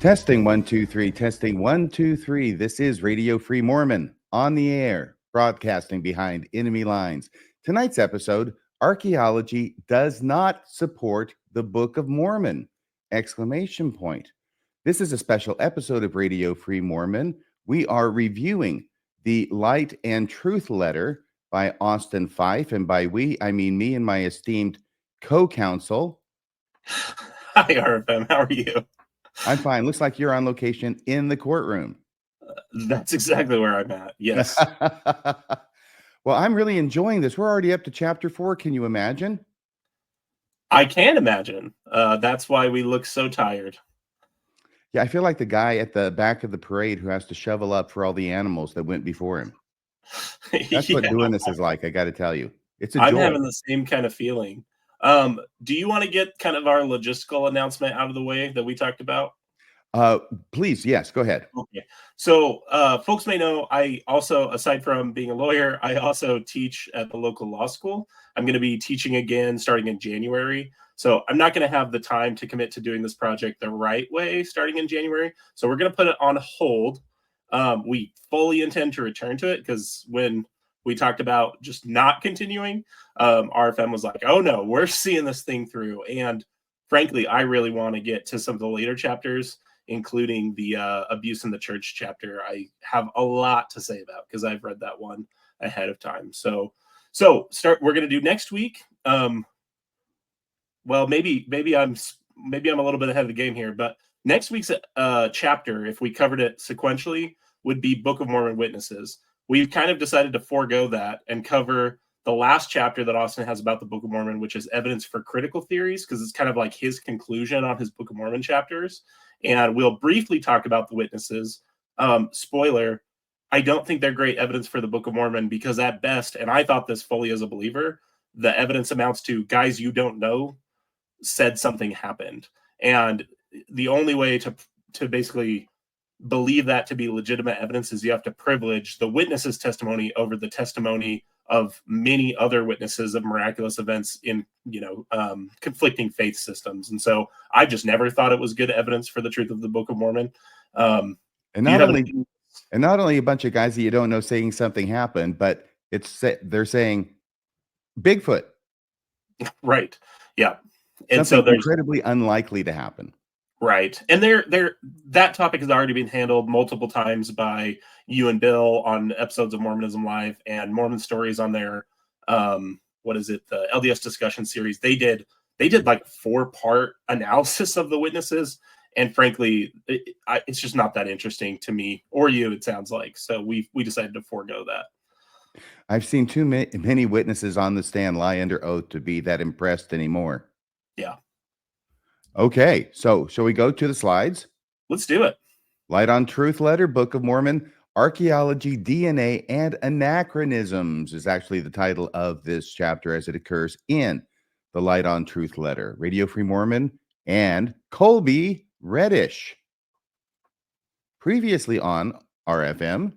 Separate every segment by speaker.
Speaker 1: Testing 1 2 3, testing 1 2 3. This is Radio Free Mormon on the air, broadcasting behind enemy lines. Tonight's episode, Archaeology does not support the Book of Mormon! Exclamation point. This is a special episode of Radio Free Mormon. We are reviewing the Light and Truth letter by Austin Fife, and by we, I mean me and my esteemed co-counsel.
Speaker 2: Hi, RFM. How are you?
Speaker 1: I'm fine. Looks like you're on location in the courtroom.
Speaker 2: That's exactly where I'm at. Yes.
Speaker 1: Well, I'm really enjoying this. We're already up to chapter 4. Can you imagine?
Speaker 2: I can imagine. That's why we look so tired.
Speaker 1: Yeah, I feel like the guy at the back of the parade who has to shovel up for all the animals that went before him. That's what doing this is like, I got to tell you. It's a joy.
Speaker 2: I'm having the same kind of feeling. Do you want to get kind of our logistical announcement out of the way that we talked about?
Speaker 1: Please, yes, go ahead.
Speaker 2: Okay. So folks may know I also, aside from being a lawyer, I also teach at the local law school. I'm going to be teaching again starting in January. So I'm not going to have the time to commit to doing this project the right way starting in January. So we're going to put it on hold. We fully intend to return to it because when we talked about just not continuing, RFM was like, oh no, we're seeing this thing through. And frankly, I really want to get to some of the later chapters, including the abuse in the church chapter. I have a lot to say about because I've read that one ahead of time. So we're going to do next week. Well, maybe I'm a little bit ahead of the game here, but next week's chapter, if we covered it sequentially, would be Book of Mormon Witnesses. We've kind of decided to forego that and cover the last chapter that Austin has about the Book of Mormon, which is evidence for critical theories, because it's kind of like his conclusion on his Book of Mormon chapters. And we'll briefly talk about the witnesses. Spoiler, I don't think they're great evidence for the Book of Mormon because at best, and I thought this fully as a believer, the evidence amounts to guys you don't know said something happened. And the only way to basically believe that to be legitimate evidence is you have to privilege the witness's testimony over the testimony of many other witnesses of miraculous events in, conflicting faith systems. And so I just never thought it was good evidence for the truth of the Book of Mormon.
Speaker 1: And not only a bunch of guys that you don't know saying something happened, but they're saying Bigfoot.
Speaker 2: Right. Yeah. And
Speaker 1: something so there's incredibly unlikely to happen.
Speaker 2: Right. And that topic has already been handled multiple times by you and Bill on episodes of Mormonism Live and Mormon Stories on their, the LDS discussion series. They did like 4-part analysis of the witnesses. And frankly, it's just not that interesting to me or you, it sounds like. So we decided to forego that.
Speaker 1: I've seen too many witnesses on the stand lie under oath to be that impressed anymore.
Speaker 2: Yeah.
Speaker 1: Okay, so shall we go to the slides?
Speaker 2: Let's do it.
Speaker 1: Light on Truth letter, Book of Mormon, Archaeology, DNA, and Anachronisms is actually the title of this chapter as it occurs in the Light on Truth letter. Radio Free Mormon and Kolby, Reddish. Previously on RFM.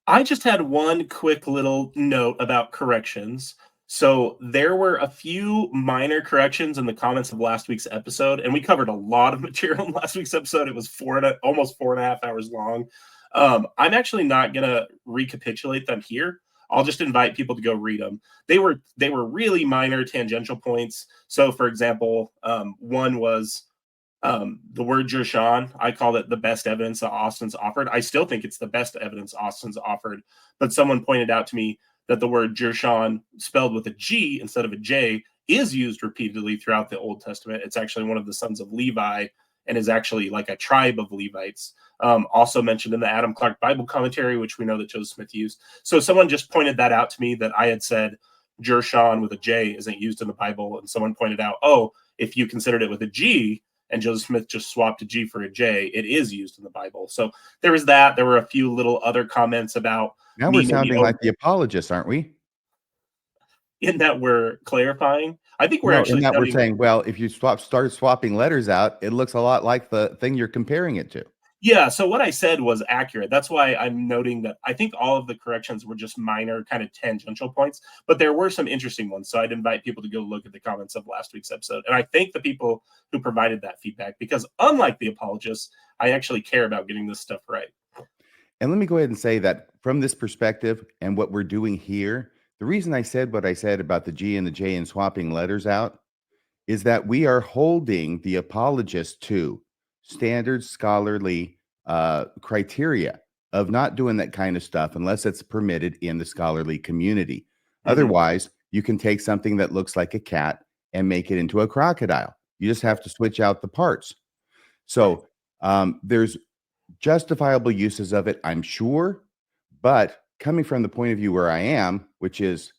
Speaker 2: I just had one quick little note about corrections. So there were a few minor corrections in the comments of last week's episode, and we covered a lot of material in last week's episode. It was almost 4.5 hours long. I'm actually not going to recapitulate them here. I'll just invite people to go read them. They were really minor tangential points. So, for example, one was the word Jershawn. I called it the best evidence that Austin's offered. I still think it's the best evidence Austin's offered, but someone pointed out to me that the word Jershawn, spelled with a G instead of a J, is used repeatedly throughout the Old Testament. It's actually one of the sons of Levi and is actually like a tribe of Levites. Also mentioned in the Adam Clark Bible commentary, which we know that Joseph Smith used. So someone just pointed that out to me, that I had said Jershawn with a J isn't used in the Bible. And someone pointed out, if you considered it with a G and Joseph Smith just swapped a G for a J, it is used in the Bible. So there was that. There were a few little other comments about.
Speaker 1: Now we're sounding like the apologists, aren't we?
Speaker 2: In that we're clarifying. I think we're
Speaker 1: we're saying, well, if you start swapping letters out, it looks a lot like the thing you're comparing it to.
Speaker 2: Yeah, so what I said was accurate. That's why I'm noting that I think all of the corrections were just minor, kind of tangential points, but there were some interesting ones. So I'd invite people to go look at the comments of last week's episode. And I thank the people who provided that feedback, because unlike the apologists, I actually care about getting this stuff right.
Speaker 1: And let me go ahead and say that from this perspective and what we're doing here, the reason I said what I said about the G and the J and swapping letters out is that we are holding the apologist to standard scholarly criteria of not doing that kind of stuff unless it's permitted in the scholarly community. Otherwise, you can take something that looks like a cat and make it into a crocodile. You just have to switch out the parts. So there's justifiable uses of it, I'm sure, but coming from the point of view where I am, which is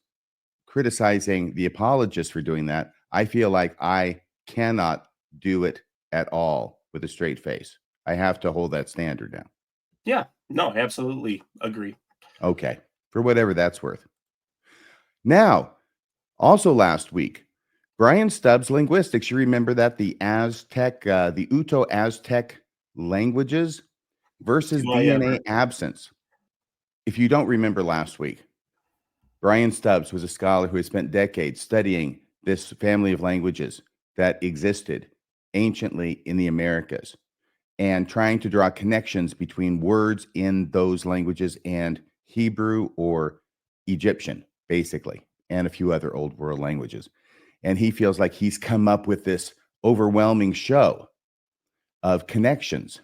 Speaker 1: criticizing the apologists for doing that, I feel like I cannot do it at all with a straight face. I have to hold that standard now.
Speaker 2: Yeah, no, I absolutely agree.
Speaker 1: Okay, for whatever that's worth. Now, also last week, Brian Stubbs' Linguistics, you remember that the Aztec, the Uto-Aztec languages versus DNA absence. If you don't remember last week, Brian Stubbs was a scholar who had spent decades studying this family of languages that existed anciently in the Americas and trying to draw connections between words in those languages and Hebrew or Egyptian, basically, and a few other old world languages. And he feels like he's come up with this overwhelming show of connections,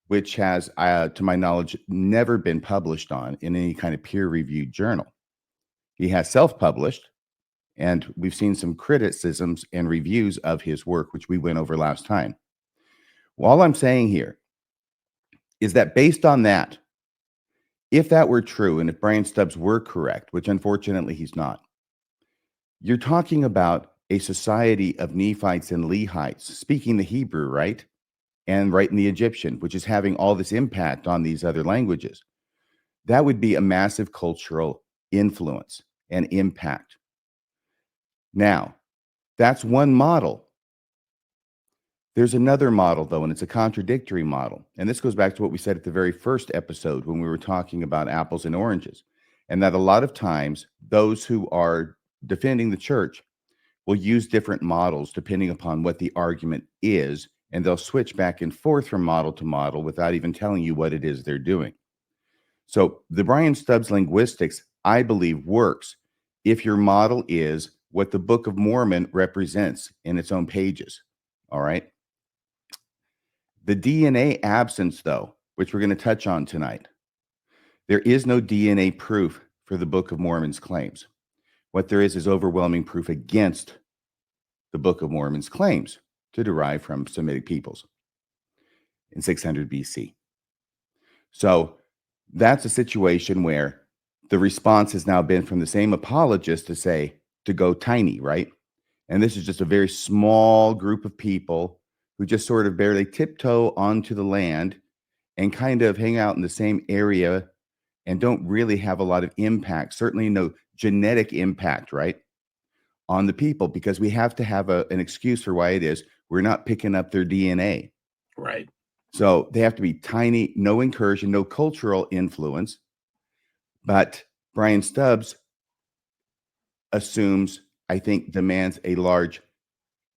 Speaker 1: which has, to my knowledge, never been published on in any kind of peer-reviewed journal. He has self-published, and we've seen some criticisms and reviews of his work, which we went over last time. Well, all I'm saying here is that based on that, if that were true, and if Brian Stubbs were correct, which unfortunately he's not, you're talking about a society of Nephites and Lehites speaking the Hebrew, right? And writing the Egyptian, which is having all this impact on these other languages. That would be a massive cultural influence and impact. Now, that's one model. There's another model, though, and it's a contradictory model. And this goes back to what we said at the very first episode when we were talking about apples and oranges, and that a lot of times those who are defending the church will use different models depending upon what the argument is, and they'll switch back and forth from model to model without even telling you what it is they're doing. So the Brian Stubbs linguistics, I believe, works if your model is what the Book of Mormon represents in its own pages. All right. The DNA absence, though, which we're going to touch on tonight, there is no DNA proof for the Book of Mormon's claims. What there is overwhelming proof against the Book of Mormon's claims to derive from Semitic peoples in 600 BC. So that's a situation where the response has now been from the same apologist to say, to go tiny, right? And this is just a very small group of people who just sort of barely tiptoe onto the land and kind of hang out in the same area and don't really have a lot of impact, certainly no genetic impact, right, on the people, because we have to have an excuse for why it is we're not picking up their DNA.
Speaker 2: Right.
Speaker 1: So they have to be tiny, no incursion, no cultural influence. But Brian Stubbs assumes, I think, demands a large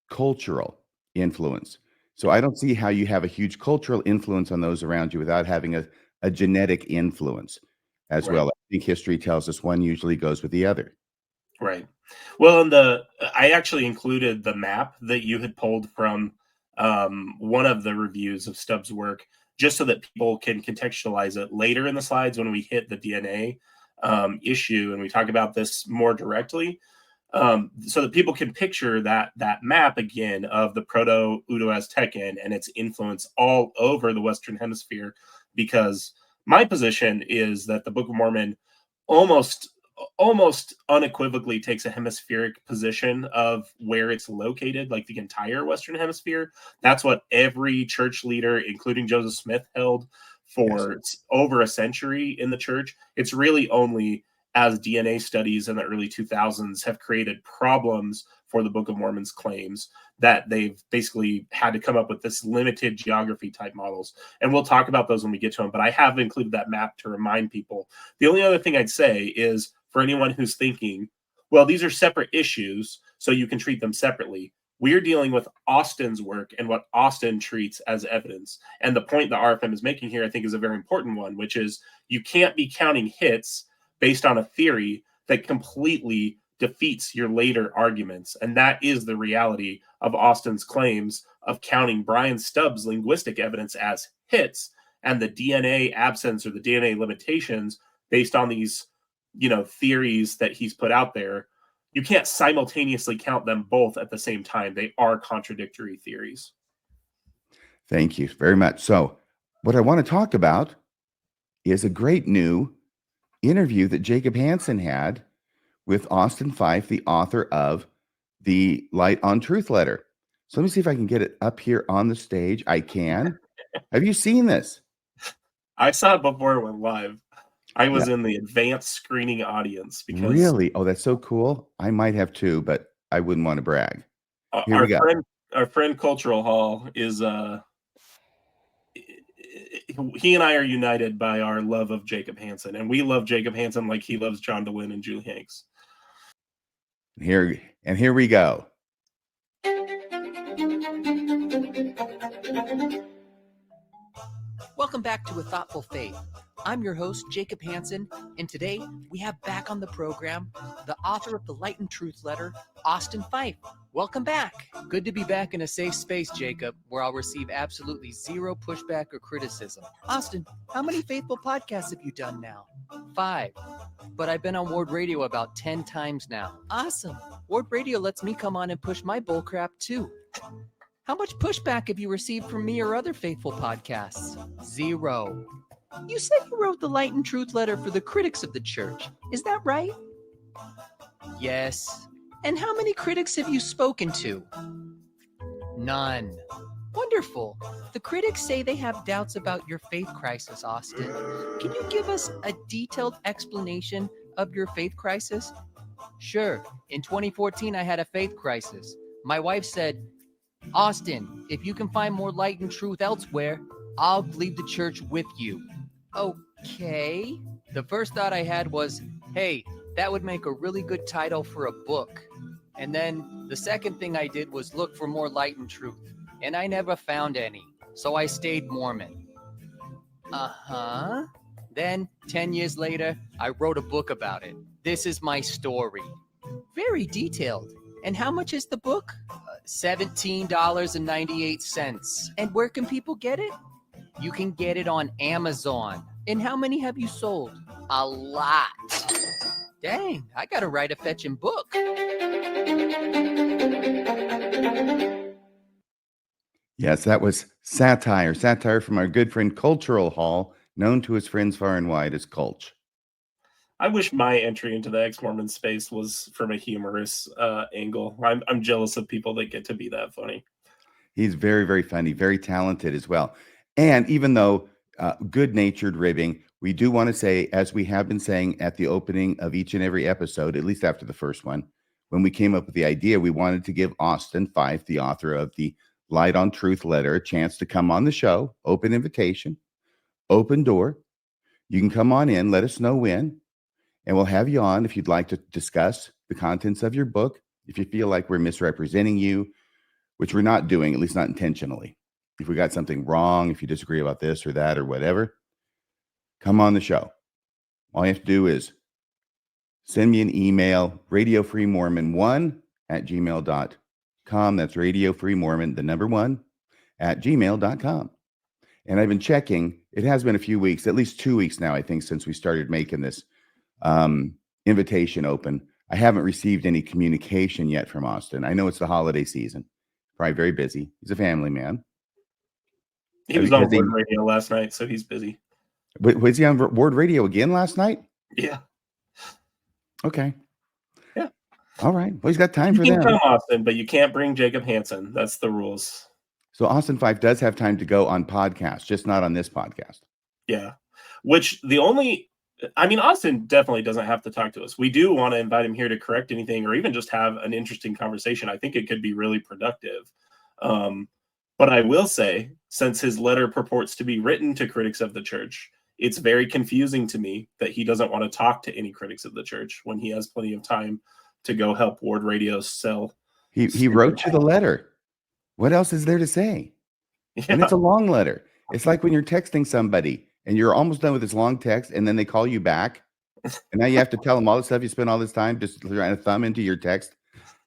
Speaker 1: cultural influence. So I don't see how you have a huge cultural influence on those around you without having a genetic influence as well. I think history tells us one usually goes with the other.
Speaker 2: Right. Well, I actually included the map that you had pulled from one of the reviews of Stubbs' work, just so that people can contextualize it later in the slides when we hit the DNA issue and we talk about this more directly. So that people can picture that map again of the Proto-Uto-Aztecan and its influence all over the Western Hemisphere, because my position is that the Book of Mormon almost unequivocally takes a hemispheric position of where it's located, like the entire Western Hemisphere. That's what every church leader, including Joseph Smith, held for over a century in the church. It's really only as DNA studies in the early 2000s have created problems for the Book of Mormon's claims, that they've basically had to come up with this limited geography type models. And we'll talk about those when we get to them, but I have included that map to remind people. The only other thing I'd say is, for anyone who's thinking, well, these are separate issues, so you can treat them separately. We're dealing with Austin's work and what Austin treats as evidence. And the point that RFM is making here, I think, is a very important one, which is you can't be counting hits based on a theory that completely defeats your later arguments. And that is the reality of Austin's claims of counting Brian Stubbs' linguistic evidence as hits, and the DNA absence or the DNA limitations based on these, theories that he's put out there. You can't simultaneously count them both at the same time. They are contradictory theories.
Speaker 1: Thank you very much. So what I want to talk about is a great new interview that Jacob Hansen had with Austin Fife, the author of the Light on Truth letter. So let me see if I can get it up here on the stage. I can. Have you seen this?
Speaker 2: I saw it before it went live. I was in the advanced screening audience. Because
Speaker 1: really? Oh, that's so cool. I might have too, but I wouldn't want to brag. Here we go.
Speaker 2: Our friend Cultural Hall is he and I are united by our love of Jacob Hansen, and we love Jacob Hansen like he loves John DeWin and Julie Hanks.
Speaker 1: Here we go.
Speaker 3: Welcome back to A Thoughtful Faith. I'm your host, Jacob Hansen, and today we have back on the program the author of the Light and Truth letter, Austin Fife. Welcome back. Good to be back in a safe space, Jacob, where I'll receive absolutely zero pushback or criticism. Austin, how many faithful podcasts have you done now? 5. But I've been on Ward Radio about 10 times now. Awesome. Ward Radio lets me come on and push my bullcrap too. How much pushback have you received from me or other faithful podcasts? 0. You said you wrote the Light and Truth letter for the critics of the church. Is that right? Yes. And how many critics have you spoken to? None. Wonderful. The critics say they have doubts about your faith crisis, Austin. Can you give us a detailed explanation of your faith crisis? Sure. In 2014, I had a faith crisis. My wife said, Austin, if you can find more light and truth elsewhere, I'll leave the church with you. Okay. The first thought I had was, hey, that would make a really good title for a book. And then the second thing I did was look for more light and truth. And I never found any. So I stayed Mormon. Uh-huh. Then, 10 years later, I wrote a book about it. This is my story. Very detailed. And how much is the book? $17.98. And where can people get it? You can get it on Amazon. And how many have you sold? A lot. Dang, I gotta write a fetching book.
Speaker 1: Yes, that was satire from our good friend Cultural Hall, known to his friends far and wide as Culch.
Speaker 2: I wish my entry into the ex-Mormon space was from a humorous angle. I'm jealous of people that get to be that funny.
Speaker 1: He's very, very funny, very talented as well. And even though good-natured ribbing, we do want to say, as we have been saying at the opening of each and every episode, at least after the first one, when we came up with the idea, we wanted to give Austin Fife, the author of the Light on Truth letter, a chance to come on the show. Open invitation, open door. You can come on in, let us know when, and we'll have you on if you'd like to discuss the contents of your book. If you feel like we're misrepresenting you, which we're not doing, at least not intentionally. If we got something wrong, if you disagree about this or that or whatever, come on the show. All you have to do is send me an email, radiofreemormon1@gmail.com. That's radiofreemormon, the number 1, @gmail.com. And I've been checking. It has been a few weeks, at least 2 weeks now, I think, since we started making this invitation open. I haven't received any communication yet from Austin. I know it's the holiday season. Probably very busy. He's a family man.
Speaker 2: He was on Ward Radio last night, so he's busy.
Speaker 1: Was he on Ward Radio again last night?
Speaker 2: Yeah.
Speaker 1: Okay.
Speaker 2: Yeah.
Speaker 1: All right. Well, he's got time for
Speaker 2: that.
Speaker 1: that.
Speaker 2: You can come, Austin, but you can't bring Jacob Hansen. That's the rules.
Speaker 1: So Austin Fife does have time to go on podcasts, just not on this podcast.
Speaker 2: Yeah. Which the only I mean, Austin definitely doesn't have to talk to us. We do want to invite him here to correct anything or even just have an interesting conversation. I think it could be really productive. But I will say, since his letter purports to be written to critics of the church, it's very confusing to me that he doesn't want to talk to any critics of the church when he has plenty of time to go help Ward Radio sell.
Speaker 1: He wrote you the letter. What else is there to say?
Speaker 2: Yeah.
Speaker 1: And it's a long letter. It's like when you're texting somebody and you're almost done with this long text, and then they call you back, and now you have to tell them all the stuff you spent all this time just trying to thumb into your text.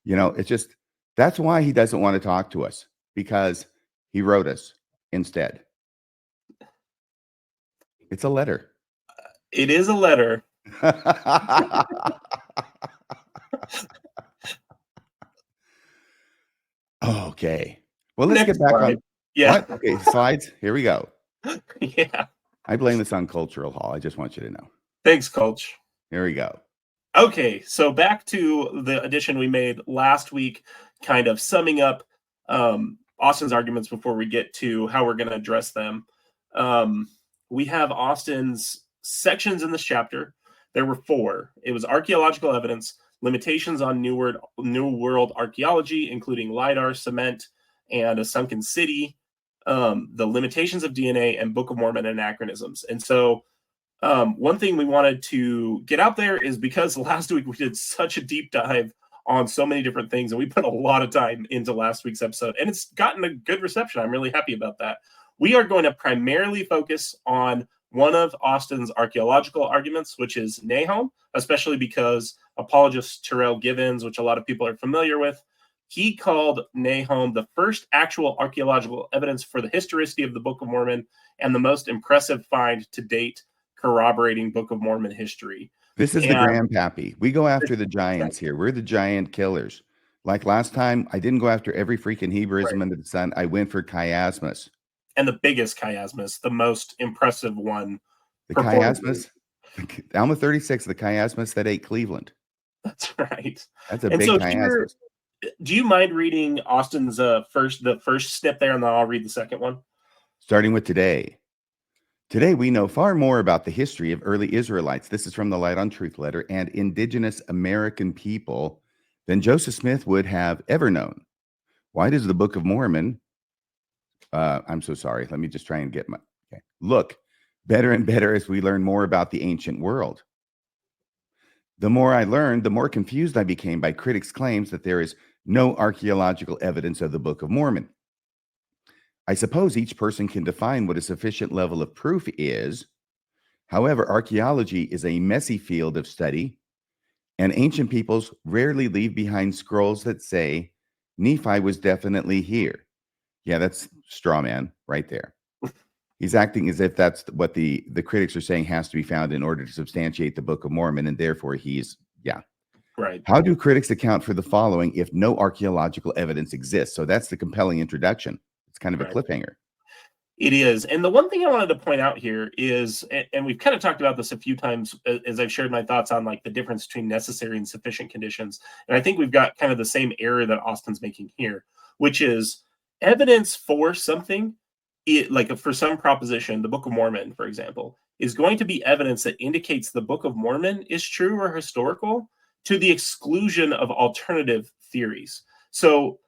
Speaker 1: It's just, that's why he doesn't want to talk to us, because he wrote us instead. It's a letter.
Speaker 2: It is a letter.
Speaker 1: Okay. Well, let's get back on.
Speaker 2: Yeah.
Speaker 1: What? Okay, slides. Here we go.
Speaker 2: Yeah.
Speaker 1: I blame this on Cultural Hall. I just want you to know.
Speaker 2: Thanks, Coach.
Speaker 1: Here we go.
Speaker 2: Okay, so back to the addition we made last week, kind of summing up Austin's arguments before we get to how we're going to address them. We have Austin's sections in this chapter. There were 4. It was archaeological evidence, limitations on New World archaeology, including LIDAR, cement, and a sunken city, the limitations of DNA, and Book of Mormon anachronisms. And so one thing we wanted to get out there is because last week we did such a deep dive on so many different things, and we put a lot of time into last week's episode, and it's gotten a good reception. I'm really happy about that. We are going to primarily focus on one of Austin's archaeological arguments, which is Nahom, especially because apologist Terrell Givens, which a lot of people are familiar with, he called Nahom the first actual archaeological evidence for the historicity of the Book of Mormon and the most impressive find to date corroborating Book of Mormon history.
Speaker 1: This is the grandpappy. We go after the giants here. We're the giant killers. Like last time, I didn't go after every freaking Hebraism under the sun. I went for chiasmus.
Speaker 2: And the biggest chiasmus, the most impressive one.
Speaker 1: The chiasmus, Alma 36, the chiasmus that ate Cleveland.
Speaker 2: That's right.
Speaker 1: That's a big chiasmus.
Speaker 2: Do you mind reading Austin's the first snip there, and then I'll read the second one?
Speaker 1: Starting with today. Today, we know far more about the history of early Israelites. This is from the Light on Truth letter, and indigenous American people than Joseph Smith would have ever known. Why does the Book of Mormon, I'm so sorry. Let me just try and get look better and better as we learn more about the ancient world. The more I learned, the more confused I became by critics' claims that there is no archaeological evidence of the Book of Mormon. I suppose each person can define what a sufficient level of proof is. However, archaeology is a messy field of study, and ancient peoples rarely leave behind scrolls that say Nephi was definitely here. Yeah, that's straw man right there. He's acting as if that's what the critics are saying has to be found in order to substantiate the Book of Mormon, and therefore he's, Right. How do critics account for the following if no archaeological evidence exists? So that's the compelling introduction. It's kind of a cliffhanger.
Speaker 2: It is. And the one thing I wanted to point out here is, and we've kind of talked about this a few times as I've shared my thoughts on like the difference between necessary and sufficient conditions. And I think we've got kind of the same error that Austin's making here, which is evidence for something, like for some proposition, the Book of Mormon, for example, is going to be evidence that indicates the Book of Mormon is true or historical to the exclusion of alternative theories. So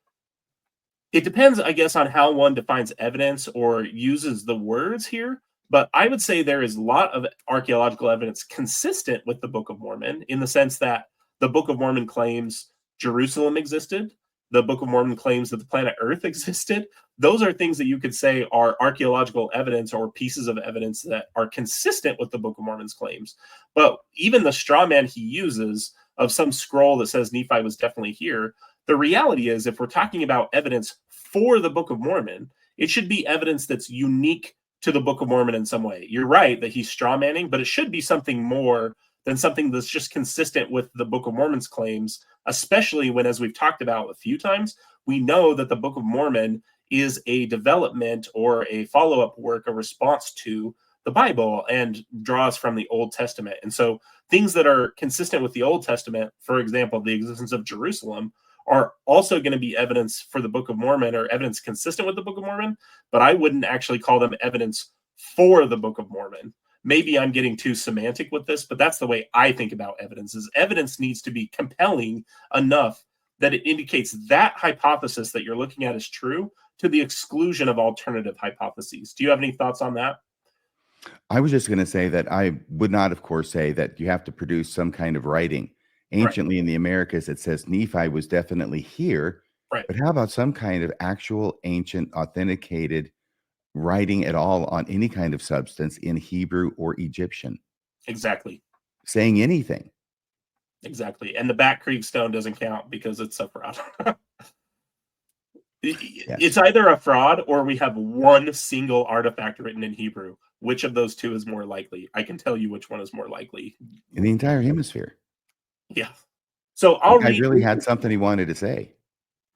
Speaker 2: it depends, I guess, on how one defines evidence or uses the words here. But I would say there is a lot of archaeological evidence consistent with the Book of Mormon in the sense that the Book of Mormon claims Jerusalem existed. The Book of Mormon claims that the planet Earth existed. Those are things that you could say are archaeological evidence or pieces of evidence that are consistent with the Book of Mormon's claims. But even the straw man he uses of some scroll that says Nephi was definitely here, the reality is, if we're talking about evidence for the Book of Mormon, it should be evidence that's unique to the Book of Mormon in some way. You're right that he's straw manning, but it should be something more than something that's just consistent with the Book of Mormon's claims, especially when, as we've talked about a few times, we know that the Book of Mormon is a development or a follow-up work, a response to the Bible, and draws from the Old Testament. And so things that are consistent with the Old Testament, for example, the existence of Jerusalem, are also going to be evidence for the Book of Mormon or evidence consistent with the Book of Mormon, but I wouldn't actually call them evidence for the Book of Mormon. maybe I'm getting too semantic with this, but that's the way I think about evidence. Is evidence needs to be compelling enough that it indicates that hypothesis that you're looking at is true, to the exclusion of alternative hypotheses. Do you have any thoughts on that?
Speaker 1: I was just going to say that I would not, of course, say that you have to produce some kind of writing. Anciently in the Americas, it says Nephi was definitely here.
Speaker 2: Right.
Speaker 1: But how about some kind of actual ancient authenticated writing at all on any kind of substance in Hebrew or Egyptian?
Speaker 2: Exactly.
Speaker 1: Saying anything.
Speaker 2: Exactly. And the Back Creek stone doesn't count because it's a fraud. It's either a fraud or we have one single artifact written in Hebrew. Which of those two is more likely? I can tell you which one is more likely.
Speaker 1: In the entire hemisphere.
Speaker 2: Yeah. So I'll read.
Speaker 1: He really had something he wanted to say.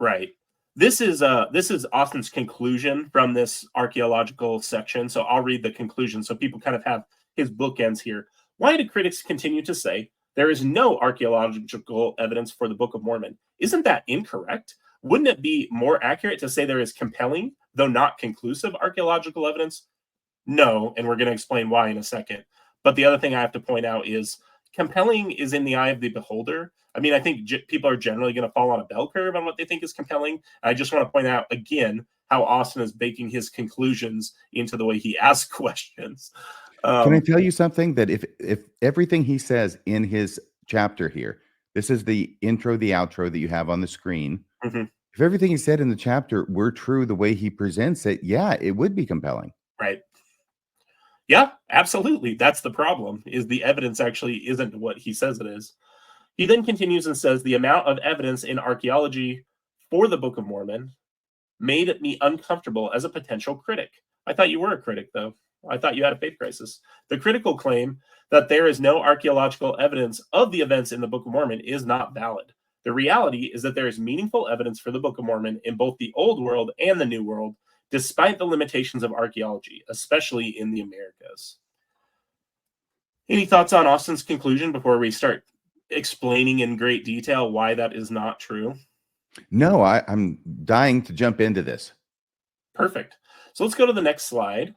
Speaker 2: Right. This is Austin's conclusion from this archaeological section. So I'll read the conclusion so people kind of have his bookends here. Why do critics continue to say there is no archaeological evidence for the Book of Mormon? Isn't that incorrect? Wouldn't it be more accurate to say there is compelling, though not conclusive, archaeological evidence? No, and we're going to explain why in a second. But the other thing I have to point out is compelling is in the eye of the beholder. I mean, I think people are generally going to fall on a bell curve on what they think is compelling. I just want to point out again how Austin is baking his conclusions into the way he asks questions.
Speaker 1: Can I tell you something? That if everything he says in his chapter here, this is the intro, the outro that you have on the screen.
Speaker 2: Mm-hmm.
Speaker 1: If everything he said in the chapter were true the way he presents it, yeah, it would be compelling.
Speaker 2: Right. Yeah, absolutely. That's the problem, is the evidence actually isn't what he says it is. He then continues and says, the amount of evidence in archaeology for the Book of Mormon made me uncomfortable as a potential critic. I thought you were a critic, though. I thought you had a faith crisis. The critical claim that there is no archaeological evidence of the events in the Book of Mormon is not valid. The reality is that there is meaningful evidence for the Book of Mormon in both the Old World and the New World, despite the limitations of archaeology, especially in the Americas. Any thoughts on Austin's conclusion before we start explaining in great detail why that is not true?
Speaker 1: No, I'm dying to jump into this.
Speaker 2: Perfect. So let's go to the next slide.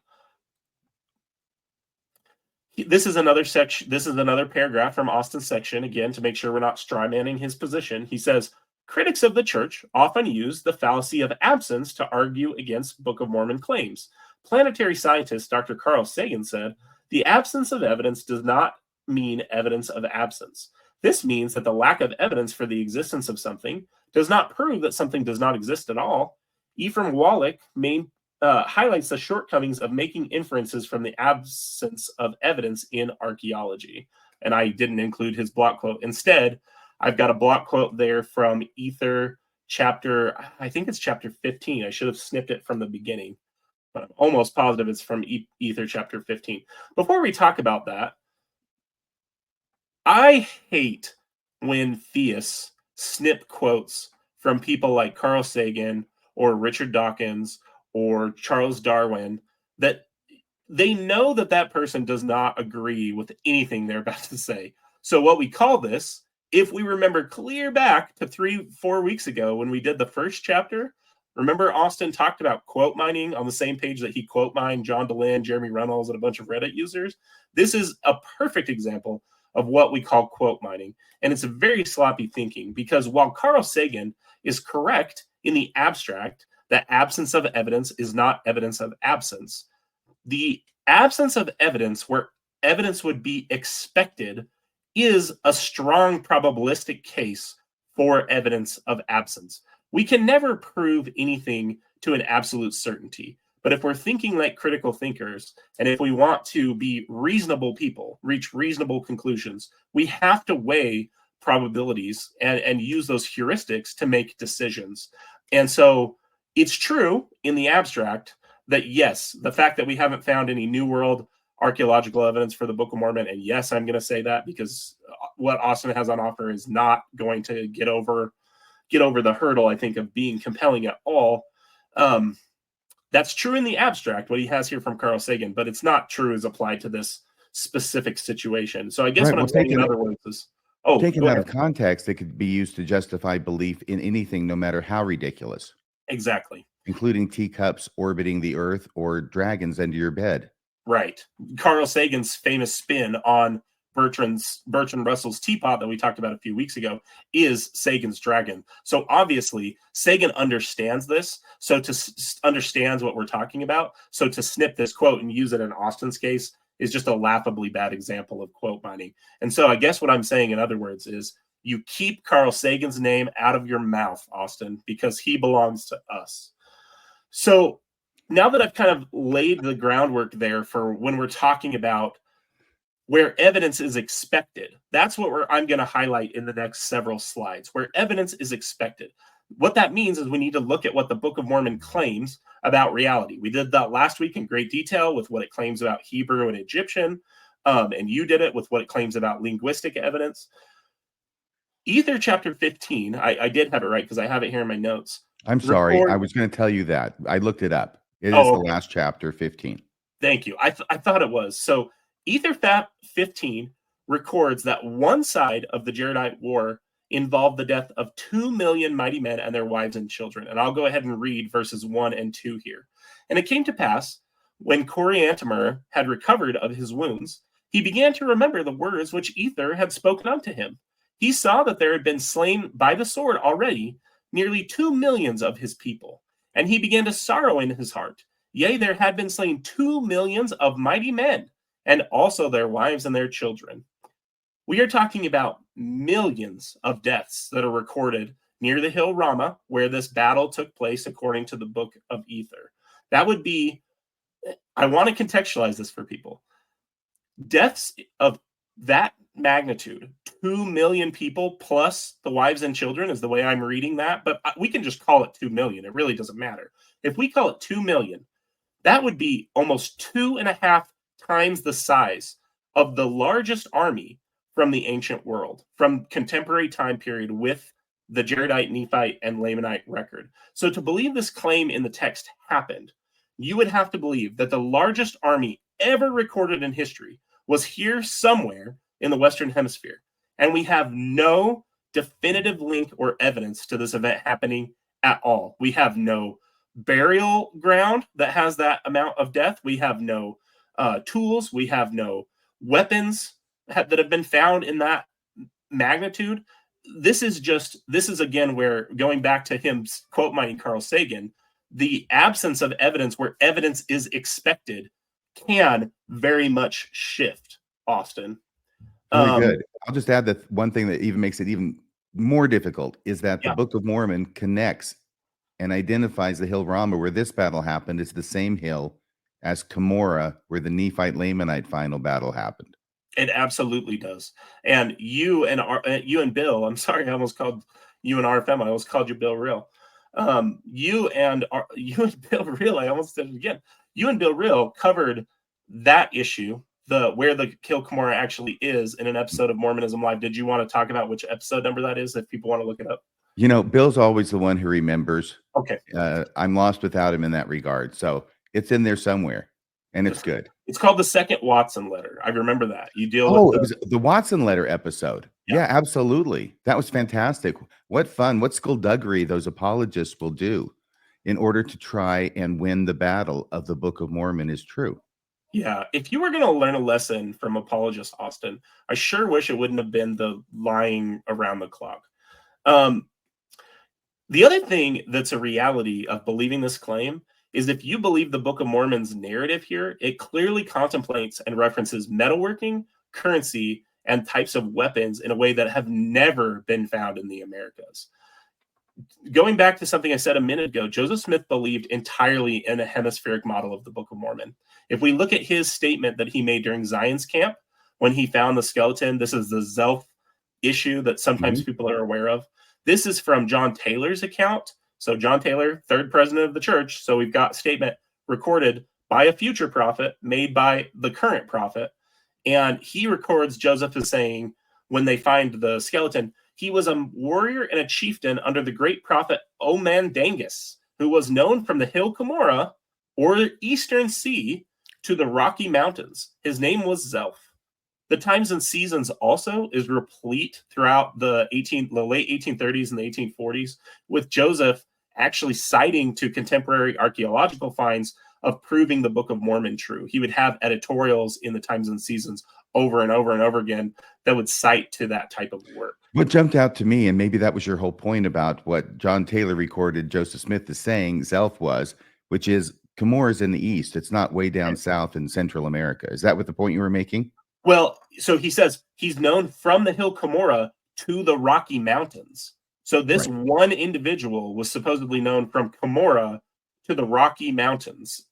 Speaker 2: This is another section. This is another paragraph from Austin's section, again, to make sure we're not strawmanning his position. He says, critics of the church often use the fallacy of absence to argue against Book of Mormon claims. Planetary scientist Dr. Carl Sagan said, the absence of evidence does not mean evidence of absence. This means that the lack of evidence for the existence of something does not prove that something does not exist at all. Ephraim Wallach highlights the shortcomings of making inferences from the absence of evidence in archaeology. And I didn't include his block quote. Instead, I've got a block quote there from Ether chapter, I think it's chapter 15. I should have snipped it from the beginning, but I'm almost positive it's from Ether chapter 15. Before we talk about that, I hate when theists snip quotes from people like Carl Sagan or Richard Dawkins or Charles Darwin, that they know that that person does not agree with anything they're about to say. So what we call this, if we remember clear back to 3-4 weeks ago when we did the first chapter, remember Austin talked about quote mining on the same page that he quote mined John DeLynn, Jeremy Reynolds, and a bunch of Reddit users. This is a perfect example of what we call quote mining. And it's a very sloppy thinking, because while Carl Sagan is correct in the abstract that absence of evidence is not evidence of absence, the absence of evidence where evidence would be expected is a strong probabilistic case for evidence of absence. We can never prove anything to an absolute certainty. But if we're thinking like critical thinkers, and if we want to be reasonable people, reach reasonable conclusions, we have to weigh probabilities and use those heuristics to make decisions. And so it's true in the abstract that, yes, the fact that we haven't found any New World archaeological evidence for the Book of Mormon, and yes, I'm going to say that because what Austin has on offer is not going to get over the hurdle, I think, of being compelling at all. That's true in the abstract, what he has here from Carl Sagan, but it's not true as applied to this specific situation. So I guess what I'm saying in other words is,
Speaker 1: taken out of context, it could be used to justify belief in anything, no matter how ridiculous.
Speaker 2: Exactly.
Speaker 1: Including teacups orbiting the earth or dragons under your bed.
Speaker 2: Right. Carl Sagan's famous spin on Bertrand Russell's teapot that we talked about a few weeks ago is Sagan's dragon. So obviously Sagan understands this. So understands what we're talking about. So to snip this quote and use it in Austin's case is just a laughably bad example of quote mining. And so I guess what I'm saying, in other words, is you keep Carl Sagan's name out of your mouth, Austin, because he belongs to us. So now that I've kind of laid the groundwork there for when we're talking about where evidence is expected, that's what I'm going to highlight in the next several slides, where evidence is expected. What that means is we need to look at what the Book of Mormon claims about reality. We did that last week in great detail with what it claims about Hebrew and Egyptian, and you did it with what it claims about linguistic evidence. Ether chapter 15, I did have it right because I have it here in my notes.
Speaker 1: I'm sorry, I was going to tell you that. I looked it up. It is the last chapter, 15.
Speaker 2: Thank you. I thought it was. So Ether 15 records that one side of the Jaredite War involved the death of 2 million mighty men and their wives and children. And I'll go ahead and read verses 1 and 2 here. And it came to pass, when Coriantumr had recovered of his wounds, he began to remember the words which Ether had spoken unto him. He saw that there had been slain by the sword already nearly 2 millions of his people. And he began to sorrow in his heart. Yea, there had been slain 2 millions of mighty men, and also their wives and their children. We are talking about millions of deaths that are recorded near the hill Ramah, where this battle took place according to the Book of Ether. That would be, I want to contextualize this for people. Deaths of that magnitude, 2 million people plus the wives and children is the way I'm reading that, but we can just call it 2 million. It really doesn't matter. If we call it 2 million, that would be almost 2.5 times the size of the largest army from the ancient world, from contemporary time period with the Jaredite, Nephite, and Lamanite record. So to believe this claim in the text happened, you would have to believe that the largest army ever recorded in history was here somewhere in the Western Hemisphere. And we have no definitive link or evidence to this event happening at all. We have no burial ground that has that amount of death. We have no tools. We have no weapons that have been found in that magnitude. This is again where, going back to him quote mining Carl Sagan, the absence of evidence where evidence is expected can very much shift, Austin.
Speaker 1: Very good. I'll just add that one thing that even makes it even more difficult is that the Book of Mormon connects and identifies the hill Ramah where this battle happened. It's the same hill as Cumorah, where the Nephite Lamanite final battle happened.
Speaker 2: It absolutely does. And you and Bill, I'm sorry, I almost called you and RFM. I almost called you Bill Real. You and Bill Real, I almost did it again. You and Bill Real covered that issue, where the Hill Cumorah actually is, in an episode of Mormonism Live. Did you want to talk about which episode number that is, if people want to look it up?
Speaker 1: You know, Bill's always the one who remembers.
Speaker 2: Okay.
Speaker 1: I'm lost without him in that regard. So it's in there somewhere, and it's good.
Speaker 2: It's called the Second Watson Letter. I remember that. You deal with
Speaker 1: it was the Watson Letter episode. Yeah, absolutely. That was fantastic. What fun. What skullduggery those apologists will do in order to try and win the battle of the Book of Mormon is true.
Speaker 2: Yeah, if you were going to learn a lesson from apologists, Austin, I sure wish it wouldn't have been the lying around the clock. The other thing that's a reality of believing this claim is, if you believe the Book of Mormon's narrative here, it clearly contemplates and references metalworking, currency, and types of weapons in a way that have never been found in the Americas. Going back to something I said a minute ago, Joseph Smith believed entirely in a hemispheric model of the Book of Mormon. If we look at his statement that he made during Zion's camp, when he found the skeleton, this is the Zelf issue that sometimes people are aware of. This is from John Taylor's account. So John Taylor, third president of the church. So we've got statement recorded by a future prophet made by the current prophet. And he records Joseph as saying, when they find the skeleton, he was a warrior and a chieftain under the great prophet Oman-Dangus, who was known from the Hill Cumorah, or the Eastern Sea, to the Rocky Mountains. His name was Zelf. The Times and Seasons also is replete throughout the late 1830s and the 1840s, with Joseph actually citing to contemporary archaeological finds of proving the Book of Mormon true. He would have editorials in the Times and Seasons over and over and over again that would cite to that type of work.
Speaker 1: What jumped out to me, and maybe that was your whole point about what John Taylor recorded Joseph Smith is saying Zelf was, which is Cumorah is in the east. It's not way down south in Central America. Is that what the point you were making?
Speaker 2: Well, so he says he's known from the Hill Cumorah to the Rocky Mountains. So this one individual was supposedly known from Cumorah to the Rocky Mountains.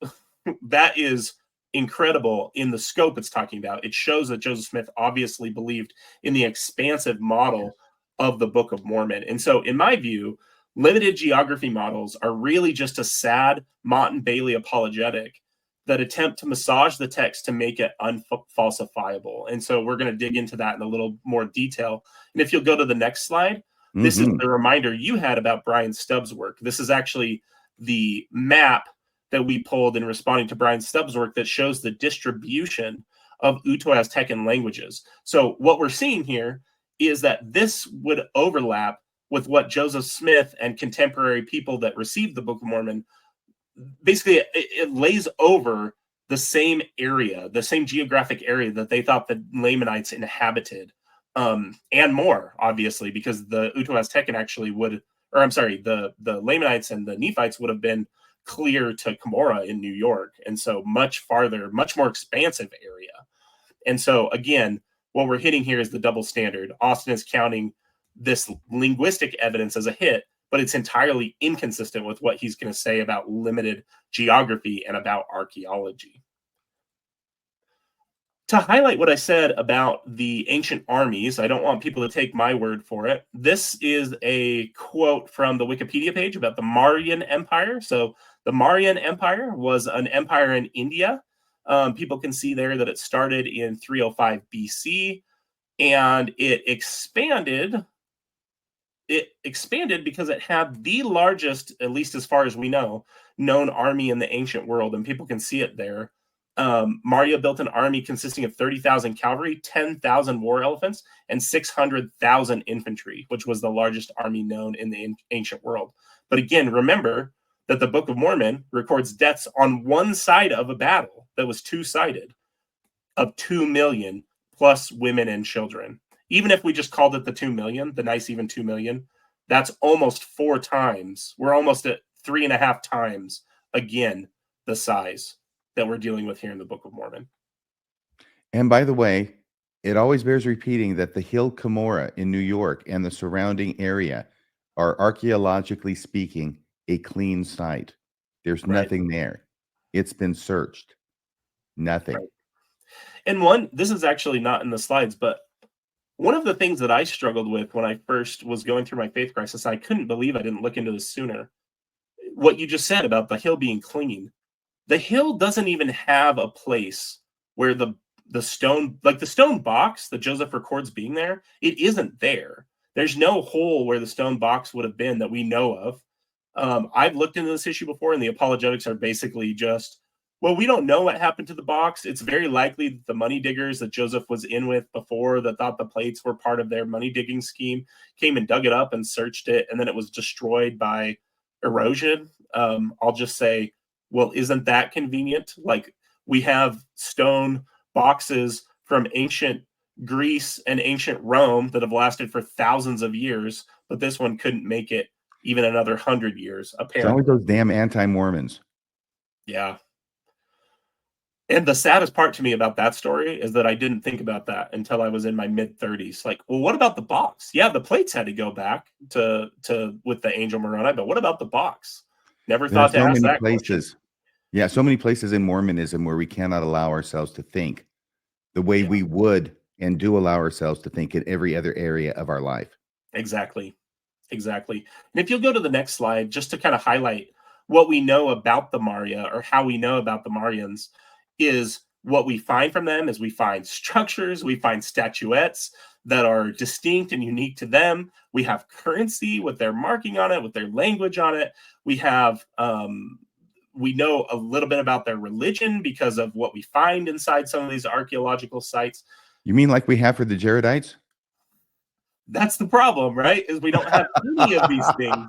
Speaker 2: That is incredible in the scope it's talking about. It shows that Joseph Smith obviously believed in the expansive model of the Book of Mormon. And so in my view, limited geography models are really just a sad Mott and Bailey apologetic that attempt to massage the text to make it unfalsifiable. And so we're going to dig into that in a little more detail. And if you'll go to the next slide, this is the reminder you had about Brian Stubbs' work. This is actually the map that we pulled in responding to Brian Stubbs' work that shows the distribution of Uto-Aztecan languages. So what we're seeing here is that this would overlap with what Joseph Smith and contemporary people that received the Book of Mormon, basically it lays over the same area, the same geographic area that they thought the Lamanites inhabited, and more, obviously, because the Uto-Aztecan actually would, or I'm sorry, the Lamanites and the Nephites would have been clear to Cumorah in New York. And so much farther, much more expansive area. And so again, what we're hitting here is the double standard. Austin is counting this linguistic evidence as a hit, but it's entirely inconsistent with what he's going to say about limited geography and about archaeology. To highlight what I said about the ancient armies, I don't want people to take my word for it. This is a quote from the Wikipedia page about the Mauryan Empire. So the Mauryan Empire was an empire in India. People can see there that it started in 305 BC, and it expanded because it had the largest, at least as far as we know, known army in the ancient world, and people can see it there. Maurya built an army consisting of 30,000 cavalry, 10,000 war elephants, and 600,000 infantry, which was the largest army known in the ancient world. But again, remember that the Book of Mormon records deaths on one side of a battle that was two-sided of 2 million plus women and children. Even if we just called it the 2 million, the nice even 2 million, that's almost 4 times. We're almost at 3.5 times, again, the size that we're dealing with here in the Book of Mormon.
Speaker 1: And by the way, it always bears repeating that the Hill Cumorah in New York and the surrounding area are archaeologically speaking a clean site. There's nothing there. It's been searched. Nothing.
Speaker 2: Right. And this is actually not in the slides, but one of the things that I struggled with when I first was going through my faith crisis, I couldn't believe I didn't look into this sooner. What you just said about the hill being clean. The hill doesn't even have a place where the stone, like the stone box that Joseph records being there, it isn't there. There's no hole where the stone box would have been that we know of. I've looked into this issue before, and the apologetics are basically just, well, we don't know what happened to the box. It's very likely that the money diggers that Joseph was in with before that thought the plates were part of their money digging scheme came and dug it up and searched it, and then it was destroyed by erosion. I'll just say, well, isn't that convenient? Like, we have stone boxes from ancient Greece and ancient Rome that have lasted for thousands of years, but this one couldn't make it even another 100 years, apparently.
Speaker 1: It's always those damn anti-Mormons.
Speaker 2: Yeah. And the saddest part to me about that story is that I didn't think about that until I was in my mid-30s. Like, well, what about the box? Yeah, the plates had to go back to with the angel Moroni, but what about the box? Never thought to ask that question.
Speaker 1: Yeah, so many places in Mormonism where we cannot allow ourselves to think the way we would and do allow ourselves to think in every other area of our life.
Speaker 2: Exactly. And if you'll go to the next slide, just to kind of highlight what we know about the Maurya, or how we know about the Mauryans, is what we find from them is we find structures, we find statuettes that are distinct and unique to them. We have currency with their marking on it, with their language on it. We have we know a little bit about their religion because of what we find inside some of these archaeological sites.
Speaker 1: You mean like we have for the Jaredites?
Speaker 2: That's the problem, right? Is we don't have any of these things.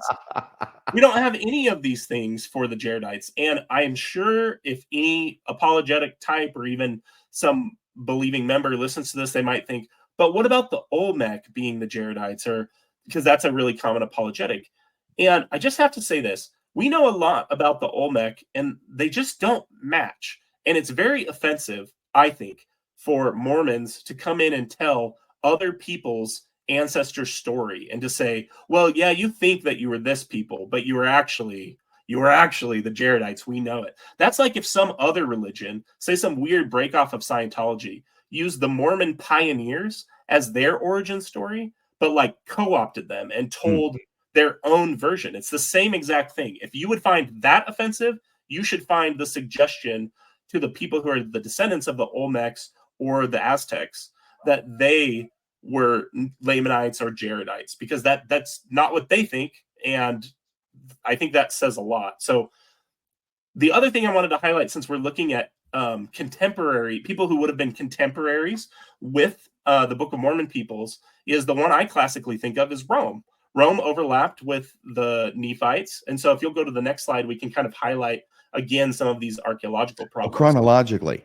Speaker 2: We don't have any of these things for the Jaredites. And I am sure if any apologetic type or even some believing member listens to this, they might think, but what about the Olmec being the Jaredites? Or because that's a really common apologetic. And I just have to say this. We know a lot about the Olmec, and they just don't match. And it's very offensive, I think, for Mormons to come in and tell other people's ancestor story and to say, well, yeah, you think that you were this people, but you were actually the Jaredites. We know it. That's like if some other religion, say some weird break off of Scientology, used the Mormon pioneers as their origin story, but like co-opted them and told their own version. It's the same exact thing. If you would find that offensive, you should find the suggestion to the people who are the descendants of the Olmecs or the Aztecs that they were Lamanites or Jaredites, because that's not what they think. And I think that says a lot. So the other thing I wanted to highlight, since we're looking at contemporary people who would have been contemporaries with the Book of Mormon peoples, is the one I classically think of as Rome. Rome overlapped with the Nephites. And so if you'll go to the next slide, we can kind of highlight again some of these archaeological problems.
Speaker 1: Chronologically.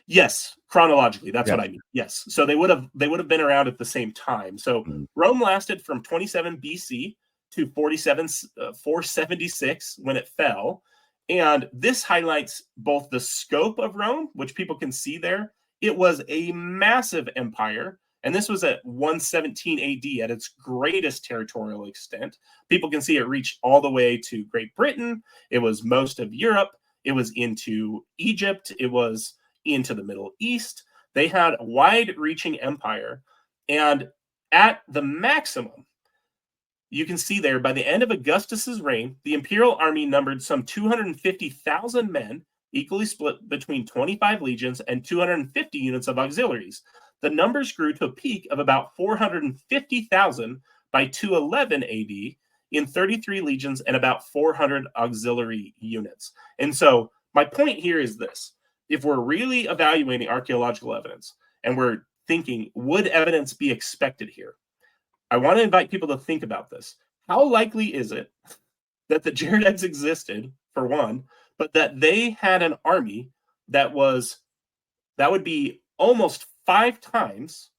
Speaker 2: Yes, chronologically. That's what I mean. Yes. So they would have been around at the same time. So Rome lasted from 27 BC to 476 when it fell. And this highlights both the scope of Rome, which people can see there. It was a massive empire. And this was at 117 AD at its greatest territorial extent. People can see it reached all the way to Great Britain. It was most of Europe. It was into Egypt. It was into the Middle East. They had a wide-reaching empire. And at the maximum, you can see there, by the end of Augustus's reign, the imperial army numbered some 250,000 men, equally split between 25 legions and 250 units of auxiliaries. The numbers grew to a peak of about 450,000 by 211 AD in 33 legions and about 400 auxiliary units. And so my point here is this. If we're really evaluating archaeological evidence and we're thinking, would evidence be expected here? I want to invite people to think about this. How likely is it that the Jaredites existed, for one, but that they had an army that would be almost 5 times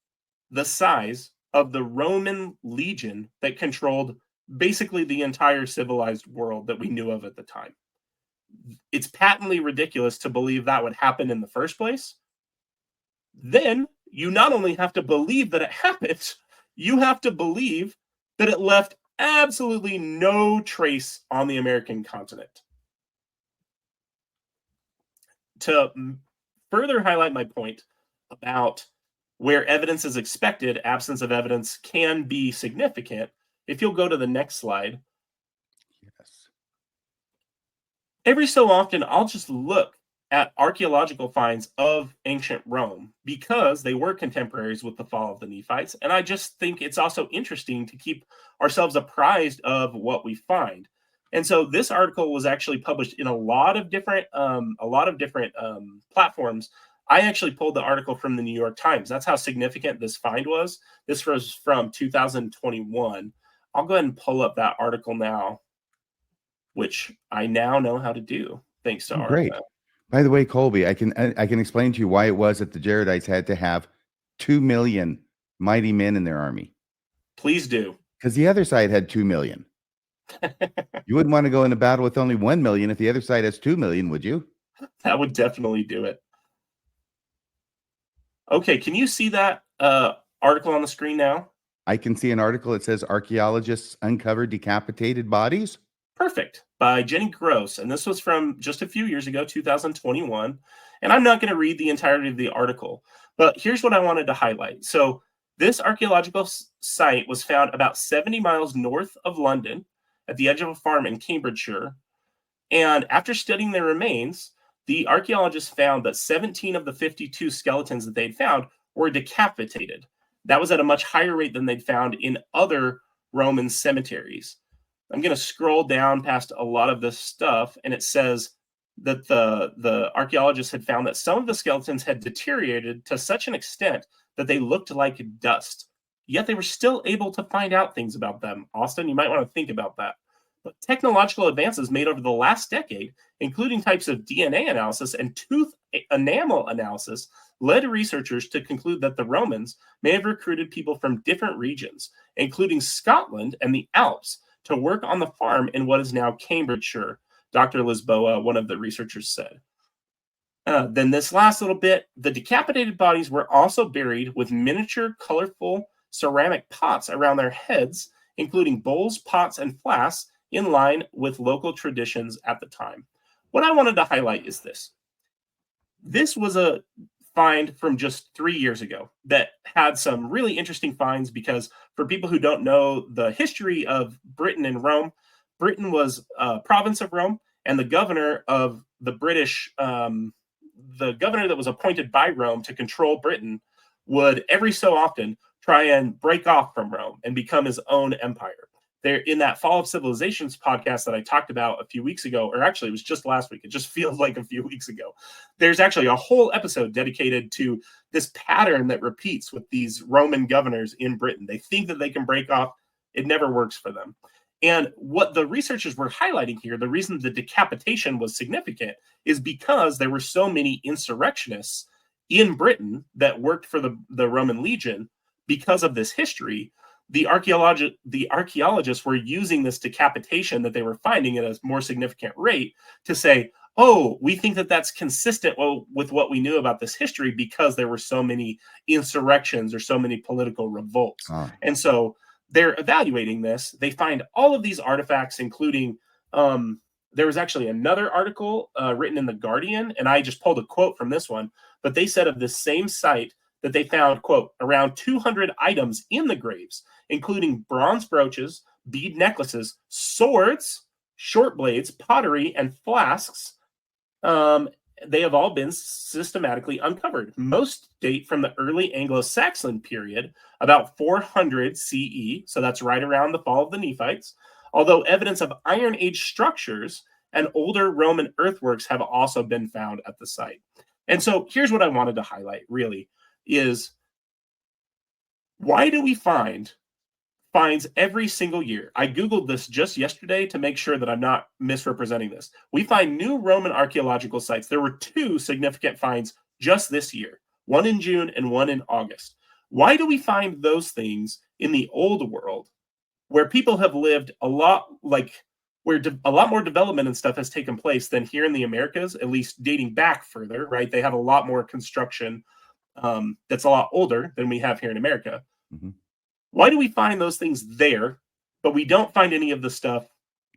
Speaker 2: the size of the Roman legion that controlled basically the entire civilized world that we knew of at the time? It's patently ridiculous to believe that would happen in the first place. Then you not only have to believe that it happened, you have to believe that it left absolutely no trace on the American continent. To further highlight my point about where evidence is expected, absence of evidence can be significant, if you'll go to the next slide.
Speaker 1: Yes.
Speaker 2: Every so often, I'll just look at archaeological finds of ancient Rome because they were contemporaries with the fall of the Nephites. And I just think it's also interesting to keep ourselves apprised of what we find. And so this article was actually published in a lot of different platforms. I actually pulled the article from the New York Times. That's how significant this find was. This was from 2021. I'll go ahead and pull up that article now, which I now know how to do thanks to RFM.
Speaker 1: Great. By the way, Kolby, I can explain to you why it was that the Jaredites had to have 2 million mighty men in their army.
Speaker 2: Please do.
Speaker 1: Because the other side had 2 million. You wouldn't want to go into battle with only 1 million if the other side has 2 million, would you?
Speaker 2: That would definitely do it. Okay, can you see that article on the screen now?
Speaker 1: I can see an article that says archaeologists uncover decapitated bodies.
Speaker 2: Perfect. By Jenny Gross. And this was from just a few years ago, 2021. And I'm not going to read the entirety of the article, but here's what I wanted to highlight. So this archaeological site was found about 70 miles north of London at the edge of a farm in Cambridgeshire. And after studying their remains, the archaeologists found that 17 of the 52 skeletons that they'd found were decapitated. That was at a much higher rate than they'd found in other Roman cemeteries. I'm going to scroll down past a lot of this stuff, and it says that the archaeologists had found that some of the skeletons had deteriorated to such an extent that they looked like dust. Yet they were still able to find out things about them. Austin, you might want to think about that. But technological advances made over the last decade, including types of DNA analysis and tooth enamel analysis, led researchers to conclude that the Romans may have recruited people from different regions, including Scotland and the Alps, to work on the farm in what is now Cambridgeshire, Dr. Lisboa, one of the researchers, said. Then this last little bit, the decapitated bodies were also buried with miniature, colorful ceramic pots around their heads, including bowls, pots, and flasks, in line with local traditions at the time. What I wanted to highlight is this. This was a find from just 3 years ago that had some really interesting finds, because for people who don't know the history of Britain and Rome, Britain was a province of Rome, and the governor of the British, the governor that was appointed by Rome to control Britain, would every so often try and break off from Rome and become his own empire. There, in that Fall of Civilizations podcast that I talked about a few weeks ago, or actually it was just last week, it just feels like a few weeks ago, there's actually a whole episode dedicated to this pattern that repeats with these Roman governors in Britain. They think that they can break off. It never works for them. And what the researchers were highlighting here, the reason the decapitation was significant, is because there were so many insurrectionists in Britain that worked for the Roman legion. Because of this history, the archaeologists were using this decapitation that they were finding at a more significant rate to say, oh, we think that that's consistent with what we knew about this history, because there were so many insurrections or so many political revolts. And so they're evaluating this. They find all of these artifacts, including there was actually another article written in The Guardian, and I just pulled a quote from this one, but they said of this same site that they found, quote, around 200 items in the graves, including bronze brooches, bead necklaces, swords, short blades, pottery, and flasks. They have all been systematically uncovered. Most date from the early Anglo-Saxon period, about 400 CE, so that's right around the fall of the Nephites, although evidence of Iron Age structures and older Roman earthworks have also been found at the site. And so here's what I wanted to highlight, really, is why do we find finds every single year? I Googled this just yesterday to make sure that I'm not misrepresenting this. We find new Roman archaeological sites. There were 2 significant finds just this year, one in June and one in August. Why do we find those things in the old world, where people have lived a lot, like where a lot more development and stuff has taken place than here in the Americas, at least dating back further, right? They have a lot more construction that's a lot older than we have here in America.
Speaker 1: Mm-hmm.
Speaker 2: Why do we find those things there, but we don't find any of the stuff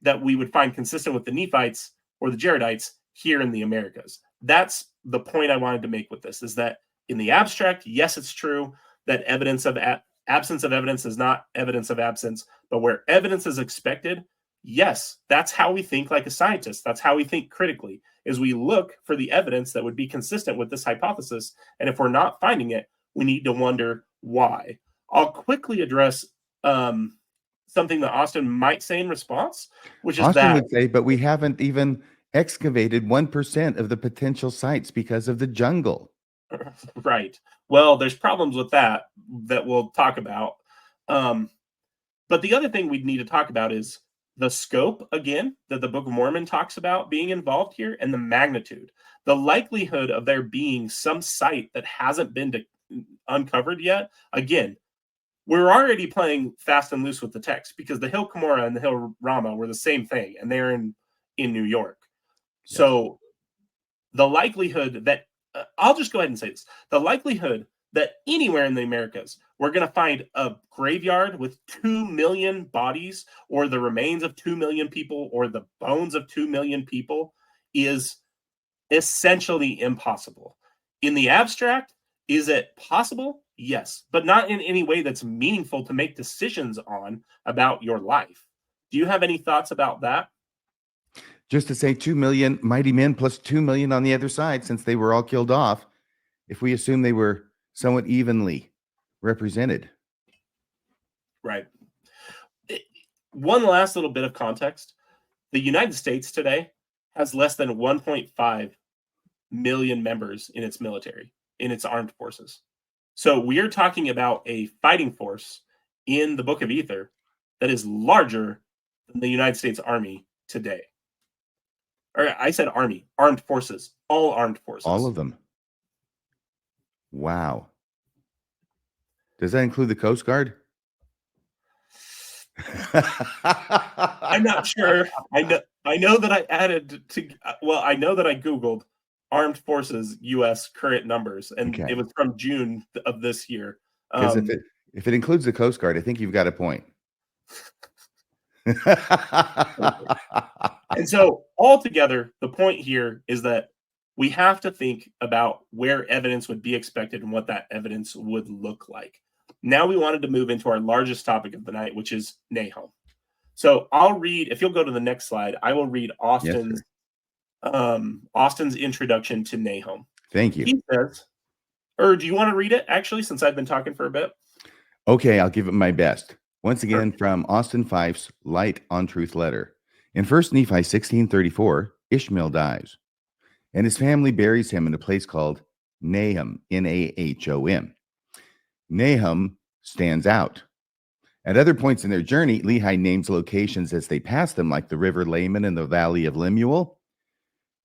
Speaker 2: that we would find consistent with the Nephites or the Jaredites here in the Americas? That's the point I wanted to make with this, is that in the abstract, yes, it's true that evidence of absence of evidence is not evidence of absence, but where evidence is expected, yes, that's how we think like a scientist. That's how we think critically, is we look for the evidence that would be consistent with this hypothesis. And if we're not finding it, we need to wonder why. I'll quickly address something that Austin might say in response, which is
Speaker 1: Austin
Speaker 2: that
Speaker 1: would say, but we haven't even excavated 1% of the potential sites because of the jungle.
Speaker 2: Right. Well, there's problems with that we'll talk about. But the other thing we'd need to talk about is the scope, again, that the Book of Mormon talks about being involved here, and the magnitude, the likelihood of there being some site that hasn't been uncovered yet. Again, we're already playing fast and loose with the text, because the Hill Cumorah and the Hill Ramah were the same thing, and they're in New York. Yes. So the likelihood that, I'll just go ahead and say this, the likelihood that anywhere in the Americas we're going to find a graveyard with 2 million bodies, or the remains of 2 million people, or the bones of 2 million people, is essentially impossible. In the abstract, is it possible? Yes, but not in any way that's meaningful to make decisions on about your life. Do you have any thoughts about that?
Speaker 1: Just to say 2 million mighty men plus 2 million on the other side, since they were all killed off, if we assume they were somewhat evenly represented.
Speaker 2: Right. One last little bit of context. The United States today has less than 1.5 million members in its military, in its armed forces. So we are talking about a fighting force in the Book of Ether that is larger than the United States Army today. Or I said army, armed forces, all armed forces.
Speaker 1: All of them. Wow. Does that include the Coast Guard?
Speaker 2: I'm not sure. I know that I added to. Well, I know that I Googled armed forces U.S. current numbers, and
Speaker 1: Okay.
Speaker 2: it was from June of this year.
Speaker 1: Because if it includes the Coast Guard, I think you've got a point.
Speaker 2: And so altogether, the point here is that we have to think about where evidence would be expected and what that evidence would look like. Now we wanted to move into our largest topic of the night, which is Nahom. So I'll read, if you'll go to the next slide, I will read Austin's introduction to Nahom.
Speaker 1: Thank you.
Speaker 2: He says, or do you want to read it actually, since I've been talking for a bit?
Speaker 1: Okay, I'll give it my best. Once again,
Speaker 2: Perfect.
Speaker 1: from Austin Fife's Light on Truth letter. In 1 Nephi 16:34, Ishmael dies, and his family buries him in a place called Nahom, Nahom. Nahom stands out. At other points in their journey, Lehi names locations as they pass them, like the river Laman and the valley of Lemuel.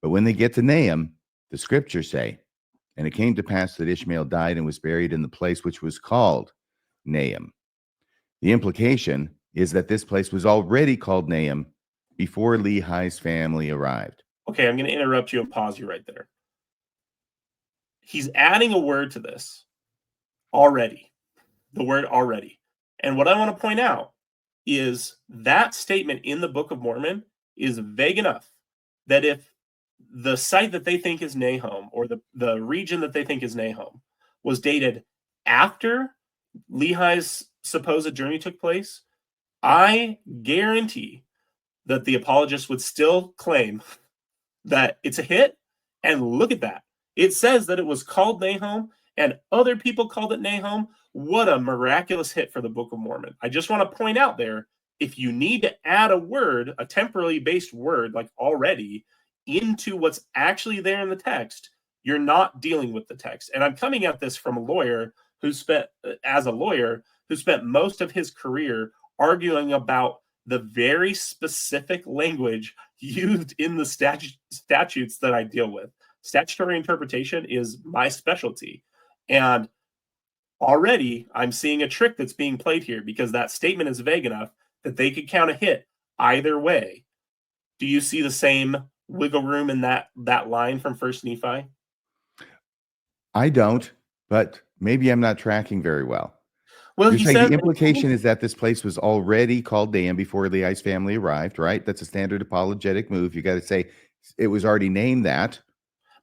Speaker 1: But when they get to Nahom, the scriptures say, and it came to pass that Ishmael died and was buried in the place which was called Nahom. The implication is that this place was already called Nahom before Lehi's family arrived.
Speaker 2: Okay, I'm going to interrupt you and pause you right there. He's adding a word to this already, the word already. And what I want to point out is that statement in the Book of Mormon is vague enough that if the site that they think is Nahom, or the region that they think is Nahom, was dated after Lehi's supposed journey took place, I guarantee that the apologists would still claim that it's a hit. And look at that. It says that it was called Nahom, and other people called it Nahom. What a miraculous hit for the Book of Mormon. I just want to point out there, if you need to add a word, a temporally based word like already, into what's actually there in the text, you're not dealing with the text. And I'm coming at this from a lawyer who spent most of his career arguing about the very specific language used in the statutes that I deal with. Statutory interpretation is my specialty. And already I'm seeing a trick that's being played here, because that statement is vague enough that they could count a hit either way. Do you see the same wiggle room in that line from 1 Nephi?
Speaker 1: I don't, but maybe I'm not tracking very well.
Speaker 2: Well,
Speaker 1: You're
Speaker 2: he
Speaker 1: saying
Speaker 2: says
Speaker 1: the implication is that this place was already called Nahom before Lehi's family arrived, right? That's a standard apologetic move. You got to say it was already named that.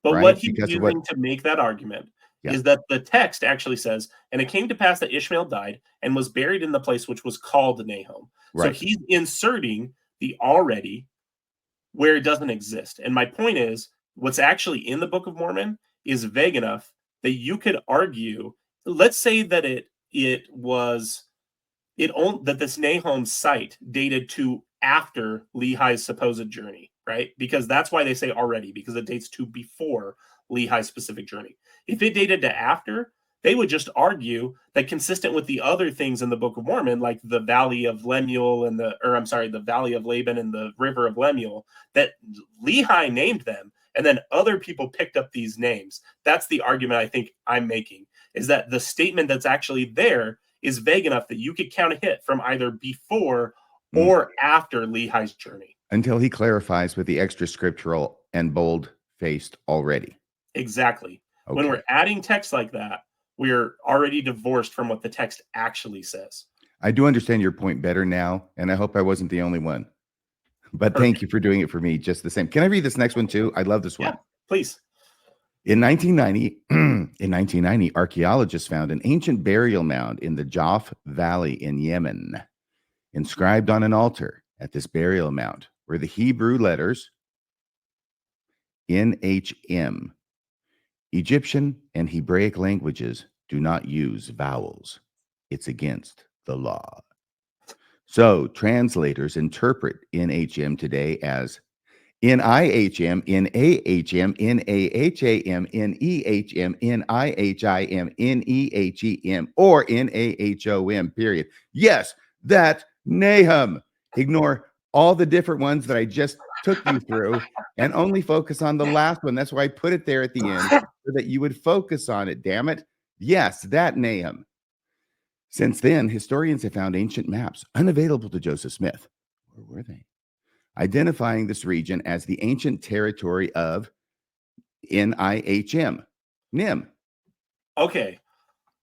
Speaker 2: But
Speaker 1: right?
Speaker 2: what he's
Speaker 1: Because of
Speaker 2: using to make that argument
Speaker 1: Yeah.
Speaker 2: is that the text actually says, and it came to pass that Ishmael died and was buried in the place which was called Nahom. So
Speaker 1: Right.
Speaker 2: he's inserting the already where it doesn't exist. And my point is, what's actually in the Book of Mormon is vague enough that you could argue, let's say that that this Nahom site dated to after Lehi's supposed journey, right? Because that's why they say already, because it dates to before Lehi's specific journey. If it dated to after, they would just argue that, consistent with the other things in the Book of Mormon, like the Valley of Lemuel and the Valley of Laban and the River of Lemuel, that Lehi named them, and then other people picked up these names. That's the argument I think I'm making, is that the statement that's actually there is vague enough that you could count a hit from either before or after Lehi's journey.
Speaker 1: Until he clarifies with the extra scriptural and bold-faced already.
Speaker 2: Exactly.
Speaker 1: Okay.
Speaker 2: When we're adding text like that, we're already divorced from what the text actually says.
Speaker 1: I do understand your point better now, and I hope I wasn't the only one. But thank you for doing it for me just the same. Can I read this next one too? I love this one.
Speaker 2: Yeah, please.
Speaker 1: In 1990, archaeologists found an ancient burial mound in the Zelf Valley in Yemen. Inscribed on an altar at this burial mound were the Hebrew letters NHM. Egyptian and Hebraic languages do not use vowels. It's against the law. So translators interpret NHM today as NIHM, NAHM, NAHAM, NEHM, NIHIM, NEHEM, or NAHOM, period. Yes, that Nahom. Ignore all the different ones that I just took you through and only focus on the last one. That's why I put it there at the end so that you would focus on it. Damn it. Yes, that Nahom. Since then, historians have found ancient maps unavailable to Joseph Smith. Where were they? Identifying this region as the ancient territory of Nihim. Nim.
Speaker 2: Okay.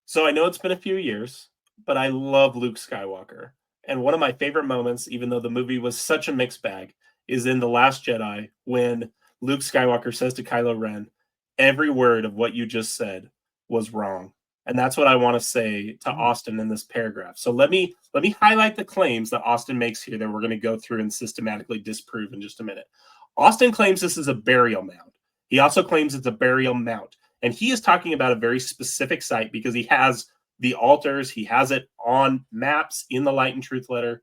Speaker 2: So I know it's been a few years, but I love Luke Skywalker. And one of my favorite moments, even though the movie was such a mixed bag, is in The Last Jedi when Luke Skywalker says to Kylo Ren, every word of what you just said was wrong. And that's what I want to say to Austin in this paragraph. So let me highlight the claims that Austin makes here that we're going to go through and systematically disprove in just a minute. Austin claims this is a burial mound. He also claims it's a burial mount. And he is talking about a very specific site because he has the altars. He has it on maps in the Light and Truth letter.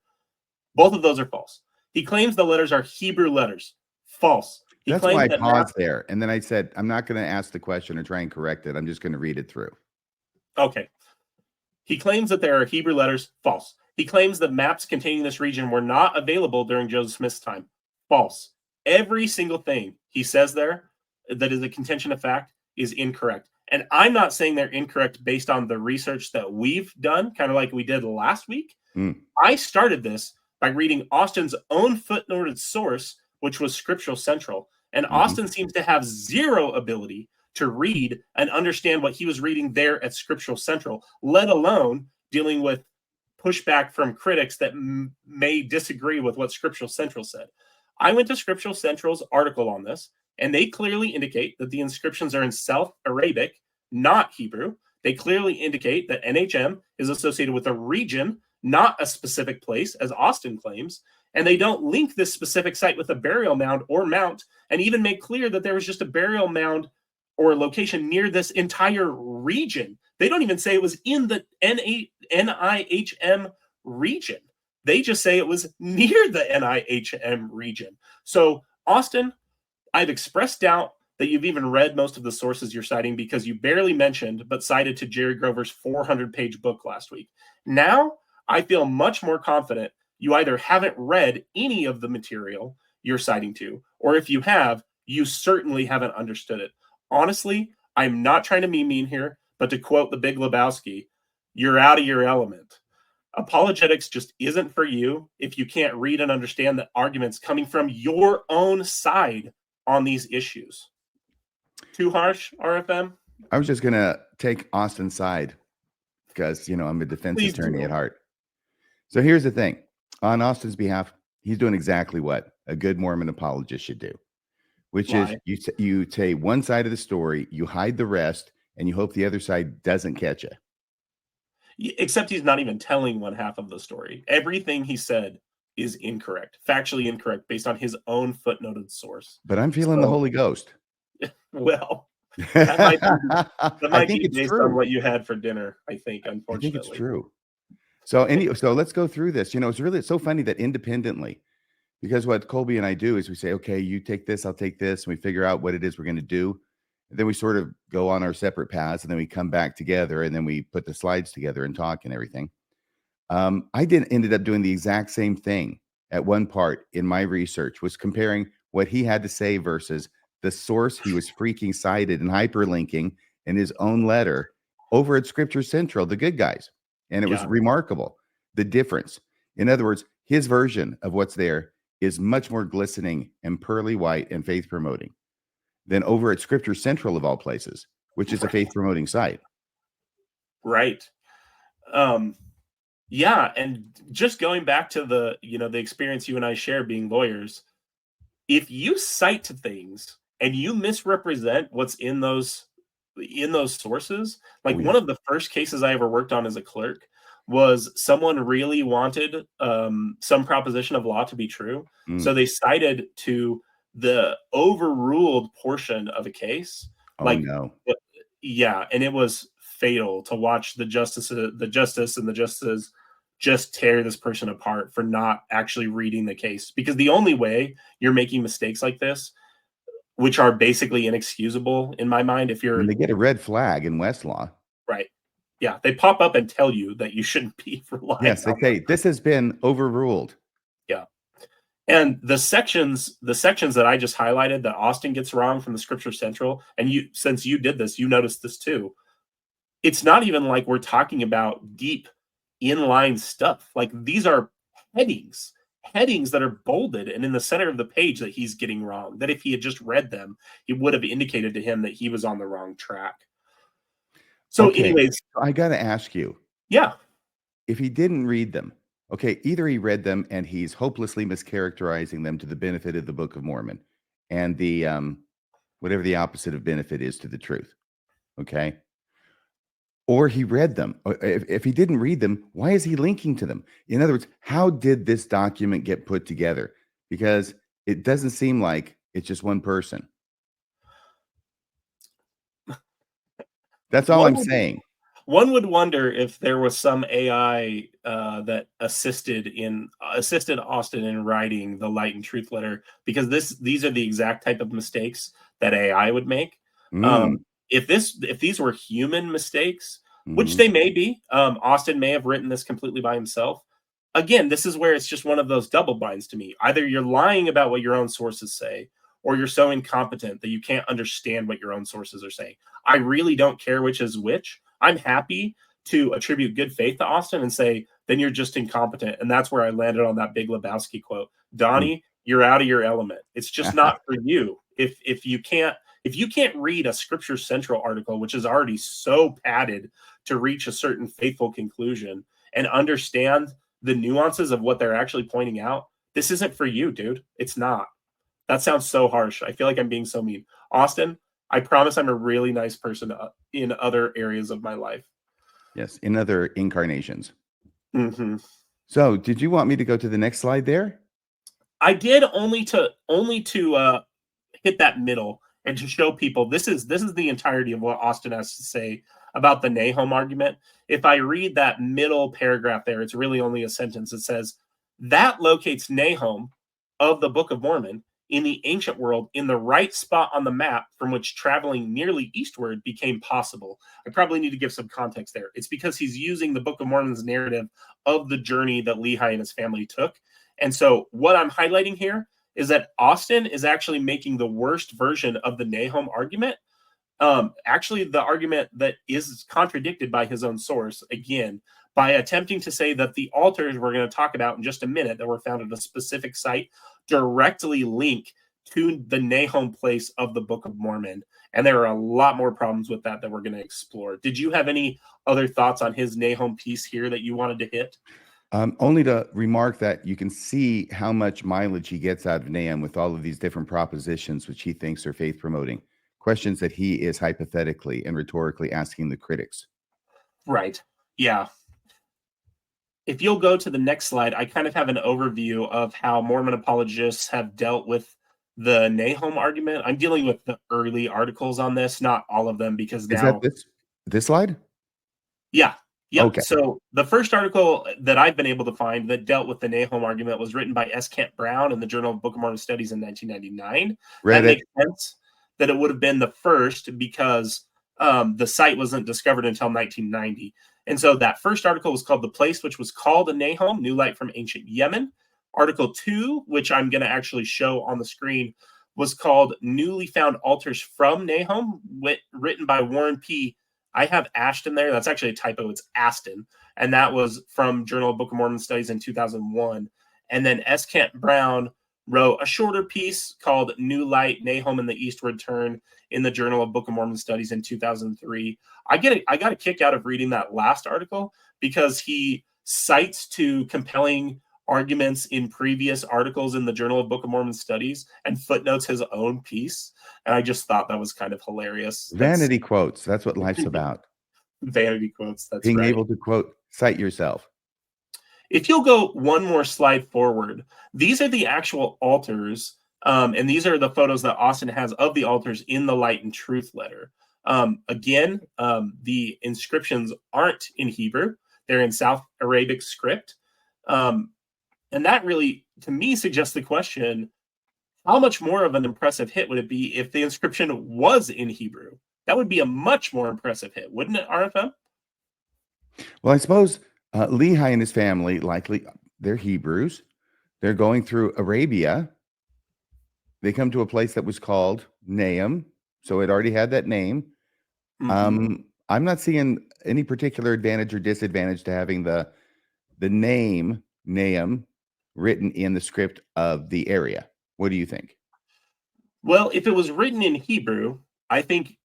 Speaker 2: Both of those are false. He claims the letters are Hebrew letters. False.
Speaker 1: That's why I paused there. And then I said, I'm not going to ask the question or try and correct it. I'm just going to read it through.
Speaker 2: Okay. He claims that there are Hebrew letters. False. He claims the maps containing this region were not available during Joseph Smith's time. False. Every single thing he says there that is a contention of fact is incorrect. And I'm not saying they're incorrect based on the research that we've done, kind of like we did last week. I started this by reading Austin's own footnoted source, which was Scriptural Central. And Austin seems to have zero ability to read and understand what he was reading there at Scriptural Central, let alone dealing with pushback from critics that may disagree with what Scriptural Central said. I went to Scriptural Central's article on this, and they clearly indicate that the inscriptions are in South Arabic, not Hebrew. They clearly indicate that NHM is associated with a region, not a specific place, as Austin claims. And they don't link this specific site with a burial mound or mount, and even make clear that there was just a burial mound or a location near this entire region. They don't even say it was in the NIHM region. They just say it was near the NIHM region. So, Austin, I've expressed doubt that you've even read most of the sources you're citing because you barely mentioned but cited to Jerry Grover's 400-page book last week. Now, I feel much more confident you either haven't read any of the material you're citing to, or if you have, you certainly haven't understood it. Honestly, I'm not trying to be mean here, but to quote the Big Lebowski, you're out of your element. Apologetics just isn't for you if you can't read and understand the arguments coming from your own side on these issues. Too harsh, RFM?
Speaker 1: I was just going to take Austin's side because, I'm a defense attorney at heart. So here's the thing. On Austin's behalf, he's doing exactly what a good Mormon apologist should do, which is you say one side of the story, you hide the rest, and you hope the other side doesn't catch you.
Speaker 2: Except he's not even telling one half of the story. Everything he said is incorrect, factually incorrect, based on his own footnoted source.
Speaker 1: But I'm feeling the Holy Ghost.
Speaker 2: Well, that might be based
Speaker 1: true.
Speaker 2: on what you had for dinner, I think, unfortunately.
Speaker 1: I think it's true. So let's go through this. It's so funny that independently, because what Kolby and I do is we say, okay, you take this, I'll take this, and we figure out what it is we're going to do. And then we sort of go on our separate paths, and then we come back together, and then we put the slides together and talk and everything. I ended up doing the exact same thing at one part in my research, was comparing what he had to say versus the source he was freaking cited and hyperlinking in his own letter over at Scripture Central, the good guys. And it was remarkable, the difference. In other words, his version of what's there is much more glistening and pearly white and faith promoting than over at Scripture Central of all places, which is a faith promoting site.
Speaker 2: Right. Yeah. And just going back to the experience you and I share being lawyers, if you cite things and you misrepresent what's in those sources, one of the first cases I ever worked on as a clerk was someone really wanted some proposition of law to be true. So they cited to the overruled portion of a case. Yeah. And it was fatal to watch the justice and the justices just tear this person apart for not actually reading the case. Because the only way you're making mistakes like this, which are basically inexcusable in my mind,
Speaker 1: when they get a red flag in Westlaw.
Speaker 2: Right. Yeah. They pop up and tell you that you shouldn't be relying.
Speaker 1: Yes. They say this has been overruled.
Speaker 2: Yeah. And the sections that I just highlighted that Austin gets wrong from the Scripture Central, and since you did this, you noticed this too. It's not even like we're talking about deep inline stuff. Like these are headings that are bolded and in the center of the page that he's getting wrong. That if he had just read them, it would have indicated to him that he was on the wrong track. So,
Speaker 1: Okay,
Speaker 2: anyways,
Speaker 1: I got to ask you,
Speaker 2: yeah.
Speaker 1: if he didn't read them, okay, either he read them and he's hopelessly mischaracterizing them to the benefit of the Book of Mormon and the whatever the opposite of benefit is to the truth, okay? Or he read them. If he didn't read them, why is he linking to them? In other words, how did this document get put together? Because it doesn't seem like it's just one person. That's all I'm saying.
Speaker 2: One would wonder if there was some AI that assisted Austin in writing the Light and Truth letter, because these are the exact type of mistakes that AI would make. If these were human mistakes, which they may be, Austin may have written this completely by himself. Again, this is where it's just one of those double binds to me. Either you're lying about what your own sources say, or you're so incompetent that you can't understand what your own sources are saying. I really don't care which is which. I'm happy to attribute good faith to Austin and say, then you're just incompetent. And that's where I landed on that Big Lebowski quote. Donnie, you're out of your element. It's just not for you. If you can't read a Scripture Central article, which is already so padded to reach a certain faithful conclusion, and understand the nuances of what they're actually pointing out, this isn't for you, dude. It's not. That sounds so harsh. I feel like I'm being so mean. Austin, I promise I'm a really nice person in other areas of my life.
Speaker 1: Yes, in other incarnations.
Speaker 2: Mm-hmm.
Speaker 1: So, did you want me to go to the next slide there?
Speaker 2: I did only to hit that middle and to show people this is the entirety of what Austin has to say about the Nahom argument. If I read that middle paragraph there, it's really only a sentence. It says, that locates Nahom of the Book of Mormon in the ancient world in the right spot on the map from which traveling nearly eastward became possible. I probably need to give some context there. It's because he's using the Book of Mormon's narrative of the journey that Lehi and his family took. And so what I'm highlighting here is that Austin is actually making the worst version of the Nahom argument. Actually, the argument that is contradicted by his own source, again, by attempting to say that the altars we're going to talk about in just a minute that were found at a specific site directly link to the Nahom place of the Book of Mormon. And there are a lot more problems with that we're going to explore. Did you have any other thoughts on his Nahom piece here that you wanted to hit?
Speaker 1: Only to remark that you can see how much mileage he gets out of Nahom with all of these different propositions, which he thinks are faith promoting, questions that he is hypothetically and rhetorically asking the critics.
Speaker 2: Right. Yeah. If you'll go to the next slide, I kind of have an overview of how Mormon apologists have dealt with the Nahom argument. I'm dealing with the early articles on this, not all of them, because
Speaker 1: Is
Speaker 2: now...
Speaker 1: that this slide?
Speaker 2: Yeah. Yep.
Speaker 1: Okay.
Speaker 2: So the first article that I've been able to find that dealt with the Nahom argument was written by S. Kent Brown in the Journal of Book of Mormon Studies in 1999. That makes sense that it would have been the first because the site wasn't discovered until 1990. And so that first article was called The Place Which Was Called a Nahom, New Light from Ancient Yemen. Article 2, which I'm going to actually show on the screen, was called Newly Found Altars from Nahom, written by Warren P. I have Ashton there. That's actually a typo. It's Aston. And that was from Journal of Book of Mormon Studies in 2001. And then S. Kent Brown wrote a shorter piece called New Light, Nahom and the Eastward Turn in the Journal of Book of Mormon Studies in 2003. I got a kick out of reading that last article because he cites to compelling arguments in previous articles in the Journal of Book of Mormon Studies and footnotes his own piece. And I just thought that was kind of hilarious.
Speaker 1: Vanity quotes. That's what life's about.
Speaker 2: Vanity quotes. That's
Speaker 1: being
Speaker 2: right.
Speaker 1: able to quote, cite yourself.
Speaker 2: If you'll go one more slide forward, these are the actual altars. And these are the photos that Austin has of the altars in the Light and Truth letter. Again, the inscriptions aren't in Hebrew. They're in South Arabic script. And that really, to me, suggests the question, how much more of an impressive hit would it be if the inscription was in Hebrew? That would be a much more impressive hit, wouldn't it, RFM?
Speaker 1: Well, I suppose Lehi and his family, likely they're Hebrews. They're going through Arabia. They come to a place that was called Nahom, so it already had that name. I'm not seeing any particular advantage or disadvantage to having the name Nahom written in the script of the area. What do you think?
Speaker 2: Well, if it was written in Hebrew, I think,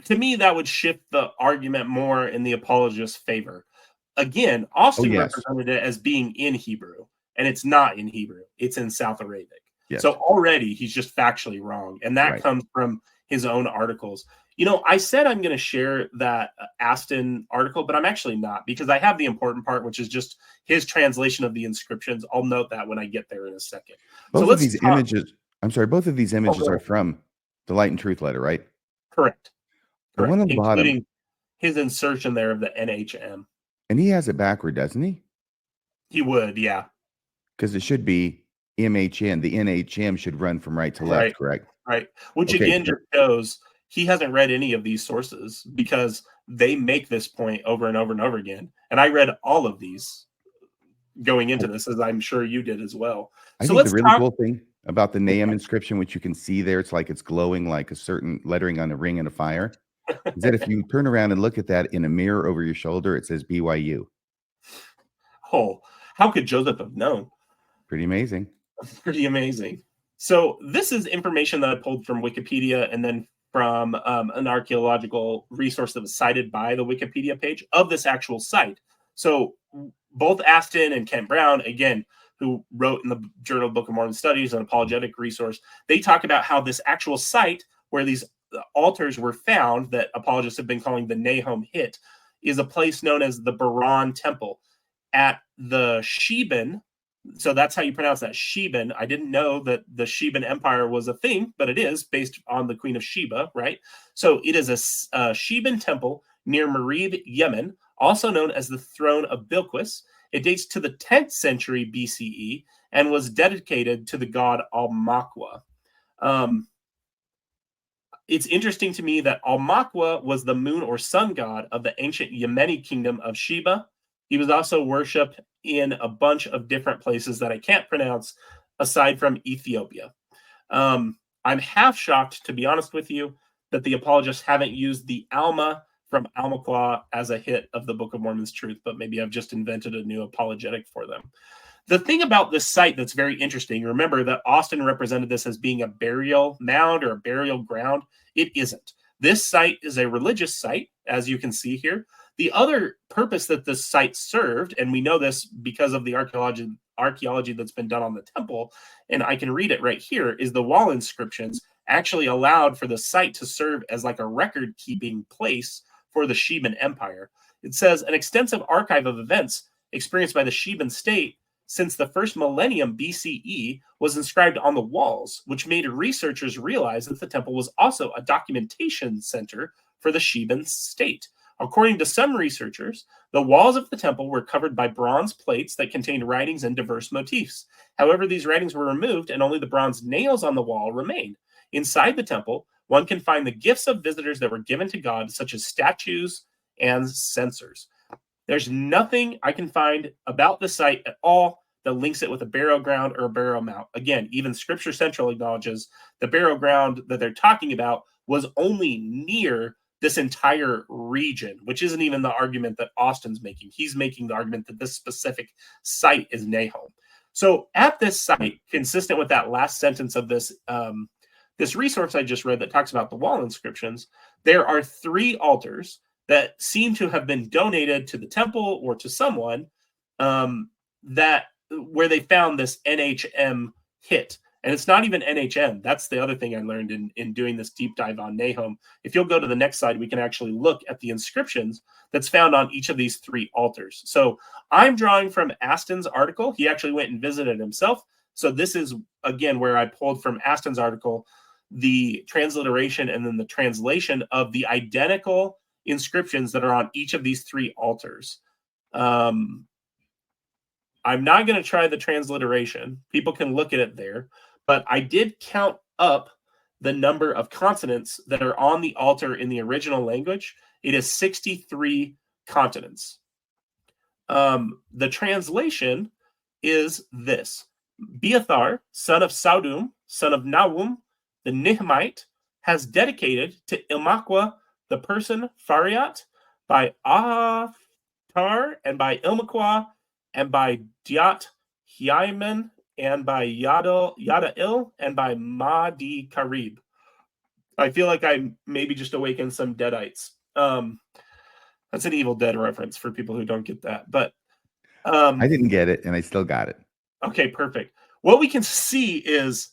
Speaker 2: to me, that would shift the argument more in the apologist's favor. Again, Austin
Speaker 1: yes.
Speaker 2: represented it as being in Hebrew, and it's not in Hebrew. It's in South Arabic.
Speaker 1: Yes.
Speaker 2: So already he's just factually wrong, and that comes from his own articles. You know, I said I'm going to share that Aston article, but I'm actually not, because I have the important part, which is just his translation of the inscriptions. I'll note that when I get there in a second.
Speaker 1: Both of these images are from the Light and Truth letter, right?
Speaker 2: Correct.
Speaker 1: The one on the bottom,
Speaker 2: including his insertion there of the NHM.
Speaker 1: And he has it backward, doesn't he?
Speaker 2: He would, yeah.
Speaker 1: Because it should be MHN. The NHM should run from right to left, correct?
Speaker 2: Right. Which again just shows he hasn't read any of these sources, because they make this point over and over and over again. And I read all of these going into this, as I'm sure you did as well.
Speaker 1: I think the really cool thing about the Nahom inscription, which you can see there, it's like it's glowing like a certain lettering on a ring in a fire, is that if you turn around and look at that in a mirror over your shoulder, it says BYU.
Speaker 2: Oh, how could Joseph have known?
Speaker 1: Pretty amazing.
Speaker 2: Pretty amazing. So this is information that I pulled from Wikipedia, and then from an archaeological resource that was cited by the Wikipedia page of this actual site. So both Aston and Kent Brown, again, who wrote in the Journal Book of Mormon Studies, an apologetic resource, they talk about how this actual site where these altars were found, that apologists have been calling the Nahom Hit, is a place known as the Baran Temple at the Sheban. So that's how you pronounce that, Sheban. I didn't know that the Sheban Empire was a thing, but it is, based on the Queen of Sheba, right? So it is a Sheban temple near Marib, Yemen, also known as the Throne of Bilquis. It dates to the 10th century BCE and was dedicated to the god Al-Makwa. It's interesting to me that Al-Makwa was the moon or sun god of the ancient Yemeni kingdom of Sheba. He was also worshipped in a bunch of different places that I can't pronounce, aside from Ethiopia. I'm half shocked, to be honest with you, that the apologists haven't used the Alma from Almakwa as a hit of the Book of Mormon's truth, but maybe I've just invented a new apologetic for them. The thing about this site that's very interesting, remember that Austin represented this as being a burial mound or a burial ground. It isn't. This site is a religious site, as you can see here. The other purpose that this site served, and we know this because of the archaeology that's been done on the temple, and I can read it right here, is the wall inscriptions actually allowed for the site to serve as like a record-keeping place for the Sheban Empire. It says, an extensive archive of events experienced by the Sheban state since the first millennium BCE was inscribed on the walls, which made researchers realize that the temple was also a documentation center for the Sheban state. According to some researchers, the walls of the temple were covered by bronze plates that contained writings and diverse motifs. However, these writings were removed and only the bronze nails on the wall remained. Inside the temple, one can find the gifts of visitors that were given to God, such as statues and censers. There's nothing I can find about the site at all that links it with a burial ground or a burial mount. Again, even Scripture Central acknowledges the burial ground that they're talking about was only near this entire region, which isn't even the argument that Austin's making. He's making the argument that this specific site is Nahom. So at this site, consistent with that last sentence of this this resource I just read that talks about the wall inscriptions, there are 3 altars that seem to have been donated to the temple or to someone that where they found this NHM hit. And it's not even NHM. That's the other thing I learned in doing this deep dive on Nahom. If you'll go to the next slide, we can actually look at the inscriptions that's found on each of these 3 altars. So I'm drawing from Aston's article. He actually went and visited himself. So this is, again, where I pulled from Aston's article the transliteration and then the translation of the identical inscriptions that are on each of these 3 altars. I'm not going to try the transliteration. People can look at it there. But I did count up the number of consonants that are on the altar in the original language. It is 63 consonants. The translation is this. Beathar, son of Saudum, son of Nahom, the Nahomite, has dedicated to Ilmakwa the person Fariat by Ahtar and by Ilmakwa and by Diat Hyman and by Yada-Il and by Mahdi Karib. I feel like I maybe just awakened some Deadites. That's an Evil Dead reference for people who don't get that. But
Speaker 1: I didn't get it, and I still got it.
Speaker 2: Okay, perfect. What we can see is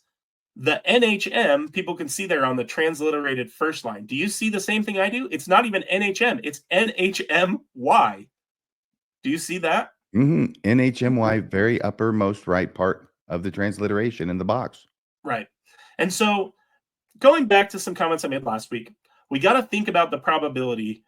Speaker 2: the NHM, people can see there on the transliterated first line. Do you see the same thing I do? It's not even NHM, it's NHMY. Do you see that?
Speaker 1: NHMY, very uppermost right part of the transliteration in the box.
Speaker 2: Right. And so going back to some comments I made last week, we got to think about the probability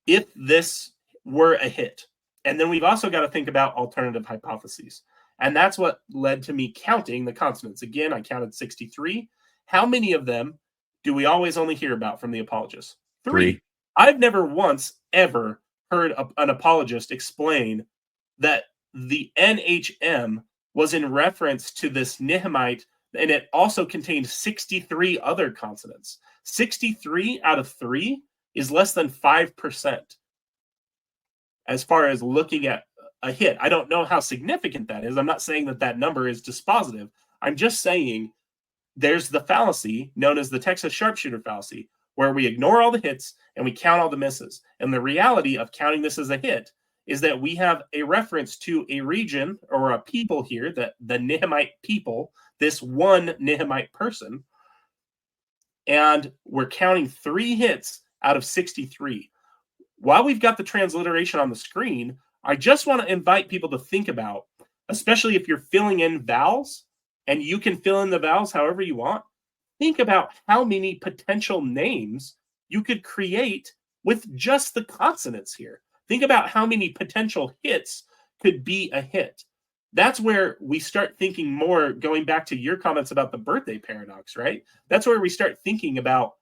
Speaker 2: if this were a hit. And then we've also got to think about alternative hypotheses. And that's what led to me counting the consonants. Again, I counted 63. How many of them do we always only hear about from the apologists? Three. I've never once ever heard an apologist explain that the NHM was in reference to this Nahomite, and it also contained 63 other consonants. 63 out of 3 is less than 5% as far as looking at a hit. I don't know how significant that is. I'm not saying that that number is dispositive. I'm just saying there's the fallacy known as the Texas sharpshooter fallacy, where we ignore all the hits and we count all the misses. And the reality of counting this as a hit is that we have a reference to a region or a people here, that the Nahomite people, this one Nahomite person, and we're counting 3 hits out of 63. While we've got the transliteration on the screen, I just want to invite people to think about, especially if you're filling in vowels, and you can fill in the vowels however you want, think about how many potential names you could create with just the consonants here. Think about how many potential hits could be a hit. That's where we start thinking more, going back to your comments about the birthday paradox, right? That's where we start thinking about,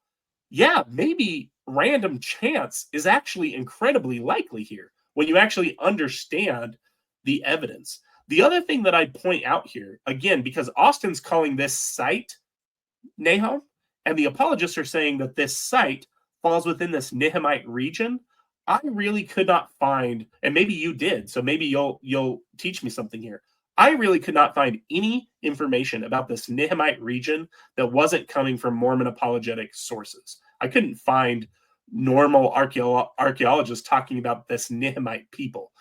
Speaker 2: yeah, maybe random chance is actually incredibly likely here when you actually understand the evidence. The other thing that I'd point out here, again, because Austin's calling this site Nahom, and the apologists are saying that this site falls within this Nahomite region, I really could not find, and maybe you did, so maybe you'll teach me something here. I really could not find any information about this Nahomite region that wasn't coming from Mormon apologetic sources. I couldn't find normal archaeologists talking about this Nahomite people.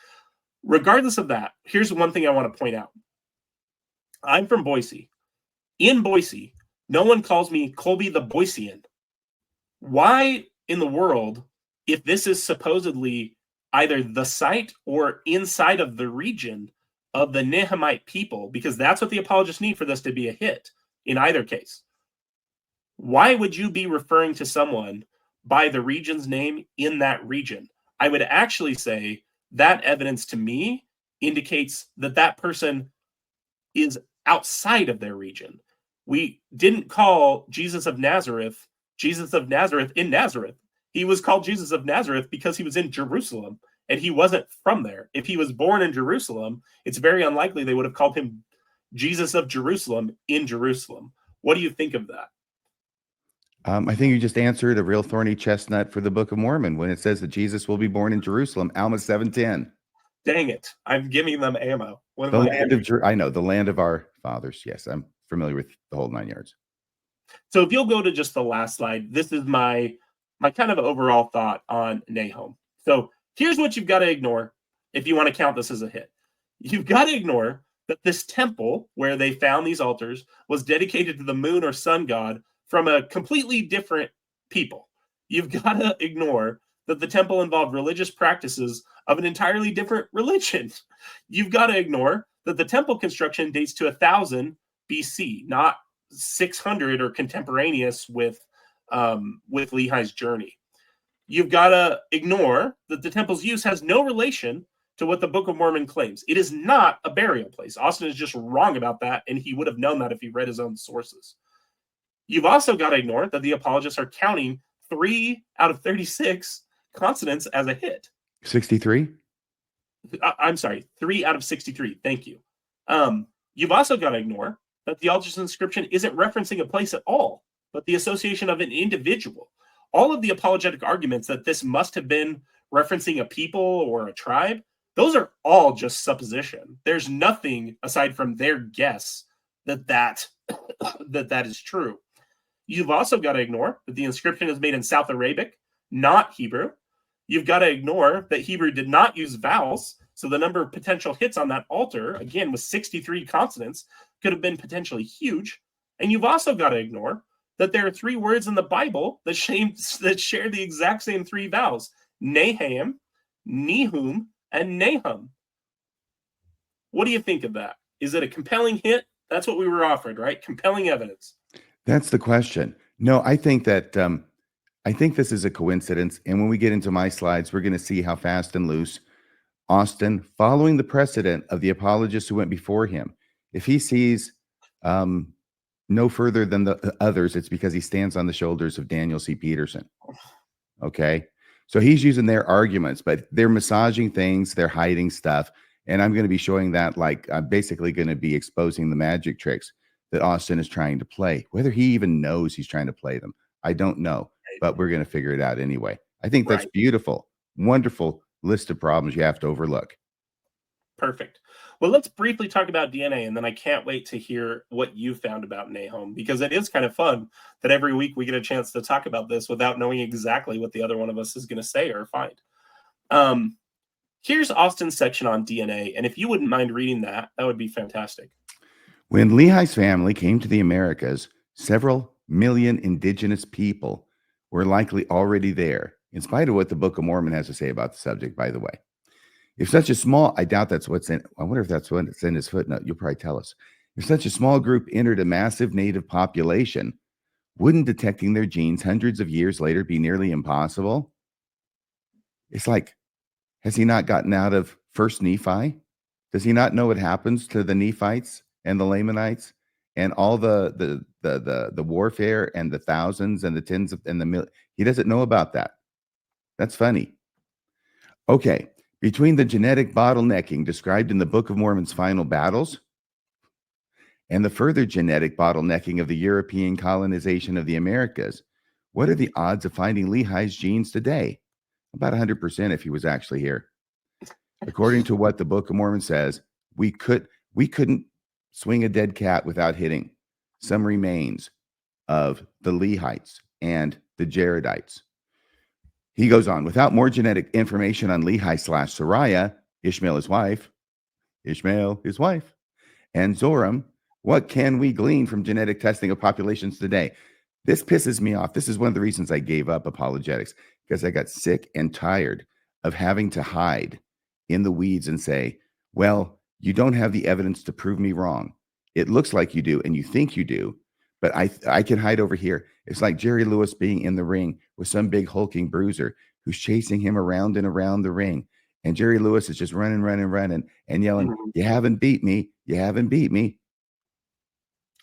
Speaker 2: Regardless of that, here's one thing I want to point out. I'm from Boise. In Boise, no one calls me Kolby the Boisean. Why in the world, if this is supposedly either the site or inside of the region of the Nahomite people, because that's what the apologists need for this to be a hit in either case, why would you be referring to someone by the region's name in that region? I would actually say that evidence to me indicates that that person is outside of their region. We didn't call Jesus of Nazareth in Nazareth. He was called Jesus of Nazareth because he was in Jerusalem, and he wasn't from there. If he was born in Jerusalem, it's very unlikely they would have called him Jesus of Jerusalem in Jerusalem. What do you think of that?
Speaker 1: I think you just answered a real thorny chestnut for the Book of Mormon when it says that Jesus will be born in Jerusalem, Alma 7:10.
Speaker 2: Dang it. I'm giving them ammo.
Speaker 1: The land of I know, the land of our fathers. Yes, I'm familiar with the whole 9 yards.
Speaker 2: So if you'll go to just the last slide, this is my kind of overall thought on Nahom. So here's what you've got to ignore if you want to count this as a hit. You've got to ignore that this temple where they found these altars was dedicated to the moon or sun god from a completely different people. You've got to ignore that the temple involved religious practices of an entirely different religion. You've got to ignore that the temple construction dates to 1000 BC, not 600 or contemporaneous with Lehi's journey. You've got to ignore that the temple's use has no relation to what the Book of Mormon claims. It is not a burial place. Austin is just wrong about that, and he would have known that if he read his own sources. You've also got to ignore that the apologists are counting 3 out of 36 consonants as a hit.
Speaker 1: 63?
Speaker 2: I'm sorry, 3 out of 63. Thank you. You've also got to ignore that the altar's inscription isn't referencing a place at all, but the association of an individual. All of the apologetic arguments that this must have been referencing a people or a tribe, those are all just supposition. There's nothing aside from their guess that is true. You've also got to ignore that the inscription is made in South Arabic, not Hebrew. You've got to ignore that Hebrew did not use vowels, so the number of potential hits on that altar, again, with 63 consonants, could have been potentially huge. And you've also got to ignore that there are 3 words in the Bible that share the exact same 3 vowels: Nahom, Nahom, and Nahom. What do you think of that? Is it a compelling hit? That's what we were offered, right? Compelling evidence.
Speaker 1: That's the question. No, I think that I think this is a coincidence. And when we get into my slides, we're going to see how fast and loose Austin, following the precedent of the apologists who went before him, if he sees no further than the others, it's because he stands on the shoulders of Daniel C. Peterson. Okay. So he's using their arguments, but they're massaging things, they're hiding stuff. And I'm going to be showing that, like, I'm basically going to be exposing the magic tricks that Austin is trying to play. Whether he even knows he's trying to play them, I don't know, but we're going to figure it out anyway. I think that's beautiful. Wonderful list of problems you have to overlook.
Speaker 2: Perfect. Well, let's briefly talk about DNA, and then I can't wait to hear what you found about Nahom, because it is kind of fun that every week we get a chance to talk about this without knowing exactly what the other one of us is going to say or find. Here's Austin's section on DNA, and if you wouldn't mind reading that, that would be fantastic.
Speaker 1: When Lehi's family came to the Americas, several million indigenous people were likely already there, in spite of what the Book of Mormon has to say about the subject, by the way. If such a small, I doubt that's what's in, I wonder if that's what's in his footnote. You'll probably tell us. If such a small group entered a massive native population, wouldn't detecting their genes hundreds of years later be nearly impossible? It's like, has he not gotten out of First Nephi? Does he not know what happens to the Nephites and the Lamanites and all the warfare and the thousands and the tens of, and the million? He doesn't know about that. That's funny. Okay. Between the genetic bottlenecking described in the Book of Mormon's final battles and the further genetic bottlenecking of the European colonization of the Americas, what are the odds of finding Lehi's genes today? About 100% if he was actually here. According to what the Book of Mormon says, we couldn't swing a dead cat without hitting some remains of the Lehites and the Jaredites. He goes on, without more genetic information on Lehi/Sariah, Ishmael, his wife, and Zoram, what can we glean from genetic testing of populations today? This pisses me off. This is one of the reasons I gave up apologetics, because I got sick and tired of having to hide in the weeds and say, well, you don't have the evidence to prove me wrong. It looks like you do, and you think you do, but I can hide over here. It's like Jerry Lewis being in the ring with some big hulking bruiser who's chasing him around and around the ring. And Jerry Lewis is just running and yelling, you haven't beat me. You haven't beat me.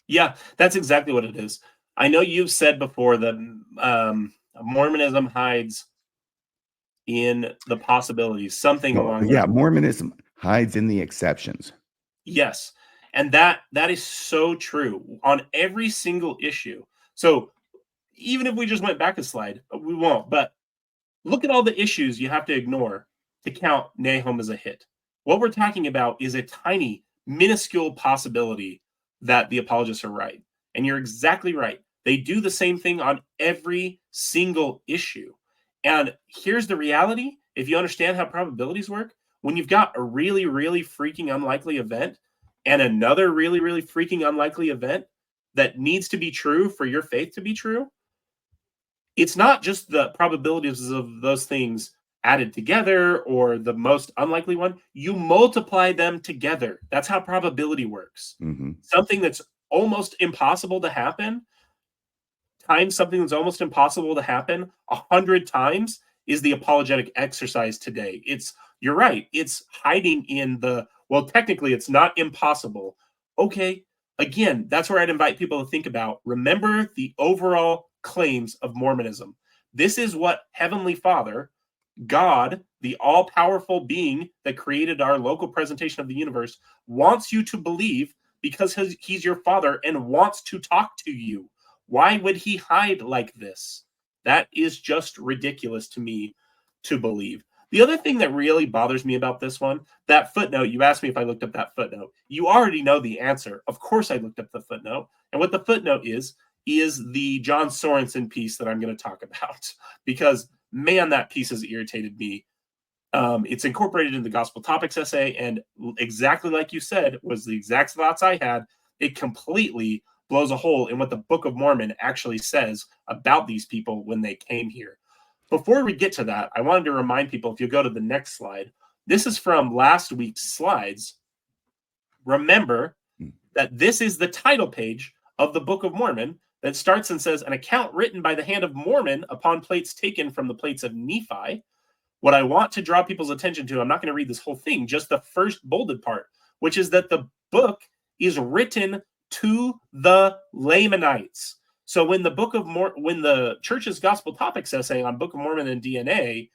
Speaker 2: Yeah, that's exactly what it is. I know you've said before that Mormonism hides in the possibilities, something along
Speaker 1: that. Mormonism hides in the exceptions.
Speaker 2: Yes. And that is so true on every single issue. So even if we just went back a slide, we won't, but look at all the issues you have to ignore to count Nahom as a hit. What we're talking about is a tiny, minuscule possibility that the apologists are right. And you're exactly right. They do the same thing on every single issue. And here's the reality. If you understand how probabilities work, when you've got a really, really freaking unlikely event and another really, really freaking unlikely event that needs to be true for your faith to be true, it's not just the probabilities of those things added together or the most unlikely one. You multiply them together. That's how probability works.
Speaker 1: Mm-hmm.
Speaker 2: Something that's almost impossible to happen times something that's almost impossible to happen 100 times is the apologetic exercise today. You're right. It's hiding in well, technically it's not impossible. Okay. Again, that's where I'd invite people to think about. Remember the overall claims of Mormonism. This is what Heavenly Father God, the all-powerful being that created our local presentation of the universe, wants you to believe because he's your father and wants to talk to you. Why would he hide like this? That is just ridiculous to me to believe. The other thing that really bothers me about this one, that footnote, you asked me if I looked up that footnote. You already know the answer. Of course I looked up the footnote. And what the footnote is the John Sorenson piece that I'm going to talk about. Because, man, that piece has irritated me. It's incorporated in the Gospel Topics essay, and exactly like you said, was the exact thoughts I had. It completely blows a hole in what the Book of Mormon actually says about these people when they came here. Before we get to that, I wanted to remind people, if you go to the next slide, this is from last week's slides. Remember that this is the title page of the Book of Mormon that starts and says, an account written by the hand of Mormon upon plates taken from the plates of Nephi. What I want to draw people's attention to, I'm not going to read this whole thing, just the first bolded part, which is that the book is written to the Lamanites. So when the when the church's Gospel Topics essay on Book of Mormon and DNA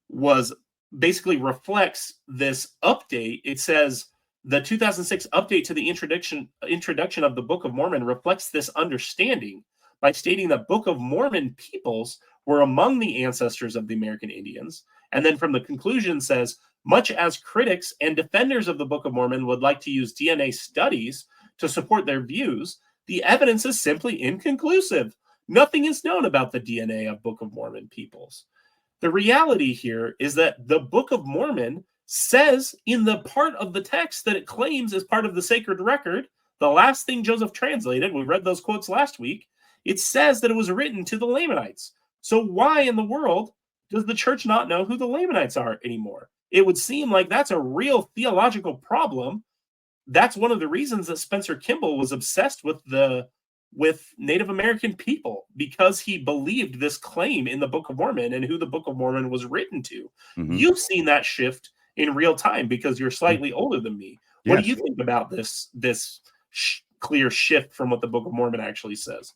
Speaker 2: was basically reflects this update, it says the 2006 update to the introduction of the Book of Mormon reflects this understanding by stating that Book of Mormon peoples were among the ancestors of the American Indians. And then from the conclusion says, much as critics and defenders of the Book of Mormon would like to use DNA studies to support their views, the evidence is simply inconclusive. Nothing is known about the DNA of Book of Mormon peoples. The reality here is that the Book of Mormon says in the part of the text that it claims as part of the sacred record, the last thing Joseph translated, we read those quotes last week, it says that it was written to the Lamanites. So why in the world does the church not know who the Lamanites are anymore? It would seem like that's a real theological problem. That's one of the reasons that Spencer Kimball was obsessed with Native American people, because he believed this claim in the Book of Mormon and who the Book of Mormon was written to. Mm-hmm. You've seen that shift in real time because you're slightly older than me. Yes. What do you think about this clear shift from what the Book of Mormon actually says?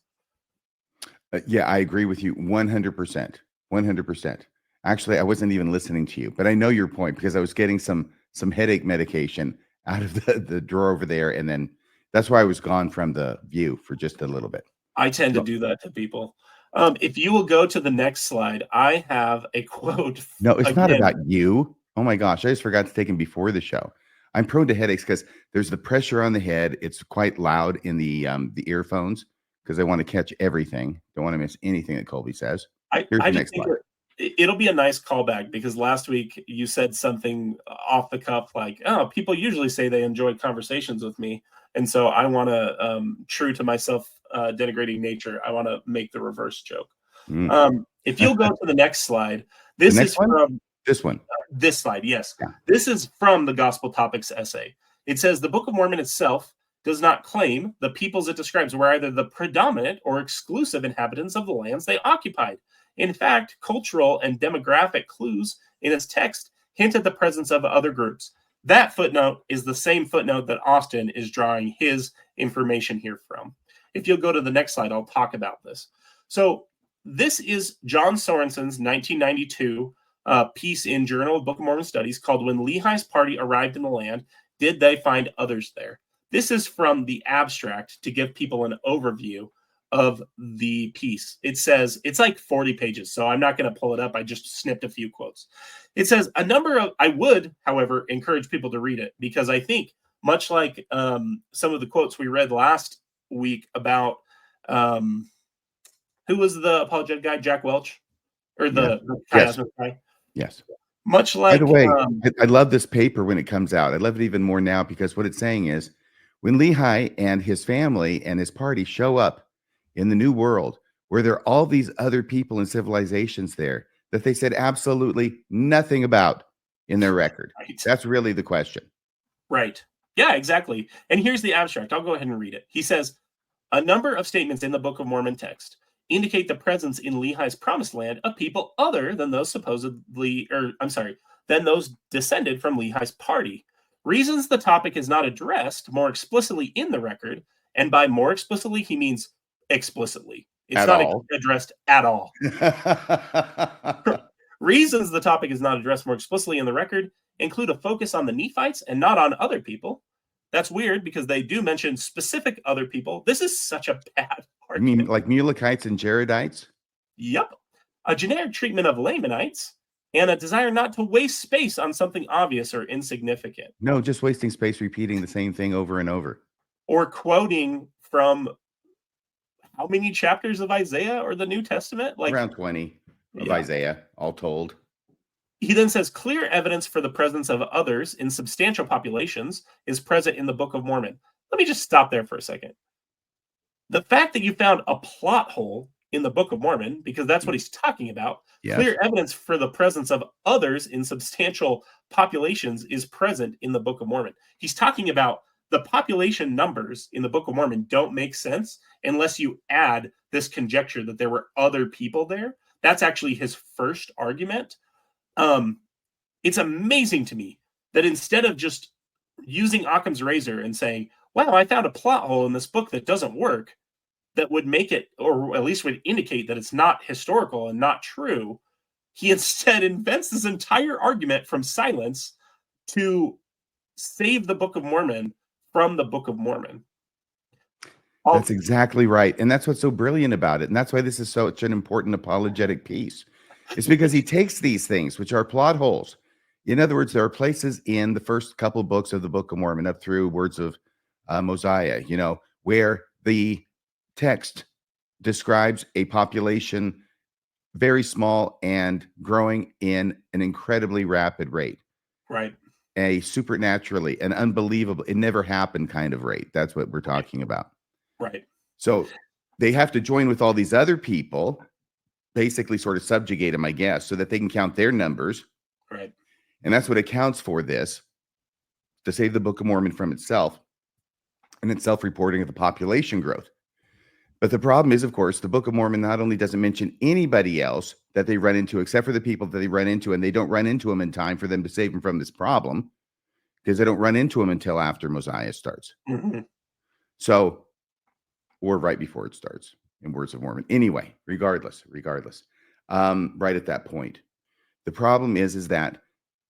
Speaker 1: Yeah, I agree with you 100%. 100%. Actually, I wasn't even listening to you, but I know your point because I was getting some headache medication out of the drawer over there, and then that's why I was gone from the view for just a little bit.
Speaker 2: I tend to do that to people. If you will go to the next slide, I have a quote.
Speaker 1: No, it's not about you. Oh my gosh, I just forgot to take him before the show. I'm prone to headaches because there's the pressure on the head. It's quite loud in the earphones because I want to catch everything. Don't want to miss anything that Kolby says. Here's the next slide.
Speaker 2: It'll be a nice callback because last week you said something off the cuff like, oh, people usually say they enjoy conversations with me. And so I want to, true to myself denigrating nature, I want to make the reverse joke. If you'll go to the next slide, this is from
Speaker 1: this one.
Speaker 2: This slide, yes. Yeah. This is from the Gospel Topics essay. It says the Book of Mormon itself does not claim the peoples it describes were either the predominant or exclusive inhabitants of the lands they occupied. In fact, cultural and demographic clues in its text hint at the presence of other groups. That footnote is the same footnote that Austin is drawing his information here from. If you'll go to the next slide, I'll talk about this. So this is John Sorenson's 1992 piece in Journal of Book of Mormon Studies called When Lehi's Party Arrived in the Land, Did They Find Others There? This is from the abstract to give people an overview of the piece. It says, it's like 40 pages, so I'm not going to pull it up. I just snipped a few quotes. It says, I would, however, encourage people to read it because I think, much like some of the quotes we read last week about, who was the apologetic guy, Jack Welch? Or the chiasmus guy?
Speaker 1: Yes.
Speaker 2: Much like...
Speaker 1: By the way, I love this paper when it comes out. I love it even more now because what it's saying is, when Lehi and his family and his party show up in the New World, where there are all these other people and civilizations there that they said absolutely nothing about in their record. Right. That's really the question.
Speaker 2: Right. Yeah, exactly. And here's the abstract. I'll go ahead and read it. He says, a number of statements in the Book of Mormon text indicate the presence in Lehi's promised land of people other than those than those descended from Lehi's party. Reasons the topic is not addressed more explicitly in the record, and by more explicitly, he means explicitly. It's not addressed at all. Reasons the topic is not addressed more explicitly in the record include a focus on the Nephites and not on other people. That's weird because they do mention specific other people. This is such a bad
Speaker 1: I mean,
Speaker 2: argument.
Speaker 1: like Mulekites and Jaredites?
Speaker 2: Yep. A generic treatment of Lamanites and a desire not to waste space on something obvious or insignificant.
Speaker 1: No, just wasting space repeating the same thing over and over.
Speaker 2: Or quoting from how many chapters of Isaiah or the New Testament? Like
Speaker 1: around 20 of Isaiah, all told.
Speaker 2: He then says clear evidence for the presence of others in substantial populations is present in the Book of Mormon. Let me just stop there for a second. The fact that you found a plot hole in the Book of Mormon, because that's what he's talking about,
Speaker 1: Yes.
Speaker 2: clear evidence for the presence of others in substantial populations is present in the Book of Mormon. He's talking about the population numbers in the Book of Mormon don't make sense unless you add this conjecture that there were other people there. That's actually his first argument. It's amazing to me that instead of just using Occam's razor and saying, wow, I found a plot hole in this book that doesn't work, that would make it, or at least would indicate that it's not historical and not true, he instead invents this entire argument from silence to save the Book of Mormon from the Book of Mormon.
Speaker 1: That's exactly right. And that's what's so brilliant about it. And that's why this is such an important apologetic piece. It's because he takes these things, which are plot holes. In other words, there are places in the first couple books of the Book of Mormon up through Words of Mosiah, where the text describes a population very small and growing in an incredibly rapid rate.
Speaker 2: Right.
Speaker 1: A supernaturally, an unbelievable, it never happened kind of rate. That's what we're talking about.
Speaker 2: Right.
Speaker 1: So they have to join with all these other people, basically sort of subjugate them, I guess, so that they can count their numbers.
Speaker 2: Right.
Speaker 1: And that's what accounts for this, to save the Book of Mormon from itself and its self-reporting of the population growth. But the problem is, of course, the Book of Mormon not only doesn't mention anybody else that they run into, except for the people that they run into, and they don't run into them in time for them to save them from this problem, because they don't run into them until after Mosiah starts.
Speaker 2: Mm-hmm.
Speaker 1: So, or right before it starts in Words of Mormon. Anyway, regardless, right at that point. The problem is that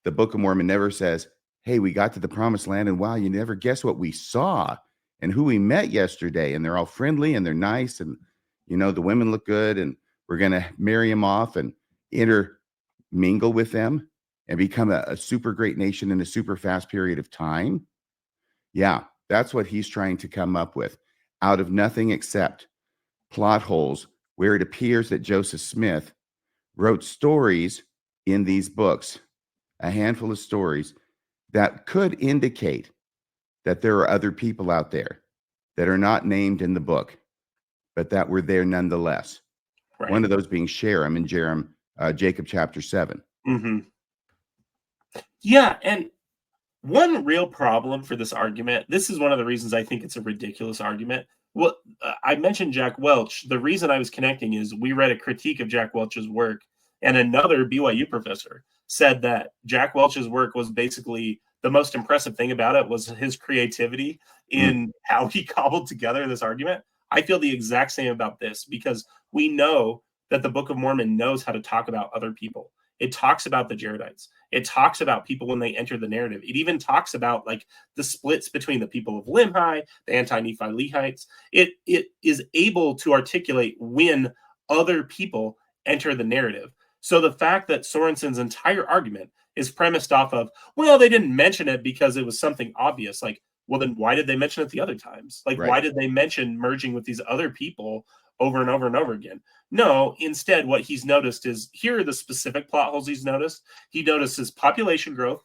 Speaker 1: the Book of Mormon never says, hey, we got to the promised land and wow, you never guess what we saw and who we met yesterday. And they're all friendly and they're nice. And, the women look good and we're going to marry them off and intermingle with them and become a super great nation in a super fast period of time. Yeah, that's what he's trying to come up with out of nothing except plot holes where it appears that Joseph Smith wrote stories in these books, a handful of stories that could indicate that there are other people out there that are not named in the book, but that were there nonetheless.
Speaker 2: Right.
Speaker 1: One of those being Sherem in Jacob chapter 7.
Speaker 2: Mm-hmm. Yeah, and one real problem for this argument, this is one of the reasons I think it's a ridiculous argument. Well, I mentioned Jack Welch. The reason I was connecting is we read a critique of Jack Welch's work, and another BYU professor said that Jack Welch's work was basically the most impressive thing about it was his creativity in how he cobbled together this argument. I feel the exact same about this because we know that the Book of Mormon knows how to talk about other people. It talks about the Jaredites. It talks about people when they enter the narrative. It even talks about like the splits between the people of Limhi, the anti-Nephi Lehites. It is able to articulate when other people enter the narrative. So the fact that Sorenson's entire argument is premised off of, well, they didn't mention it because it was something obvious. Like, well, then why did they mention it the other times? Like, why did they mention merging with these other people over and over and over again? No, instead, what he's noticed is here are the specific plot holes he's noticed. He notices population growth,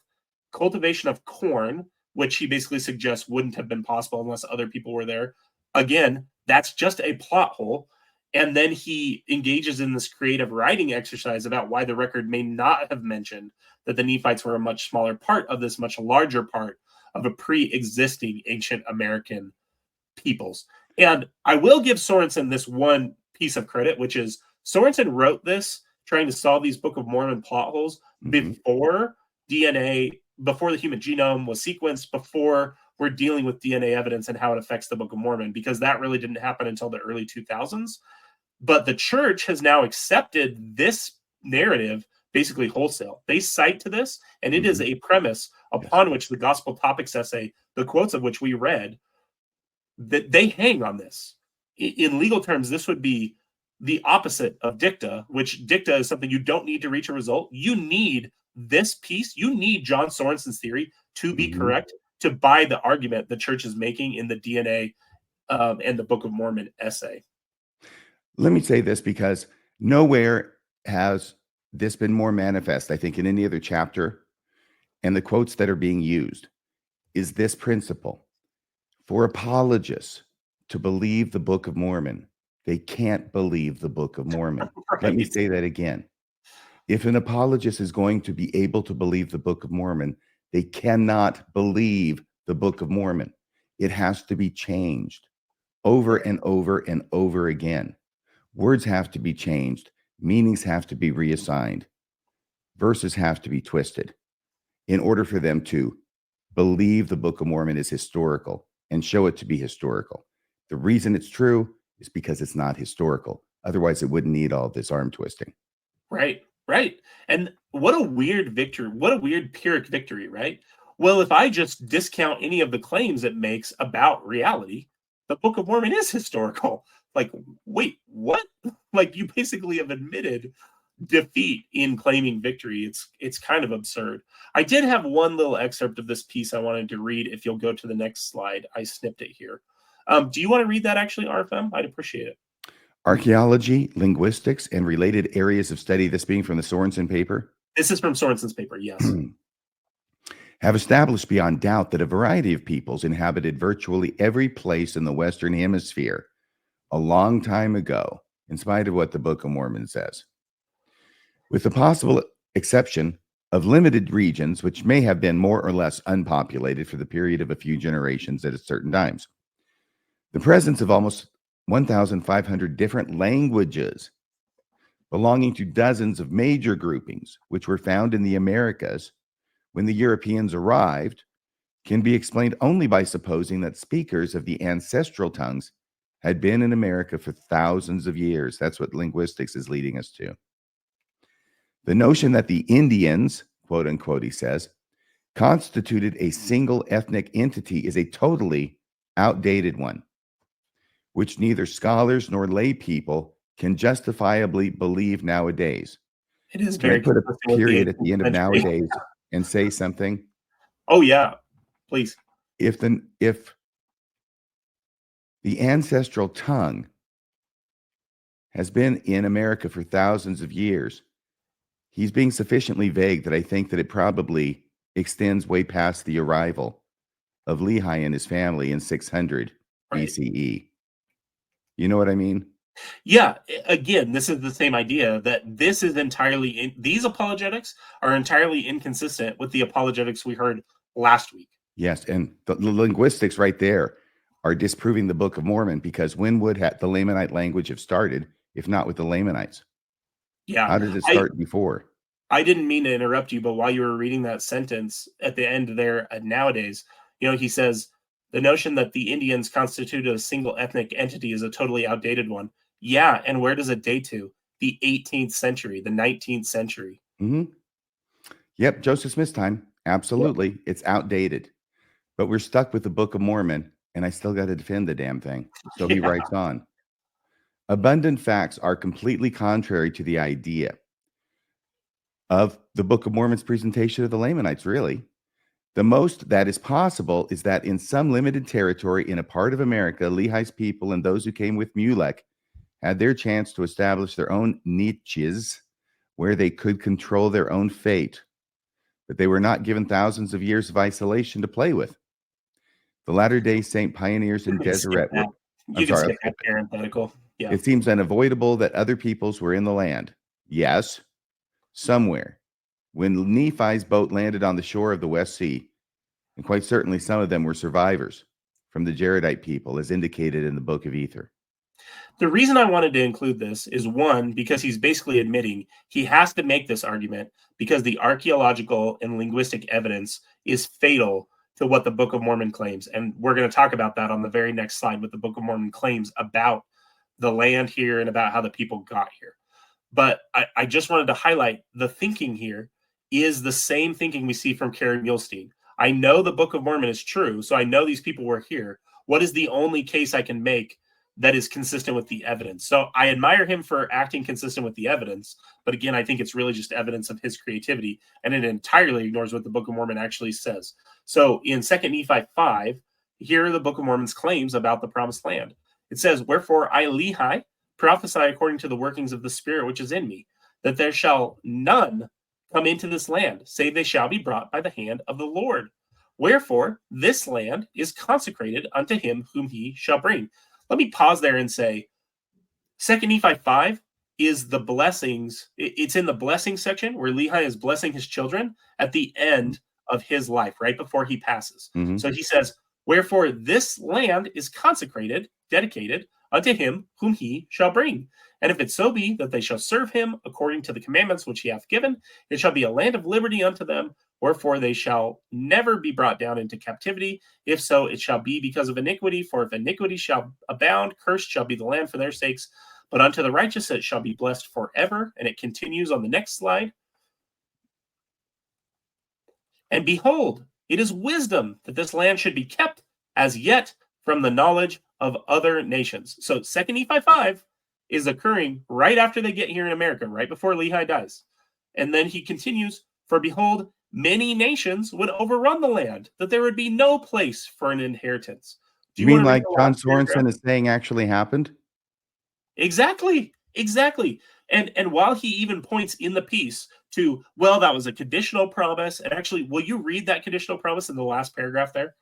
Speaker 2: cultivation of corn, which he basically suggests wouldn't have been possible unless other people were there. Again, that's just a plot hole. And then he engages in this creative writing exercise about why the record may not have mentioned that the Nephites were a much smaller part of this much larger part of a pre-existing ancient American peoples. And I will give Sorenson this one piece of credit, which is Sorenson wrote this trying to solve these Book of Mormon plot holes before DNA, before the human genome was sequenced, before we're dealing with DNA evidence and how it affects the Book of Mormon, because that really didn't happen until the early 2000s. But the church has now accepted this narrative basically wholesale. They cite to this, and it is a premise upon which the Gospel Topics essay, the quotes of which we read, that they hang on this. In legal terms, this would be the opposite of dicta, which dicta is something you don't need to reach a result. You need this piece. You need John Sorenson's theory to be correct to buy the argument the church is making in the DNA and the Book of Mormon essay.
Speaker 1: Let me say this, because nowhere has this been more manifest, I think, in any other chapter. And the quotes that are being used is this principle. For apologists to believe the Book of Mormon, they can't believe the Book of Mormon.
Speaker 2: Right.
Speaker 1: Let me say that again. If an apologist is going to be able to believe the Book of Mormon, they cannot believe the Book of Mormon. It has to be changed over and over and over again. Words have to be changed. Meanings have to be reassigned. Verses have to be twisted in order for them to believe the Book of Mormon is historical and show it to be historical. The reason it's true is because it's not historical. Otherwise, it wouldn't need all this arm twisting.
Speaker 2: Right. And what a weird victory. What a weird Pyrrhic victory, right? Well, if I just discount any of the claims it makes about reality, the Book of Mormon is historical. Like, wait, what? Like, you basically have admitted defeat in claiming victory. It's kind of absurd. I did have one little excerpt of this piece I wanted to read. If you'll go to the next slide, I snipped it here. Do you want to read that actually, RFM? I'd appreciate it.
Speaker 1: Archaeology, linguistics, and related areas of study, this being from the Sorenson paper.
Speaker 2: This is from Sorenson's paper, yes.
Speaker 1: Have established beyond doubt that a variety of peoples inhabited virtually every place in the Western Hemisphere a long time ago, in spite of what the Book of Mormon says. With the possible exception of limited regions, which may have been more or less unpopulated for the period of a few generations at certain times. The presence of almost 1,500 different languages belonging to dozens of major groupings, which were found in the Americas when the Europeans arrived, can be explained only by supposing that speakers of the ancestral tongues had been in America for thousands of years. That's what linguistics is leading us to. The notion that the Indians, quote unquote, he says, constituted a single ethnic entity is a totally outdated one, which neither scholars nor lay people can justifiably believe nowadays.
Speaker 2: It is
Speaker 1: Can
Speaker 2: very
Speaker 1: I put a
Speaker 2: consistent with
Speaker 1: period at the end of
Speaker 2: 18th century.
Speaker 1: nowadays and say something?
Speaker 2: Oh yeah, please.
Speaker 1: If the ancestral tongue has been in America for thousands of years, he's being sufficiently vague that I think that it probably extends way past the arrival of Lehi and his family in 600
Speaker 2: Right.
Speaker 1: BCE. You know what I mean?
Speaker 2: Yeah, again, this is the same idea that this is entirely these apologetics are entirely inconsistent with the apologetics we heard last week.
Speaker 1: Yes, and the linguistics right there are disproving the Book of Mormon, because when would the Lamanite language have started if not with the Lamanites?
Speaker 2: Yeah.
Speaker 1: How did it start before?
Speaker 2: I didn't mean to interrupt you, but while you were reading that sentence at the end there, nowadays, he says the notion that the Indians constituted a single ethnic entity is a totally outdated one. Yeah, and where does it date to? The 18th century, the 19th century.
Speaker 1: Mm-hmm. Yep, Joseph Smith's time. Absolutely. Yep. It's outdated. But we're stuck with the Book of Mormon, and I still got to defend the damn thing. So he writes on. Abundant facts are completely contrary to the idea of the Book of Mormon's presentation of the Lamanites, really. The most that is possible is that in some limited territory in a part of America, Lehi's people and those who came with Mulek had their chance to establish their own niches where they could control their own fate, but they were not given thousands of years of isolation to play with. The Latter-day Saint pioneers in Deseret were...
Speaker 2: You can skip that parenthetical. Yeah.
Speaker 1: It seems unavoidable that other peoples were in the land. Yes, somewhere. When Nephi's boat landed on the shore of the West Sea, and quite certainly some of them were survivors from the Jaredite people, as indicated in the Book of Ether.
Speaker 2: The reason I wanted to include this is, one, because he's basically admitting he has to make this argument because the archaeological and linguistic evidence is fatal to what the Book of Mormon claims. And we're going to talk about that on the very next slide, what the Book of Mormon claims about the land here and about how the people got here. But I just wanted to highlight the thinking here is the same thinking we see from Kerry Muhlestein. I know the Book of Mormon is true, so I know these people were here. What is the only case I can make that is consistent with the evidence? So I admire him for acting consistent with the evidence, but again, I think it's really just evidence of his creativity, and it entirely ignores what the Book of Mormon actually says. So in 2 Nephi 5, here are the Book of Mormon's claims about the promised land. It says, "Wherefore I, Lehi, prophesy according to the workings of the Spirit which is in me, that there shall none come into this land, save they shall be brought by the hand of the Lord. Wherefore this land is consecrated unto him whom he shall bring." Let me pause there and say, 2 Nephi 5 is the blessings. It's in the blessing section where Lehi is blessing his children at the end of his life, right before he passes.
Speaker 1: Mhm.
Speaker 2: So he says, "Wherefore this land is consecrated, dedicated unto him whom he shall bring. And if it so be that they shall serve him according to the commandments which he hath given, it shall be a land of liberty unto them. Wherefore they shall never be brought down into captivity. If so, it shall be because of iniquity. For if iniquity shall abound, cursed shall be the land for their sakes. But unto the righteous it shall be blessed forever." And it continues on the next slide. "And behold, it is wisdom that this land should be kept as yet from the knowledge of other nations." So 2 Nephi 5 is occurring right after they get here in America, right before Lehi dies. And then he continues, "For behold, many nations would overrun the land, that there would be no place for an inheritance." Do
Speaker 1: You mean
Speaker 2: wanna read
Speaker 1: like
Speaker 2: the
Speaker 1: John
Speaker 2: last paragraph?
Speaker 1: Sorenson is saying actually happened?
Speaker 2: Exactly. And while he even points in the piece to, well, that was a conditional promise. And actually, will you read that conditional promise in the last paragraph there?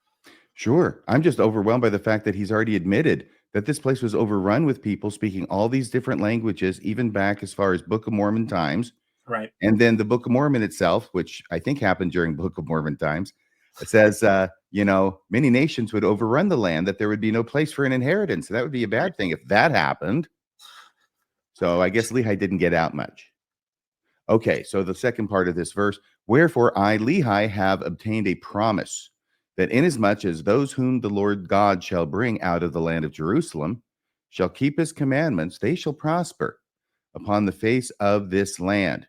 Speaker 1: Sure. I'm just overwhelmed by the fact that he's already admitted that this place was overrun with people speaking all these different languages, even back as far as Book of Mormon times.
Speaker 2: Right.
Speaker 1: And then the Book of Mormon itself, which I think happened during Book of Mormon times, it says, many nations would overrun the land, that there would be no place for an inheritance. That would be a bad thing if that happened. So I guess Lehi didn't get out much. Okay, so the second part of this verse, "Wherefore I, Lehi, have obtained a promise, that inasmuch as those whom the Lord God shall bring out of the land of Jerusalem shall keep his commandments, they shall prosper upon the face of this land."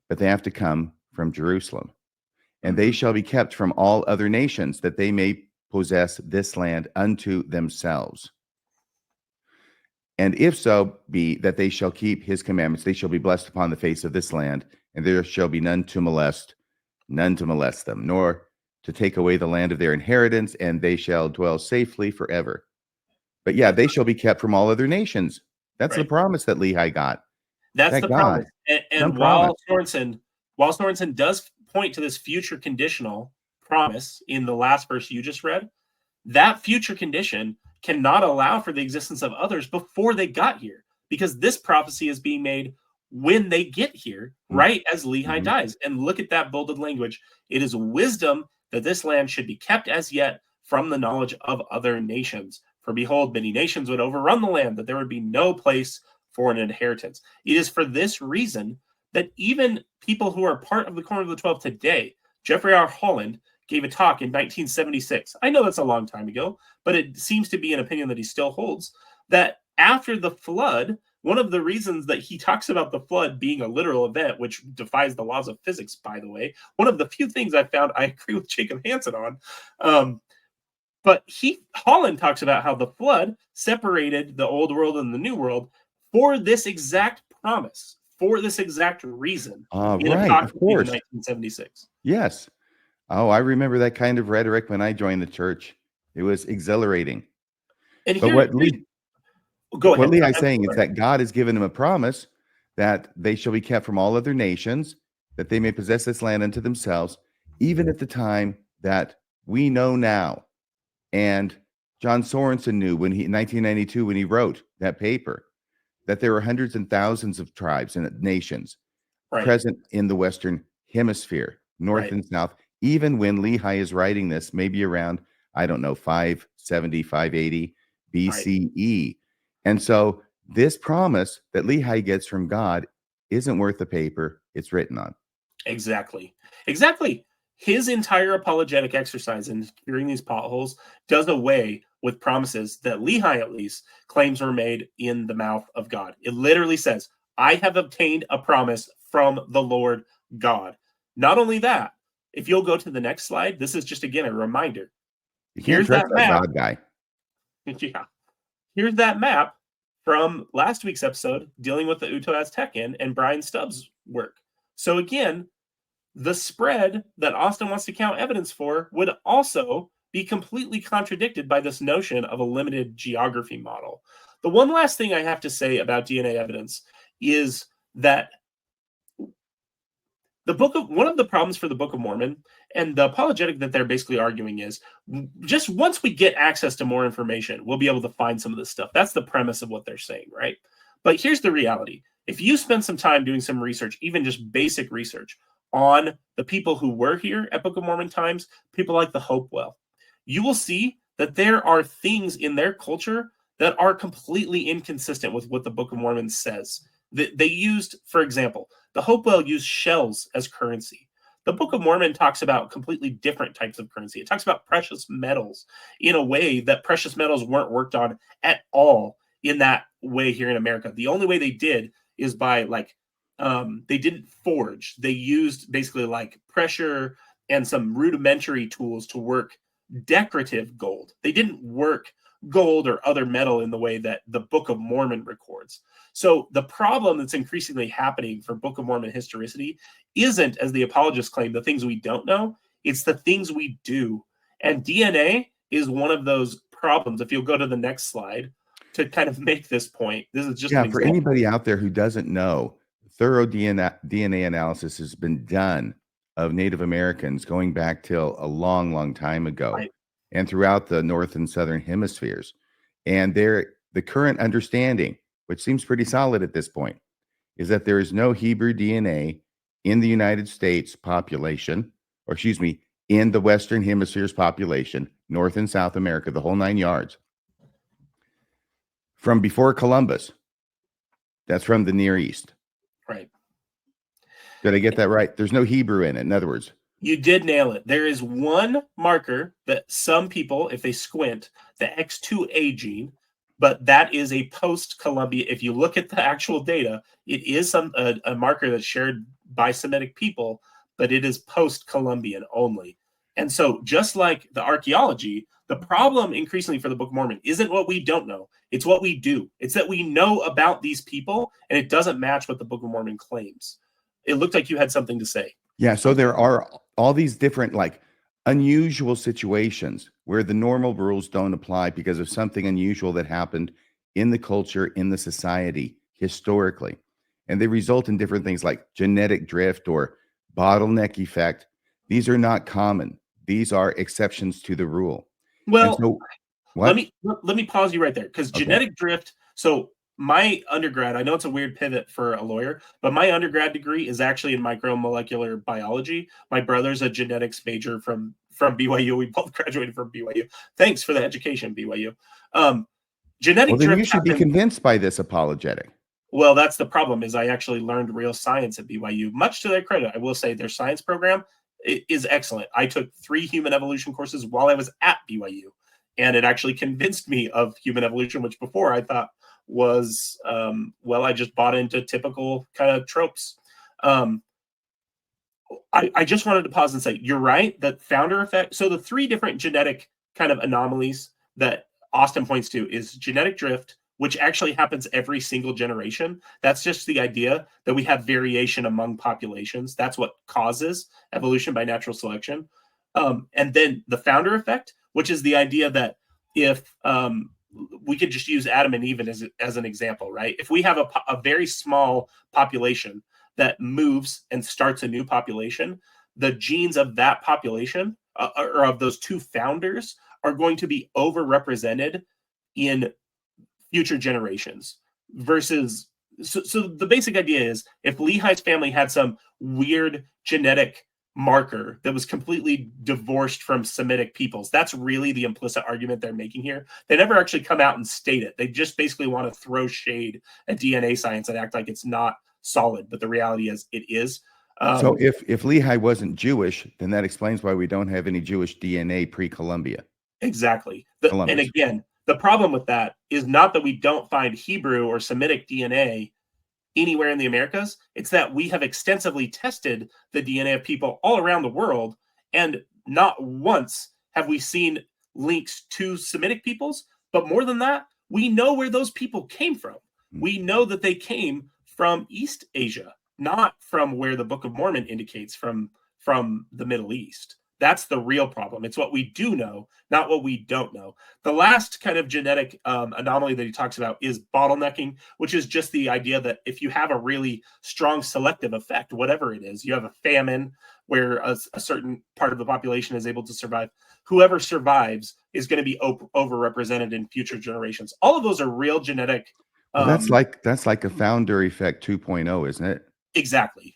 Speaker 1: But they have to come from Jerusalem. "And they shall be kept from all other nations, that they may possess this land unto themselves. And if so be that they shall keep his commandments, they shall be blessed upon the face of this land, and there shall be none to molest them, nor to take away the land of their inheritance, and they shall dwell safely forever." But yeah, they shall be kept from all other nations. That's the
Speaker 2: Right.
Speaker 1: promise that Lehi got.
Speaker 2: That's
Speaker 1: That
Speaker 2: the
Speaker 1: God,
Speaker 2: promise. And
Speaker 1: some promise.
Speaker 2: while Sorenson does point to this future conditional promise in the last verse you just read, that future condition cannot allow for the existence of others before they got here, because this prophecy is being made when they get here, right as Lehi
Speaker 1: Mhm.
Speaker 2: dies. And look at that bolded language. "It is wisdom that this land should be kept as yet from the knowledge of other nations. For behold, many nations would overrun the land, that there would be no place for an inheritance." It is for this reason that even people who are part of the Quorum of the 12 today, Jeffrey R. Holland gave a talk in 1976. I know that's a long time ago, but it seems to be an opinion that he still holds, that after the flood, one of the reasons that he talks about the flood being a literal event, which defies the laws of physics, by the way, one of the few things I found I agree with Jacob Hansen on. But Holland talks about how the flood separated the old world and the new world for this exact promise, for this exact reason, in a
Speaker 1: Right,
Speaker 2: talk
Speaker 1: of
Speaker 2: in
Speaker 1: course.
Speaker 2: 1976.
Speaker 1: Yes. Oh, I remember that kind of rhetoric when I joined the church. It was exhilarating.
Speaker 2: And
Speaker 1: But
Speaker 2: here, go
Speaker 1: what
Speaker 2: ahead.
Speaker 1: Lehi
Speaker 2: I'm
Speaker 1: is saying is
Speaker 2: sorry.
Speaker 1: that God has given him a promise that they shall be kept from all other nations, that they may possess this land unto themselves, even at the time that we know now. And John Sorenson knew when in 1992, when he wrote that paper, that there were hundreds and thousands of tribes and nations
Speaker 2: Right,
Speaker 1: present in the Western Hemisphere, North
Speaker 2: right,
Speaker 1: and South, even when Lehi is writing this, maybe around, I don't know, 570, 580
Speaker 2: right.
Speaker 1: BCE. And so this promise that Lehi gets from God isn't worth the paper it's written on.
Speaker 2: Exactly. Exactly. His entire apologetic exercise in securing these potholes does away with promises that Lehi, at least, claims were made in the mouth of God. It literally says, I have obtained a promise from the Lord God. Not only that, if you'll go to the next slide, this is just, again, a reminder.
Speaker 1: You can't trust that God guy.
Speaker 2: Yeah. Here's that map from last week's episode dealing with the Uto-Aztecan and Brian Stubbs' work. So again, the spread that Austin wants to count evidence for would also be completely contradicted by this notion of a limited geography model. The one last thing I have to say about DNA evidence is that one of the problems for the Book of Mormon and the apologetic that they're basically arguing is just once we get access to more information, we'll be able to find some of this stuff. That's the premise of what they're saying, right? But here's the reality. If you spend some time doing some research, even just basic research on the people who were here at Book of Mormon times, people like the Hopewell, you will see that there are things in their culture that are completely inconsistent with what the Book of Mormon says. They used, for example, the Hopewell used shells as currency. The Book of Mormon talks about completely different types of currency. It talks about precious metals in a way that precious metals weren't worked on at all in that way here in America. The only way they did is by they didn't forge. They used basically like pressure and some rudimentary tools to work decorative gold. They didn't work gold or other metal in the way that the Book of Mormon records. So the problem that's increasingly happening for Book of Mormon historicity isn't, as the apologists claim, the things we don't know. It's the things we do. And DNA is one of those problems. If you'll go to the next slide to kind of make this point, this is just an
Speaker 1: for
Speaker 2: example.
Speaker 1: anybody out there who doesn't know, thorough DNA analysis has been done of Native Americans going back till a long, long time ago,
Speaker 2: Right.
Speaker 1: and throughout the North and Southern hemispheres. And the current understanding, which seems pretty solid at this point, is that there is no Hebrew DNA in the United States population, or excuse me, in the Western Hemisphere's population, North and South America, the whole 9 yards, from before Columbus. That's from the Near East.
Speaker 2: Right.
Speaker 1: Did I get that right? There's no Hebrew in it, in other words.
Speaker 2: You did nail it. There is one marker that some people, if they squint, the X2A gene, but that is a post-Columbia. If you look at the actual data, it is a marker that's shared by Semitic people, but it is post-Columbian only. And so just like the archaeology, the problem increasingly for the Book of Mormon isn't what we don't know. It's what we do. It's that we know about these people, and it doesn't match what the Book of Mormon claims. It looked like you had something to say.
Speaker 1: Yeah, so there are all these different unusual situations where the normal rules don't apply because of something unusual that happened in the culture, in the society, historically. And they result in different things like genetic drift or bottleneck effect. These are not common. These are exceptions to the rule.
Speaker 2: Well,
Speaker 1: so,
Speaker 2: let me pause you right there, because genetic drift. So my undergrad, I know it's a weird pivot for a lawyer, but my undergrad degree is actually in micromolecular biology. My brother's a genetics major from BYU. We both graduated from BYU. Thanks for the education, BYU. Genetic drift.
Speaker 1: You should be convinced by this apologetic.
Speaker 2: Well, that's the problem, is I actually learned real science at BYU. Much to their credit, I will say their science program is excellent. I took 3 human evolution courses while I was at BYU, and it actually convinced me of human evolution, which before I thought was, I just bought into typical kind of tropes. I just wanted to pause and say, you're right, that founder effect. So the 3 different genetic kind of anomalies that Austin points to is genetic drift, which actually happens every single generation. That's just the idea that we have variation among populations. That's what causes evolution by natural selection. And then the founder effect, which is the idea that if we could just use Adam and Eve as an example, right? If we have a very small population that moves and starts a new population, the genes of that population or of those 2 founders are going to be overrepresented in future generations versus. So the basic idea is, if Lehi's family had some weird genetic marker that was completely divorced from Semitic peoples, that's really the implicit argument they're making here. They never actually come out and state it. They just basically want to throw shade at DNA science and act like it's not solid, but the reality is it is.
Speaker 1: So if Lehi wasn't Jewish, then that explains why we don't have any Jewish DNA pre-Columbia.
Speaker 2: Exactly. And again, the problem with that is not that we don't find Hebrew or Semitic DNA anywhere in the Americas. It's that we have extensively tested the DNA of people all around the world, and not once have we seen links to Semitic peoples. But more than that, we know where those people came from. We know that they came from East Asia, not from where the Book of Mormon indicates, from the Middle East. That's the real problem. It's what we do know, not what we don't know. The last kind of genetic anomaly that he talks about is bottlenecking, which is just the idea that if you have a really strong selective effect, whatever it is, you have a famine where a certain part of the population is able to survive, whoever survives is going to be overrepresented in future generations. All of those are real genetic.
Speaker 1: Well, that's like a founder effect 2.0, isn't it?
Speaker 2: Exactly.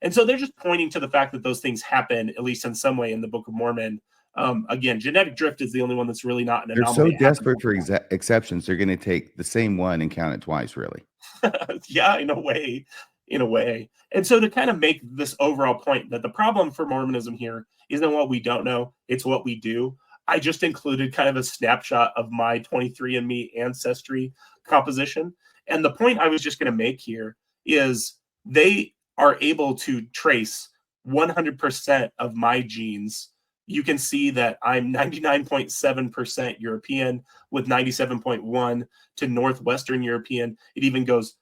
Speaker 2: And so they're just pointing to the fact that those things happen, at least in some way, in the Book of Mormon. Again, genetic drift is the only one that's really not an anomaly.
Speaker 1: They're so desperate for exceptions, they're going to take the same one and count it twice, really.
Speaker 2: Yeah, in a way. And so to kind of make this overall point that the problem for Mormonism here isn't what we don't know, it's what we do. I just included kind of a snapshot of my 23andMe ancestry composition. And the point I was just going to make here is they are able to trace 100% of my genes. You can see that I'm 99.7% European with 97.1 to Northwestern European. It even goes,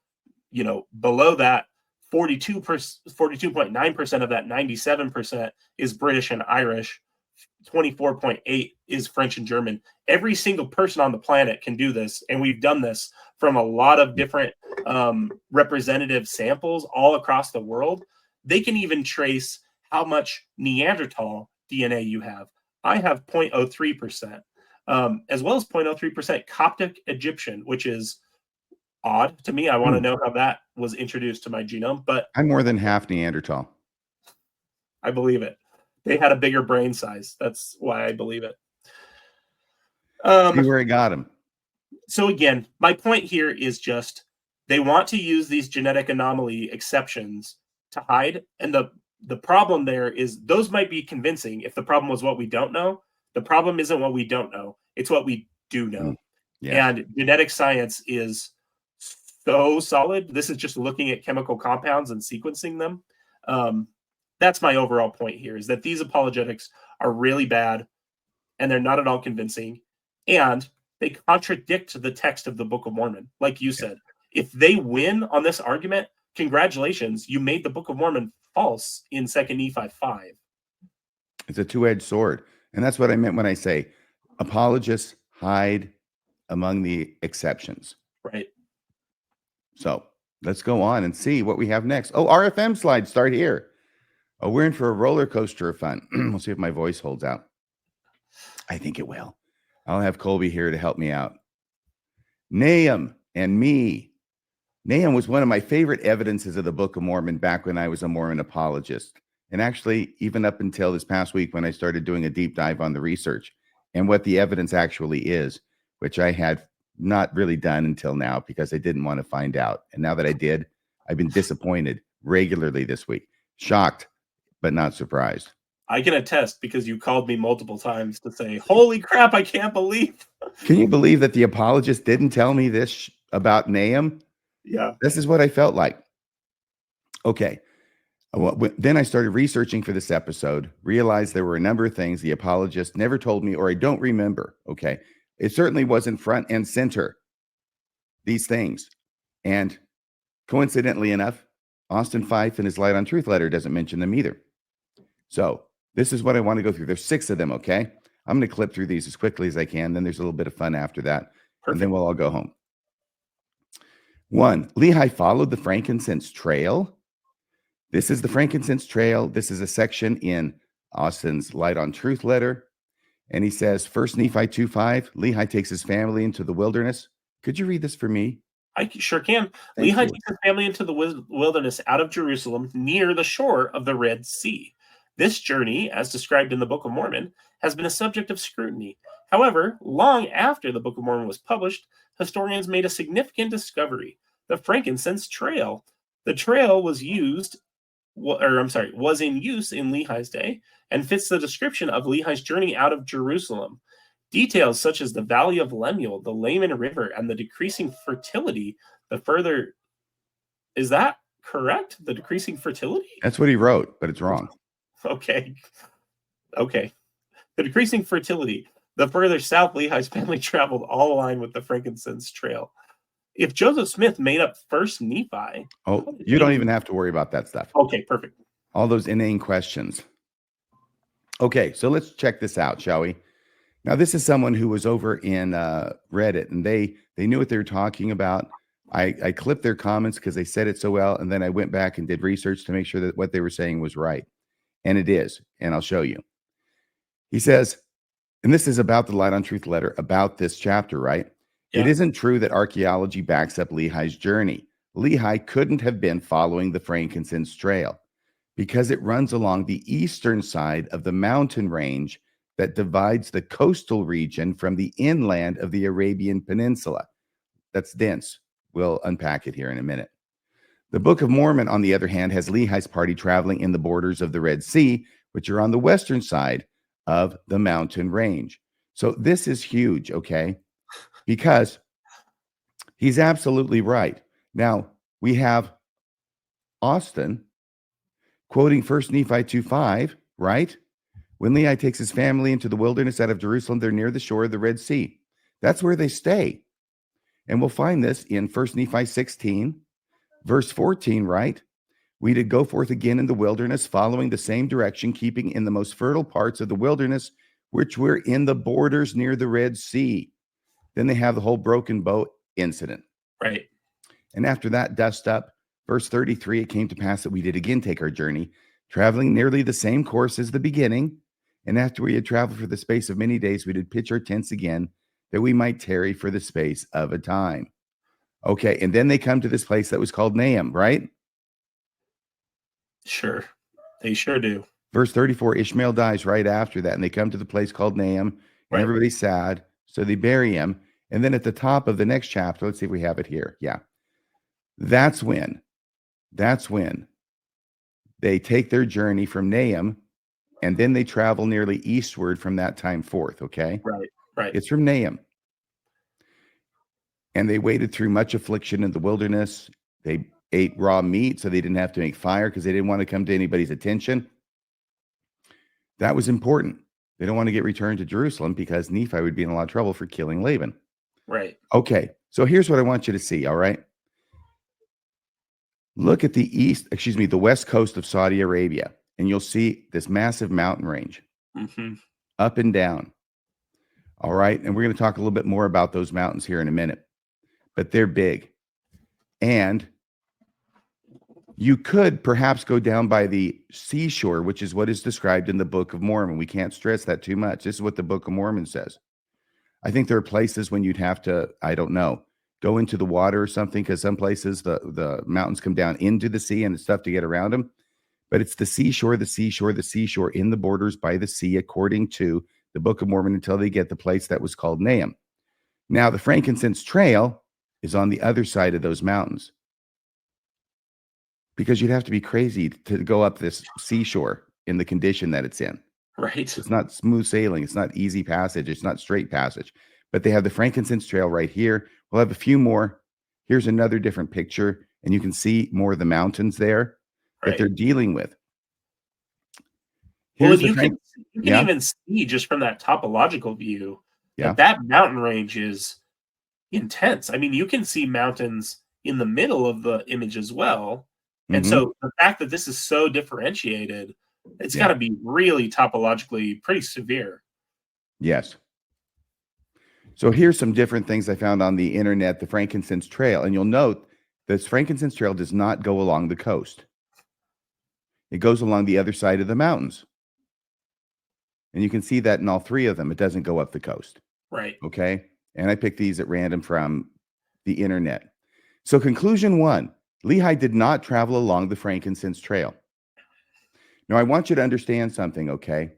Speaker 2: below that, 42.9% of that 97% is British and Irish. 24.8 is French and German. Every single person on the planet can do this, and we've done this from a lot of different representative samples all across the world. They can even trace how much Neanderthal DNA you have. I have 0.03%, as well as 0.03% Coptic Egyptian, which is odd to me. I want to know how that was introduced to my genome, but
Speaker 1: I'm more than half Neanderthal.
Speaker 2: I believe it. They had a bigger brain size. That's why I believe it.
Speaker 1: See where I got him.
Speaker 2: So again, my point here is just they want to use these genetic anomaly exceptions to hide. And the problem there is those might be convincing if the problem was what we don't know. The problem isn't what we don't know. It's what we do know.
Speaker 1: Yeah.
Speaker 2: And genetic science is so solid. This is just looking at chemical compounds and sequencing them. That's my overall point here, is that these apologetics are really bad and they're not at all convincing. And they contradict the text of the Book of Mormon. Like you said, if they win on this argument, congratulations, you made the Book of Mormon false in 2 Nephi 5.
Speaker 1: It's a two-edged sword. And that's what I meant when I say apologists hide among the exceptions.
Speaker 2: Right.
Speaker 1: So let's go on and see what we have next. Oh, RFM slides start here. Oh, we're in for a roller coaster of fun. We'll see if my voice holds out. I think it will. I'll have Kolby here to help me out. Nahom and me. Nahom was one of my favorite evidences of the Book of Mormon back when I was a Mormon apologist. And actually, even up until this past week when I started doing a deep dive on the research and what the evidence actually is, which I had not really done until now because I didn't want to find out. And now that I did, I've been disappointed regularly this week. Shocked, but not surprised.
Speaker 2: I can attest because you called me multiple times to say, holy crap, I can't believe.
Speaker 1: Can you believe that the apologist didn't tell me this about Nahom?
Speaker 2: Yeah.
Speaker 1: This is what I felt like. Okay. Well, then I started researching for this episode, realized there were a number of things the apologist never told me, or I don't remember. Okay. It certainly wasn't front and center, these things. And coincidentally enough, Austin Fife in his Light on Truth letter doesn't mention them either. So this is what I want to go through. There's 6 of them, okay? I'm going to clip through these as quickly as I can. Then there's a little bit of fun after that. Perfect. And then we'll all go home. 1, Lehi followed the frankincense trail. This is the frankincense trail. This is a section in Austin's Light on Truth letter. And he says, 1 Nephi 2:5, Lehi takes his family into the wilderness. Could you read this for me?
Speaker 2: I sure can. Lehi takes his family into the wilderness out of Jerusalem near the shore of the Red Sea. This journey, as described in the Book of Mormon, has been a subject of scrutiny. However, long after the Book of Mormon was published, historians made a significant discovery: the frankincense trail. The trail was in use in Lehi's day and fits the description of Lehi's journey out of Jerusalem. Details such as the Valley of Lemuel, the Laman River, and the decreasing fertility, the further Is that correct? The decreasing fertility?
Speaker 1: That's what he wrote, but it's wrong.
Speaker 2: Okay. Okay. The decreasing fertility. The further south Lehi's family traveled, all aligned with the Frankincense trail. If Joseph Smith made up First Nephi.
Speaker 1: Oh, you don't even have to worry about that stuff.
Speaker 2: Okay, perfect.
Speaker 1: All those inane questions. Okay, so let's check this out, shall we? Now, this is someone who was over in Reddit, and they knew what they were talking about. I clipped their comments because they said it so well, and then I went back and did research to make sure that what they were saying was right. And it is, and I'll show you. He says, and this is about the Light on Truth letter, about this chapter, right?
Speaker 2: Yeah.
Speaker 1: It isn't true that archaeology backs up Lehi's journey. Lehi couldn't have been following the Frankincense trail because it runs along the eastern side of the mountain range that divides the coastal region from the inland of the Arabian Peninsula. That's dense. We'll unpack it here in a minute. The Book of Mormon, on the other hand, has Lehi's party traveling in the borders of the Red Sea, which are on the western side of the mountain range. So this is huge, okay? Because he's absolutely right. Now, we have Austin quoting 1 Nephi 2:5, right? When Lehi takes his family into the wilderness out of Jerusalem, they're near the shore of the Red Sea. That's where they stay. And we'll find this in 1 Nephi 16, verse 14, right? We did go forth again in the wilderness, following the same direction, keeping in the most fertile parts of the wilderness, which were in the borders near the Red Sea. Then they have the whole broken boat incident.
Speaker 2: Right.
Speaker 1: And after that, dust up, verse 33, it came to pass that we did again take our journey, traveling nearly the same course as the beginning. And after we had traveled for the space of many days, we did pitch our tents again, that we might tarry for the space of a time. Okay, and then they come to this place that was called Nahom, right?
Speaker 2: Sure. They sure do.
Speaker 1: Verse 34, Ishmael dies right after that, and they come to the place called Nahom, and
Speaker 2: Right.
Speaker 1: everybody's sad, so they bury him. And then at the top of the next chapter, let's see if we have it here. Yeah. That's when they take their journey from Nahom, and then they travel nearly eastward from that time forth, okay?
Speaker 2: Right. Right.
Speaker 1: It's from Nahom. And they waded through much affliction in the wilderness. They ate raw meat, so they didn't have to make fire because they didn't want to come to anybody's attention. That was important. They don't want to get returned to Jerusalem because Nephi would be in a lot of trouble for killing Laban.
Speaker 2: Right.
Speaker 1: Okay, so here's what I want you to see, all right? Look at the west coast of Saudi Arabia, and you'll see this massive mountain range, up and down. All right, and we're going to talk a little bit more about those mountains here in a minute, but they're big. And you could perhaps go down by the seashore, which is what is described in the Book of Mormon. We can't stress that too much. This is what the Book of Mormon says. I think there are places when you'd have to, I don't know, go into the water or something, because some places the mountains come down into the sea and it's tough to get around them. But it's the seashore in the borders by the sea, according to the Book of Mormon, until they get the place that was called Nahom. Now, the Frankincense Trail is on the other side of those mountains, because you'd have to be crazy to go up this seashore in the condition that it's in.
Speaker 2: Right.
Speaker 1: It's not smooth sailing. It's not easy passage. It's not straight passage. But they have the Frankincense Trail right here. We'll have a few more. Here's another different picture, and you can see more of the mountains there that they're dealing with.
Speaker 2: Well,
Speaker 1: Here's
Speaker 2: you
Speaker 1: the
Speaker 2: can even see just from that topological view
Speaker 1: Yeah.
Speaker 2: that mountain range is intense. I mean, you can see mountains in the middle of the image as well. And so the fact that this is so differentiated, it's got to be really topologically pretty severe.
Speaker 1: Yes. So here's some different things I found on the internet, the Frankincense Trail. And you'll note this Frankincense Trail does not go along the coast. It goes along the other side of the mountains. And you can see that in all three of them. It doesn't go up the coast.
Speaker 2: Right.
Speaker 1: Okay. And I picked these at random from the internet. So conclusion one, Lehi did not travel along the Frankincense Trail. Now, I want you to understand something, okay?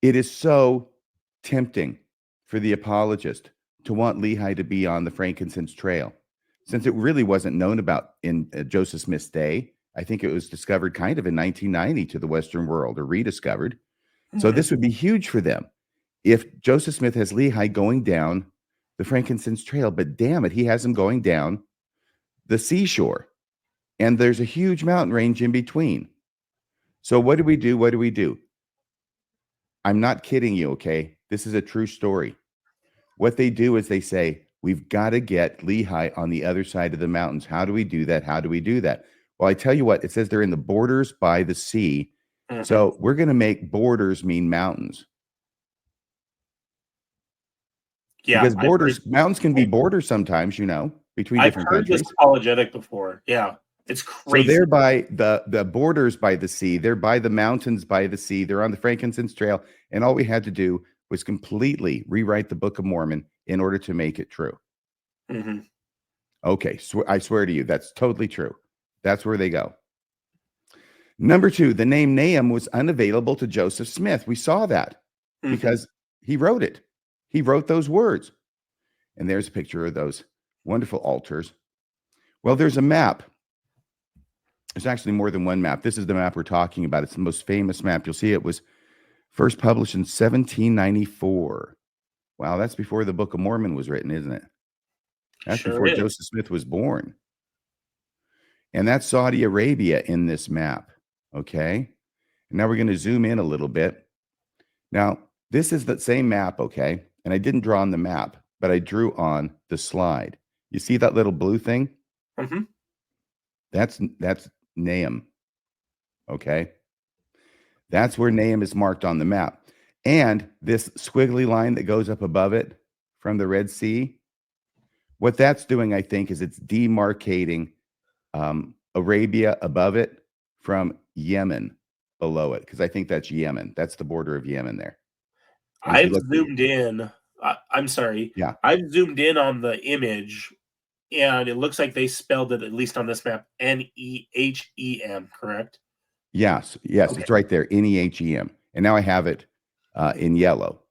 Speaker 1: It is so tempting for the apologist to want Lehi to be on the Frankincense Trail, since it really wasn't known about in Joseph Smith's day. I think it was discovered kind of in 1990 to the Western world, or rediscovered. So this would be huge for them if Joseph Smith has Lehi going down the Frankincense Trail, but damn it, he has him going down the seashore And there's a huge mountain range in between. So what do we do? What do we do? I'm not kidding you, okay? This is a true story. What they do is they say, we've got to get Lehi on the other side of the mountains. How do we do that? How do we do that? Well, I tell you what, it says they're in the borders by the sea.
Speaker 2: Mhm.
Speaker 1: So we're going to make borders mean mountains.
Speaker 2: Yeah,
Speaker 1: Because mountains can be borders sometimes, between different
Speaker 2: I've heard
Speaker 1: countries.
Speaker 2: this apologetic before. Yeah, it's crazy.
Speaker 1: So they're by the borders by the sea. They're by the mountains by the sea. They're on the Frankincense Trail. And all we had to do was completely rewrite the Book of Mormon in order to make it true.
Speaker 2: Mm-hmm.
Speaker 1: Okay, I swear to you, that's totally true. That's where they go. Number 2, the name Nahom was unavailable to Joseph Smith. We saw that because he wrote it. He wrote those words. And there's a picture of those wonderful altars. Well, there's a map. There's actually more than one map. This is the map we're talking about. It's the most famous map. You'll see it was first published in 1794. Wow, that's before the Book of Mormon was written, isn't it? That's before Joseph Smith was born. And that's Saudi Arabia in this map. Okay. And now we're going to zoom in a little bit. Now, this is the same map, okay? And I didn't draw on the map, but I drew on the slide. You see that little blue thing?
Speaker 2: Mm-hmm.
Speaker 1: That's Nahom. Okay. That's where Nahom is marked on the map. And this squiggly line that goes up above it from the Red Sea, what that's doing, I think, is it's demarcating Arabia above it from Yemen below it, because I think that's Yemen. That's the border of Yemen there.
Speaker 2: I've zoomed in. I'm sorry.
Speaker 1: Yeah.
Speaker 2: I've zoomed in on the image, and it looks like they spelled it, at least on this map, Nehem, correct?
Speaker 1: Yes. Okay. It's right there, Nehem. And now I have it in yellow.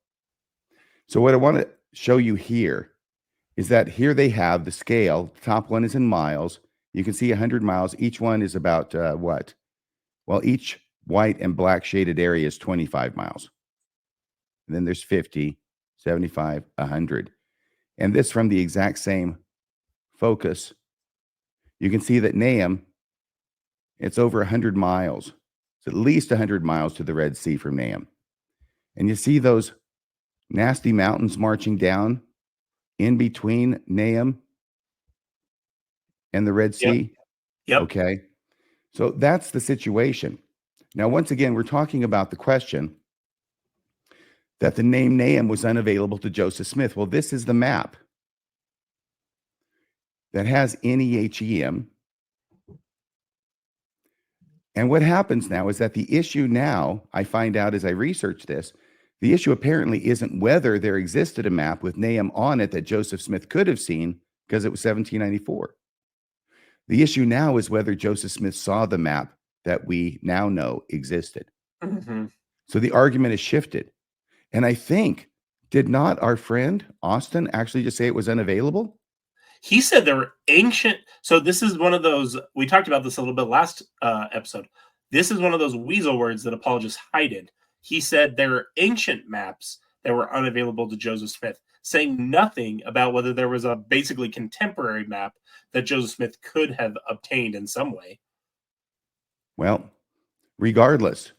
Speaker 1: So what I want to show you here is that here they have the scale. The top one is in miles. You can see 100 miles. Each one is about what? Well, each white and black shaded area is 25 miles. And then there's 50, 75, 100. And this from the exact same focus. You can see that Nahom, it's over 100 miles. It's at least 100 miles to the Red Sea from Nahom. And you see those nasty mountains marching down in between Nahom and the Red Sea?
Speaker 2: Yep.
Speaker 1: Okay. So that's the situation. Now, once again, we're talking about the question that the name Nahom was unavailable to Joseph Smith. Well, this is the map that has Nehem. And what happens now is that the issue now, I find out as I research this, the issue apparently isn't whether there existed a map with Nahom on it that Joseph Smith could have seen, because it was 1794. The issue now is whether Joseph Smith saw the map that we now know existed.
Speaker 2: Mm-hmm.
Speaker 1: So the argument is shifted. And I think, did not our friend Austin actually just say it was unavailable?
Speaker 2: He said there were ancient. So this is one of those, we talked about this a little bit last episode. This is one of those weasel words that apologists hide in. He said there are ancient maps that were unavailable to Joseph Smith, saying nothing about whether there was a basically contemporary map that Joseph Smith could have obtained in some way.
Speaker 1: Well, regardless,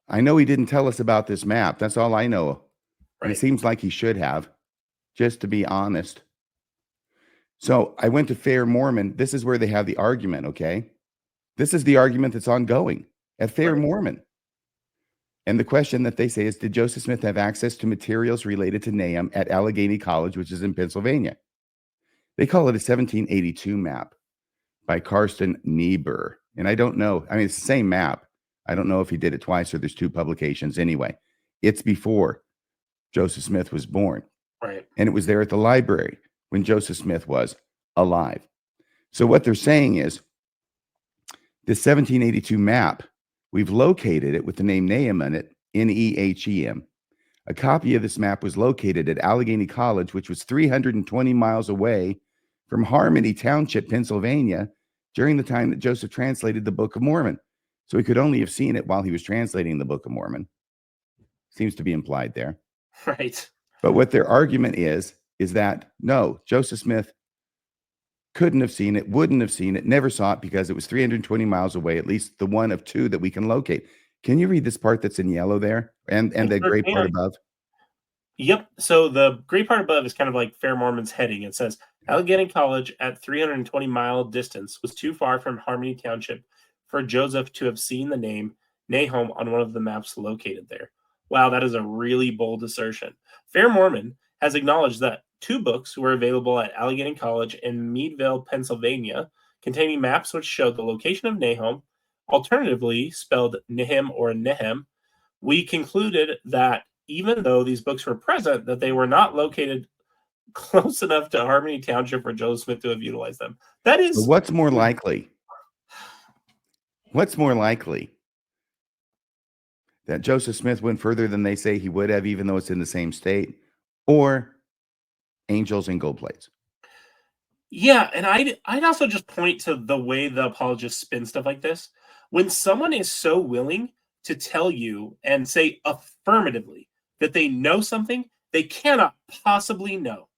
Speaker 1: I know he didn't tell us about this map. That's all I know.
Speaker 2: Right.
Speaker 1: It seems like he should have, just to be honest. So I went to Fair Mormon. This is where they have the argument, okay? This is the argument that's ongoing at Fair Mormon. And the question that they say is, did Joseph Smith have access to materials related to Nahom at Allegheny College, which is in Pennsylvania? They call it a 1782 map by Karsten Niebuhr. And I don't know. I mean, it's the same map. I don't know if he did it twice or there's two publications. Anyway, it's before Joseph Smith was born.
Speaker 2: Right.
Speaker 1: And it was there at the library when Joseph Smith was alive. So what they're saying is this 1782 map, we've located it with the name Nahom in it, Nehem. A copy of this map was located at Allegheny College, which was 320 miles away from Harmony Township, Pennsylvania, during the time that Joseph translated the Book of Mormon. So he could only have seen it while he was translating the Book of Mormon. Seems to be implied there.
Speaker 2: Right.
Speaker 1: But what their argument is that, no, Joseph Smith couldn't have seen it, wouldn't have seen it, never saw it because it was 320 miles away, at least the one of two that we can locate. Can you read this part that's in yellow there and the gray part above?
Speaker 2: Yep. So the gray part above is kind of like Fair Mormon's heading. It says, Allegheny College at 320-mile distance was too far from Harmony Township for Joseph to have seen the name Nahom on one of the maps located there. Wow, that is a really bold assertion. Fair Mormon has acknowledged that 2 books were available at Allegheny College in Meadville, Pennsylvania, containing maps which showed the location of Nahom, alternatively spelled Nahim or Nehem. We concluded that even though these books were present, that they were not located close enough to Harmony Township for Joseph Smith to have utilized them. That is...
Speaker 1: But what's more likely? What's more likely? That Joseph Smith went further than they say he would have, even though it's in the same state, or angels and gold plates?
Speaker 2: Yeah, and I'd also just point to the way the apologists spin stuff like this. When someone is so willing to tell you and say affirmatively that they know something they cannot possibly know,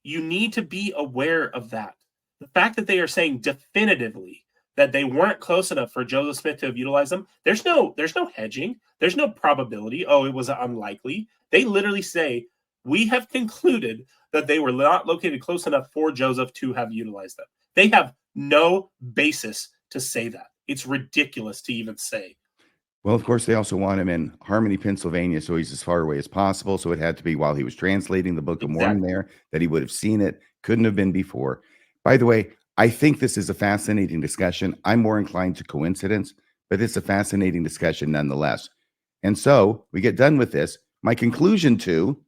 Speaker 2: you need to be aware of that. The fact that they are saying definitively that they weren't close enough for Joseph Smith to have utilized them, there's no hedging, there's no probability, oh, it was unlikely. They literally say, we have concluded that they were not located close enough for Joseph to have utilized them. They have no basis to say that. It's ridiculous to even say.
Speaker 1: Well, of course, they also want him in Harmony, Pennsylvania, so he's as far away as possible. So it had to be while he was translating the Book of Mormon there that he would have seen it. Couldn't have been before. By the way, I think this is a fascinating discussion. I'm more inclined to coincidence, but it's a fascinating discussion nonetheless. And so we get done with this. My conclusion to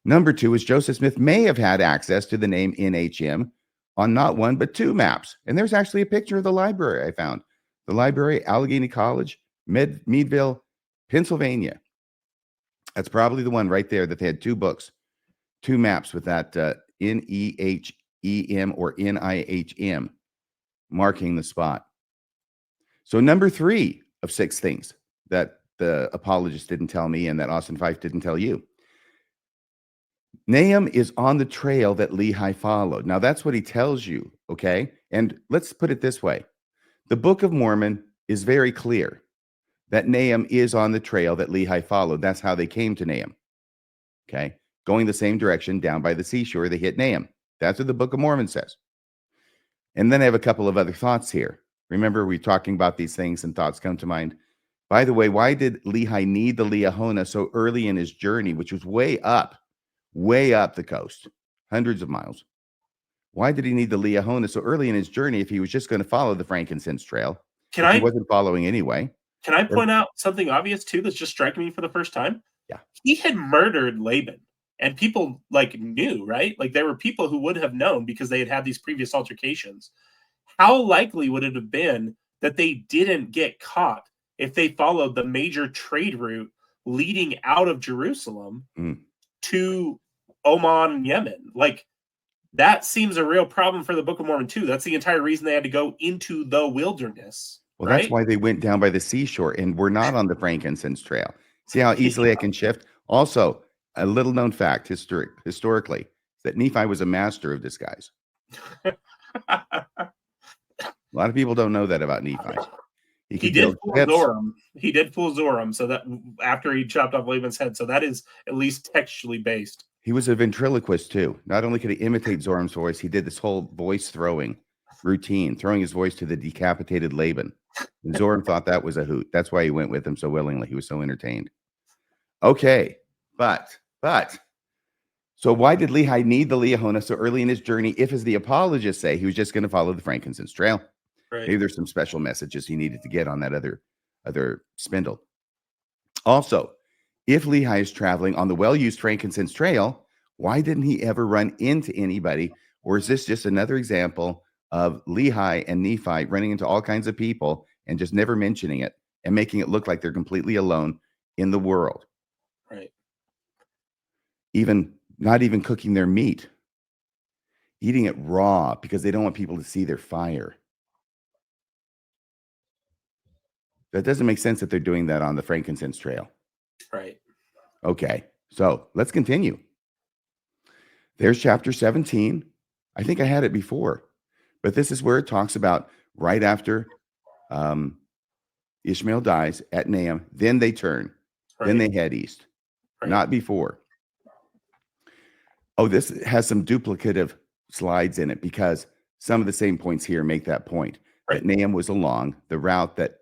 Speaker 1: number 2 is Joseph Smith may have had access to the name NHM on not 1, but 2 maps. And there's actually a picture of the library I found. The library, Allegheny College, Meadville, Pennsylvania. That's probably the one right there that they had 2 books, 2 maps with that NEHEM or NIHM marking the spot. So number 3 of 6 things that the apologist didn't tell me and that Austin Fife didn't tell you. Nahum is on the trail that Lehi followed. Now that's what he tells you, okay? And let's put it this way. The Book of Mormon is very clear that Nahum is on the trail that Lehi followed. That's how they came to Nahum, okay? Going the same direction down by the seashore, they hit Nahum. That's what the Book of Mormon says. And then I have a couple of other thoughts here. Remember, we're talking about these things and thoughts come to mind. By the way, why did Lehi need the Liahona so early in his journey, which was way up the coast, hundreds of miles? Why did he need the Liahona so early in his journey if he was just going to follow the Frankincense trail? He wasn't following anyway.
Speaker 2: Can I point out something obvious too that's just striking me for the first time?
Speaker 1: Yeah.
Speaker 2: He had murdered Laban, and people knew, right? Like there were people who would have known because they had these previous altercations. How likely would it have been that they didn't get caught if they followed the major trade route leading out of Jerusalem to Oman and Yemen? Like, that seems a real problem for the Book of Mormon too. That's the entire reason they had to go into the wilderness.
Speaker 1: Well,
Speaker 2: right?
Speaker 1: That's why they went down by the seashore and we're not on the Frankincense trail. See how easily I can shift? Also, a little known fact historically that Nephi was a master of disguise. A lot of people don't know that about Nephi.
Speaker 2: He did fool Zoram. He did fool Zoram, so that after he chopped off Laban's head, so that is at least textually based.
Speaker 1: He was a ventriloquist too. Not only could he imitate Zoram's voice, he did this whole voice throwing routine, throwing his voice to the decapitated Laban. And Zoram thought that was a hoot. That's why he went with him so willingly. He was so entertained. Okay, but so why did Lehi need the Liahona so early in his journey if, as the apologists say, he was just going to follow the Frankincense trail?
Speaker 2: Right.
Speaker 1: Maybe there's some special messages he needed to get on that other spindle. Also, if Lehi is traveling on the well-used Frankincense trail, why didn't he ever run into anybody? Or is this just another example of Lehi and Nephi running into all kinds of people and just never mentioning it and making it look like they're completely alone in the world?
Speaker 2: Right.
Speaker 1: Not even cooking their meat, eating it raw because they don't want people to see their fire. That doesn't make sense that they're doing that on the Frankincense trail.
Speaker 2: Right.
Speaker 1: Okay, so let's continue. There's chapter 17. I think I had it before, but this is where it talks about right after Ishmael dies at Nahom, then they turn, then they head east, not before. Oh, this has some duplicative slides in it because some of the same points here make that point. That Nahom was along the route that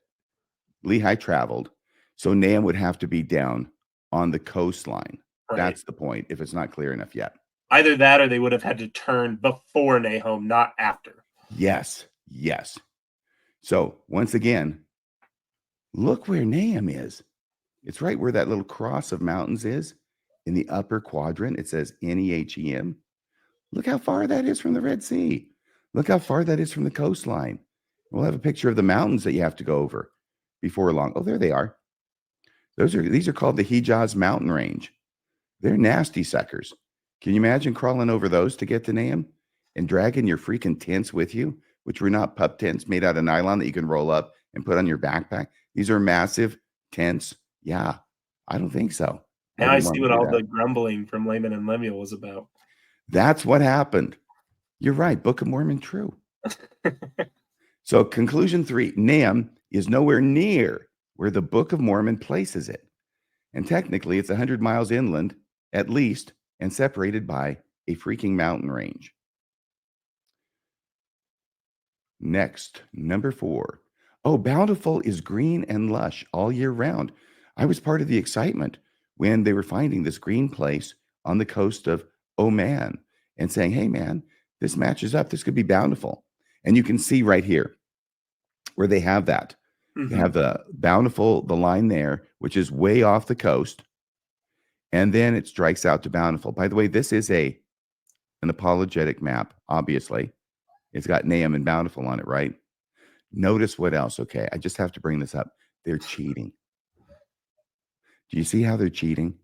Speaker 1: Lehi traveled, so Nahom would have to be down on the coastline. That's the point, if it's not clear enough yet.
Speaker 2: Either that or they would have had to turn before Nahom, not after.
Speaker 1: Yes, yes. So once again, look where Nahom is. It's right where that little cross of mountains is in the upper quadrant. It says Nehem. Look how far that is from the Red Sea. Look how far that is from the coastline. We'll have a picture of the mountains that you have to go over before long. Oh, there they are. These are called the Hejaz mountain range. They're nasty suckers. Can you imagine crawling over those to get to Nahom and dragging your freaking tents with you, which were not pup tents made out of nylon that you can roll up and put on your backpack? These are massive tents. Yeah, I don't think so.
Speaker 2: Now I see what all the grumbling from Laman and Lemuel was about.
Speaker 1: That's what happened. You're right. Book of Mormon, true. So conclusion 3, Nahom is nowhere near where the Book of Mormon places it. And technically, it's 100 miles inland, at least, and separated by a freaking mountain range. Next, number 4. Oh, Bountiful is green and lush all year round. I was part of the excitement when they were finding this green place on the coast of Oman and saying, hey, man, this matches up. This could be Bountiful. And you can see right here where they have that. They have the Bountiful, the line there, which is way off the coast. And then it strikes out to Bountiful. By the way, this is an apologetic map, obviously. It's got Nahom and Bountiful on it, right? Notice what else, okay? I just have to bring this up. They're cheating. Do you see how they're cheating?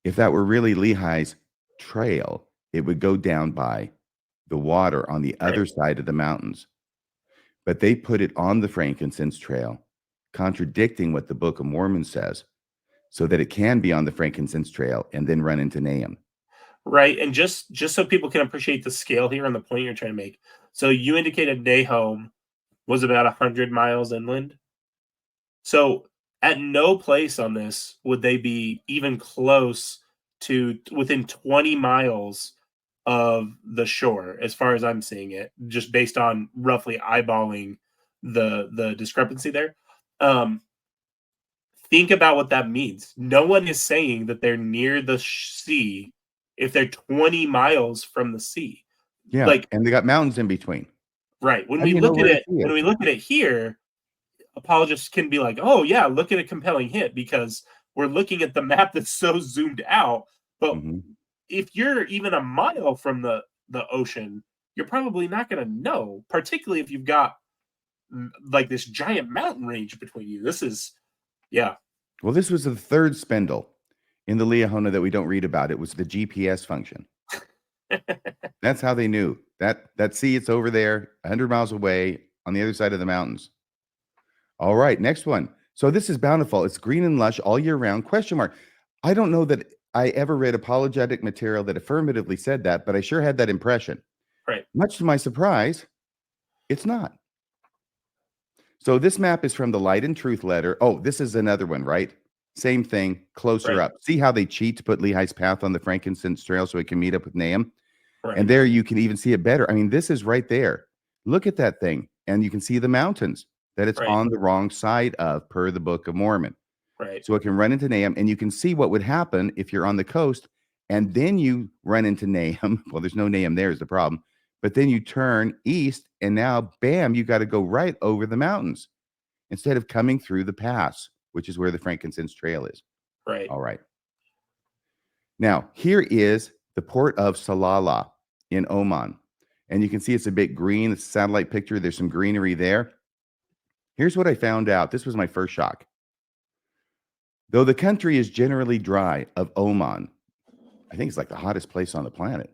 Speaker 1: If that were really Lehi's trail, it would go down by the water on the other side of the mountains. But they put it on the Frankincense trail, contradicting what the Book of Mormon says, so that it can be on the Frankincense trail and then run into Nahom.
Speaker 2: Right. And just so people can appreciate the scale here and the point you're trying to make. So you indicated Nahom was about 100 miles inland. So at no place on this would they be even close to within 20 miles of the shore, as far as I'm seeing it, just based on roughly eyeballing the discrepancy there. Think about what that means. No one is saying that they're near the sea if they're 20 miles from the sea.
Speaker 1: Yeah, and they got mountains in between.
Speaker 2: Right. When we look at it here, apologists can be like, oh yeah, look at a compelling hint, because we're looking at the map that's so zoomed out. But if you're even a mile from the ocean, you're probably not going to know, particularly if you've got like this giant mountain range between you. This is, yeah.
Speaker 1: Well, this was the third spindle in the Liahona that we don't read about. It was the GPS function. That's how they knew that sea, it's over there 100 miles away on the other side of the mountains. All right, next one. So this is Bountiful. It's green and lush all year round. Question mark. I don't know that I ever read apologetic material that affirmatively said that, but I sure had that impression.
Speaker 2: Right.
Speaker 1: Much to my surprise, it's not. So this map is from the Light and Truth letter. Oh, this is another one, right? Same thing, closer up. See how they cheat to put Lehi's path on the Frankincense trail so he can meet up with Nahom? Right. And there you can even see it better. I mean, this is right there. Look at that thing. And you can see the mountains that it's on the wrong side of, per the Book of Mormon.
Speaker 2: Right.
Speaker 1: So it can run into Nahom, and you can see what would happen if you're on the coast, and then you run into Nahom. Well, there's no Nahom there is the problem. But then you turn east, and now, bam, you got to go right over the mountains instead of coming through the pass, which is where the Frankincense Trail is.
Speaker 2: Right.
Speaker 1: All right. Now, here is the port of Salalah in Oman. And you can see it's a bit green. It's a satellite picture. There's some greenery there. Here's what I found out. This was my first shock. Though the country is generally dry of Oman, I think it's like the hottest place on the planet.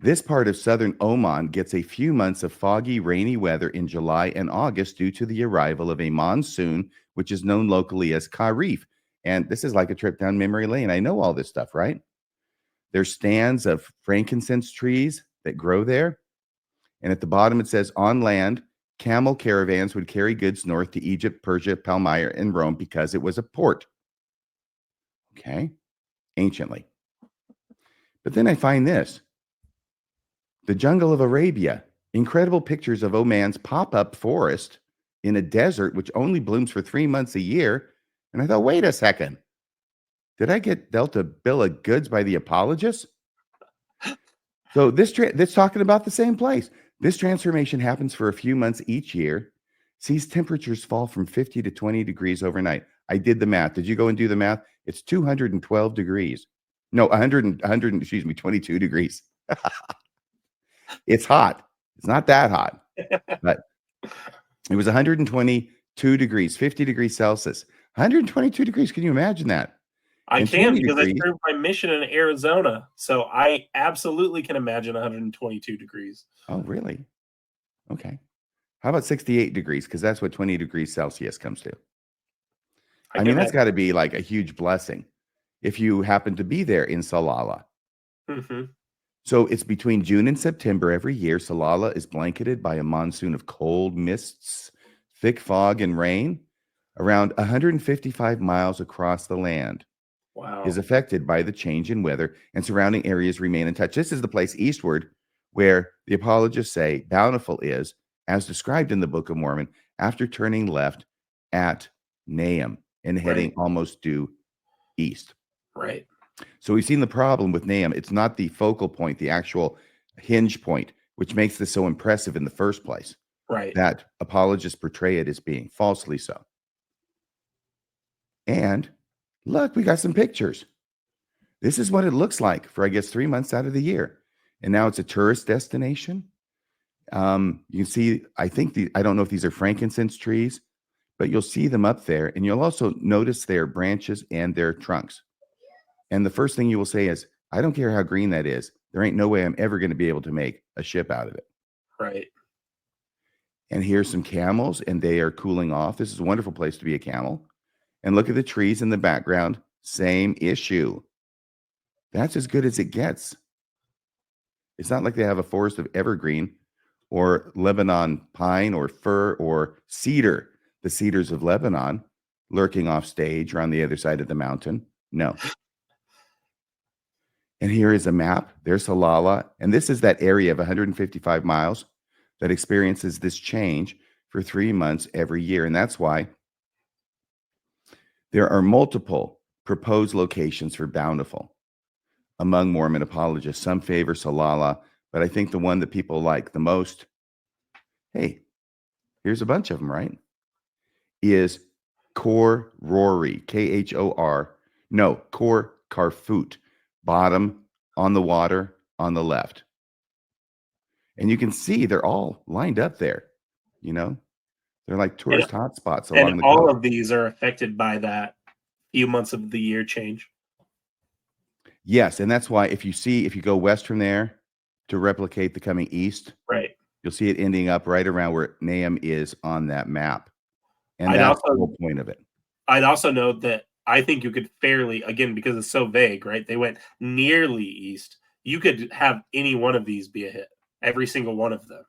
Speaker 1: This part of southern Oman gets a few months of foggy, rainy weather in July and August due to the arrival of a monsoon, which is known locally as Kharif. And this is like a trip down memory lane. I know all this stuff, right? There's stands of frankincense trees that grow there. And at the bottom, it says, on land, camel caravans would carry goods north to Egypt, Persia, Palmyra, and Rome because it was a port. Okay, anciently. But then I find this. The jungle of Arabia. Incredible pictures of Oman's pop-up forest in a desert which only blooms for 3 months a year. And I thought, wait a second. Did I get dealt a bill of goods by the apologists? So this talking about the same place. This transformation happens for a few months each year, sees temperatures fall from 50 to 20 degrees overnight. I did the math. Did you go and do the math? It's 212 degrees. No, 22 degrees. It's hot. It's not that hot, but it was 122 degrees, 50 degrees Celsius. 122 degrees. Can you imagine that?
Speaker 2: I
Speaker 1: And
Speaker 2: can
Speaker 1: 20
Speaker 2: because
Speaker 1: degrees.
Speaker 2: I served my mission in Arizona. So I absolutely can imagine 122 degrees.
Speaker 1: Oh, really? Okay. How about 68 degrees? Because that's what 20 degrees Celsius comes to. I mean, that's got to be like a huge blessing if you happen to be there in Salalah.
Speaker 2: Mm-hmm.
Speaker 1: So it's between June and September every year. Salalah is blanketed by a monsoon of cold mists, thick fog, and rain. Around 155 miles across the land is affected by the change in weather, and surrounding areas remain untouched. This is the place eastward where the apologists say Bountiful is, as described in the Book of Mormon, after turning left at Nahom and heading almost due east.
Speaker 2: Right.
Speaker 1: So we've seen the problem with Nahom. It's not the focal point, the actual hinge point, which makes this so impressive in the first place.
Speaker 2: Right.
Speaker 1: That apologists portray it as being falsely so. And look, we got some pictures. This is what it looks like for, I guess, 3 months out of the year. And now it's a tourist destination. You can see, I don't know if these are frankincense trees, but you'll see them up there. And you'll also notice their branches and their trunks. And the first thing you will say is, I don't care how green that is. There ain't no way I'm ever going to be able to make a ship out of it.
Speaker 2: Right.
Speaker 1: And here's some camels, and they are cooling off. This is a wonderful place to be a camel. And look at the trees in the background. Same issue. That's as good as it gets. It's not like they have a forest of evergreen or Lebanon pine or fir or cedar, the cedars of Lebanon, lurking off stage or on the other side of the mountain. No. And here is a map. There's Salalah. And this is that area of 155 miles that experiences this change for 3 months every year. And that's why there are multiple proposed locations for Bountiful among Mormon apologists. Some favor Salalah, but I think the one that people like the most, hey, here's a bunch of them, right? Is Khor Rory, Khor, no, Khor Karfut, bottom on the water on the left. And you can see they're all lined up there, you know? They're like tourist hotspots along the coast.
Speaker 2: And all of these are affected by that few months of the year change.
Speaker 1: Yes, and that's why if you go west from there to replicate the coming east,
Speaker 2: right,
Speaker 1: you'll see it ending up right around where Nahom is on that map. And that's the whole point of it.
Speaker 2: I'd also note that I think you could fairly, again, because it's so vague, right? They went nearly east. You could have any one of these be a hit. Every single one of them,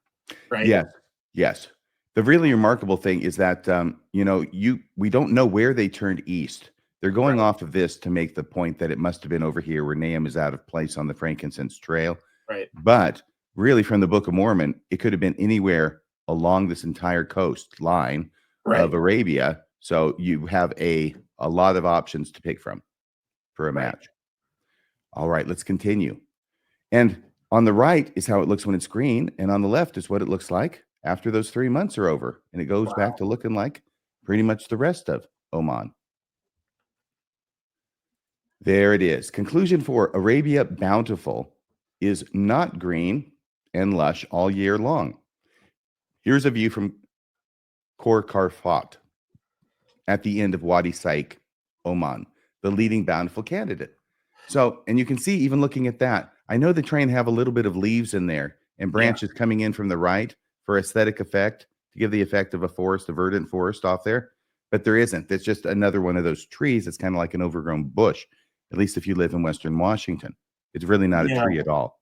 Speaker 2: right?
Speaker 1: Yes. The really remarkable thing is that, we don't know where they turned east. They're going off of this to make the point that it must have been over here where Nahom is out of place on the Frankincense Trail.
Speaker 2: Right.
Speaker 1: But really, from the Book of Mormon, it could have been anywhere along this entire coastline of Arabia. So you have a lot of options to pick from for a match. All right, let's continue. And on the right is how it looks when it's green. And on the left is what it looks like after those 3 months are over. And it goes back to looking like pretty much the rest of Oman. There it is. Conclusion 4, Arabia Bountiful is not green and lush all year long. Here's a view from Khor Karfat at the end of Wadi Saik, Oman, the leading Bountiful candidate. So, and you can see even looking at that, I know the train have a little bit of leaves in there and branches coming in from the right for aesthetic effect, to give the effect of a forest, a verdant forest off there. But there isn't. It's just another one of those trees. It's kind of like an overgrown bush, at least if you live in Western Washington. It's really not a tree at all.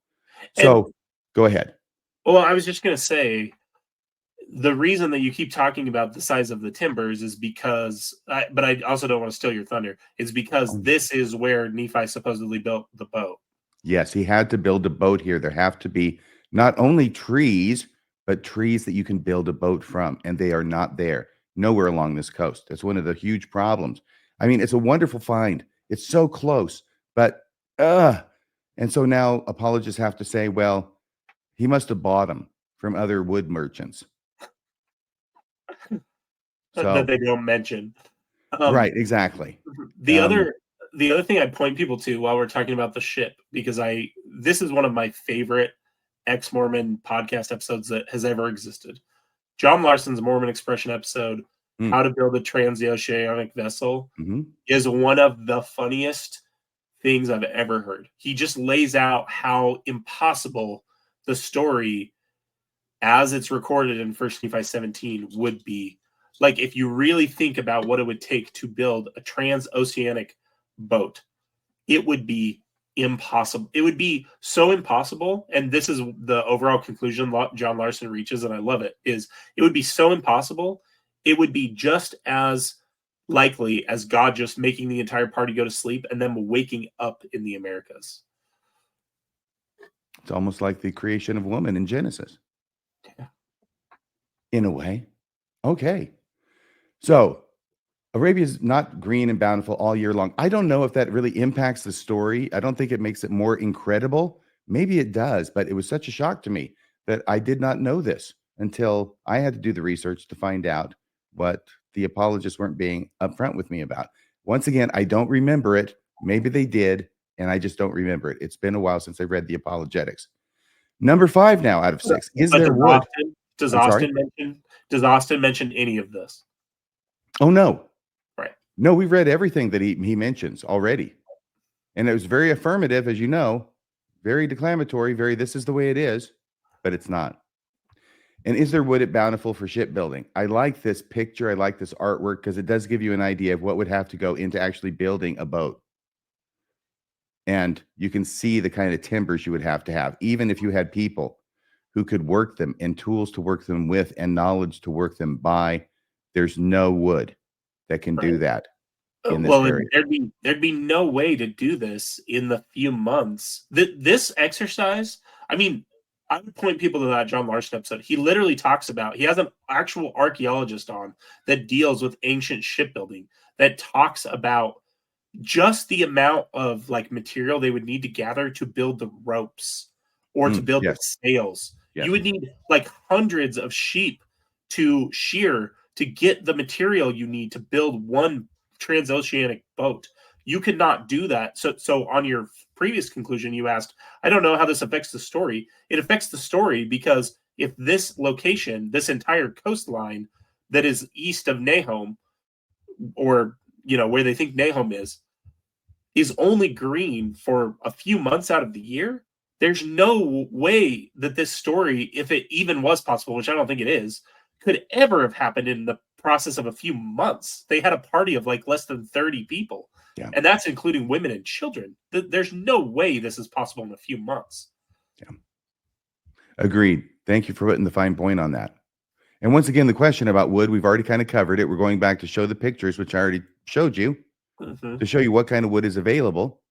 Speaker 1: So Go ahead.
Speaker 2: Well, I was just going to say, the reason that you keep talking about the size of the timbers is because, but I also don't want to steal your thunder, is because this is where Nephi supposedly built the boat.
Speaker 1: Yes, he had to build a boat here. There have to be not only trees, but trees that you can build a boat from, and they are not there nowhere along this coast. That's one of the huge problems. I mean, it's a wonderful find. It's so close, but and so now apologists have to say, well, he must have bought them from other wood merchants.
Speaker 2: That they don't mention.
Speaker 1: Right, exactly.
Speaker 2: The other thing I'd point people to while we're talking about the ship, because this is one of my favorite ex-Mormon podcast episodes that has ever existed. John Larson's Mormon Expression episode, How to Build a Transoceanic Vessel, is one of the funniest things I've ever heard. He just lays out how impossible the story as it's recorded in 1 Nephi 17 would be. Like, if you really think about what it would take to build a transoceanic boat, it would be impossible. It would be so impossible. And this is the overall conclusion John Larson reaches, and I love it, is it would be so impossible. It would be just as likely as God just making the entire party go to sleep and then waking up in the Americas.
Speaker 1: It's almost like the creation of woman in Genesis.
Speaker 2: Yeah.
Speaker 1: In a way. Okay. So Arabia is not green and bountiful all year long. I don't know if that really impacts the story. I don't think it makes it more incredible. Maybe it does, but it was such a shock to me that I did not know this until I had to do the research to find out what the apologists weren't being upfront with me about. Once again, I don't remember it. Maybe they did, and I just don't remember it. It's been a while since I read the apologetics. Number 5 now out of 6. Is there wood?
Speaker 2: Does Austin mention any of this?
Speaker 1: Oh, no.
Speaker 2: Right.
Speaker 1: No, we've read everything that he mentions already. And it was very affirmative, as you know, very declamatory, very this is the way it is, but it's not. And is there wood at Bountiful for shipbuilding? I like this picture. I like this artwork because it does give you an idea of what would have to go into actually building a boat. And you can see the kind of timbers you would have to have, even if you had people who could work them and tools to work them with and knowledge to work them by. There's no wood that can do that in this area.
Speaker 2: There'd be no way to do this in the few months. This exercise, I mean, I would point people to that John Larson episode. He literally talks about, he has an actual archaeologist on that deals with ancient shipbuilding, that talks about just the amount of like material they would need to gather to build the ropes or to build the sails. Yes. You would need like hundreds of sheep to shear to get the material you need to build one transoceanic boat. You could not do that. So on your previous conclusion, you asked, I don't know how this affects the story. It affects the story because if this location, this entire coastline that is east of Nahom, or where they think Nahom is only green for a few months out of the year, there's no way that this story, if it even was possible, which I don't think it is, could ever have happened in the process of a few months. They had a party of like less than 30 people. Yeah. And that's including women and children. There's no way this is possible in a few months.
Speaker 1: Yeah. Agreed. Thank you for putting the fine point on that. And once again, the question about wood, we've already kind of covered it. We're going back to show the pictures, which I already showed you, to show you what kind of wood is available.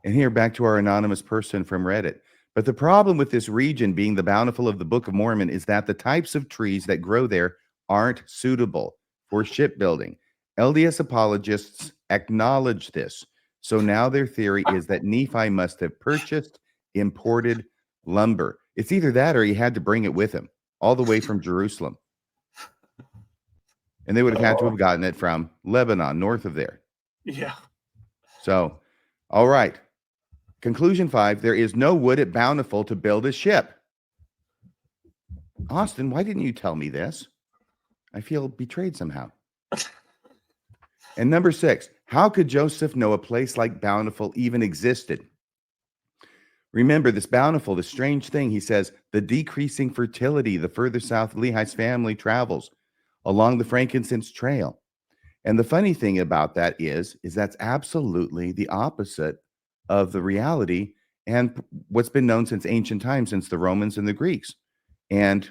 Speaker 1: And here, back to our anonymous person from Reddit. But the problem with this region being the Bountiful of the Book of Mormon is that the types of trees that grow there aren't suitable for shipbuilding. LDS apologists acknowledge this. So now their theory is that Nephi must have purchased imported lumber. It's either that or he had to bring it with him all the way from Jerusalem. And they would have had to have gotten it from Lebanon, north of there.
Speaker 2: Yeah.
Speaker 1: So, all right. Conclusion 5, there is no wood at Bountiful to build a ship. Austin, why didn't you tell me this? I feel betrayed somehow. And number 6, how could Joseph know a place like Bountiful even existed? Remember, this Bountiful, the strange thing, he says, the decreasing fertility the further south Lehi's family travels along the Frankincense Trail. And the funny thing about that is that's absolutely the opposite of the reality and what's been known since ancient times, since the Romans and the Greeks, and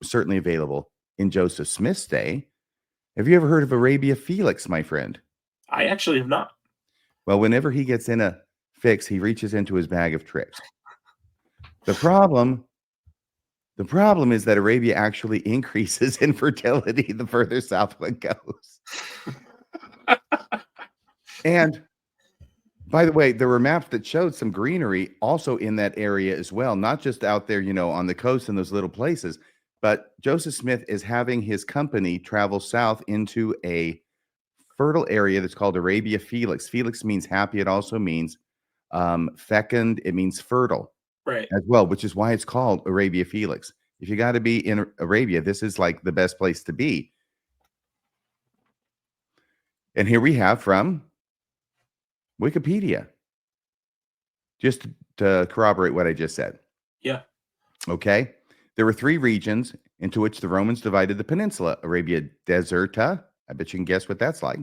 Speaker 1: certainly available in Joseph Smith's day. Have you ever heard of Arabia Felix, my friend?
Speaker 2: I actually have not.
Speaker 1: Well, whenever he gets in a fix, he reaches into his bag of tricks. The problem is that Arabia actually increases in fertility the further south one goes. And by the way, there were maps that showed some greenery also in that area as well, not just out there, on the coast in those little places. But Joseph Smith is having his company travel south into a fertile area that's called Arabia Felix. Felix means happy. It also means fecund. It means fertile,
Speaker 2: right,
Speaker 1: as well, which is why it's called Arabia Felix. If you got to be in Arabia, this is like the best place to be. And here we have from Wikipedia, just to corroborate what I just said.
Speaker 2: Yeah.
Speaker 1: Okay. There were 3 regions into which the Romans divided the peninsula: Arabia Deserta. I bet you can guess what that's like.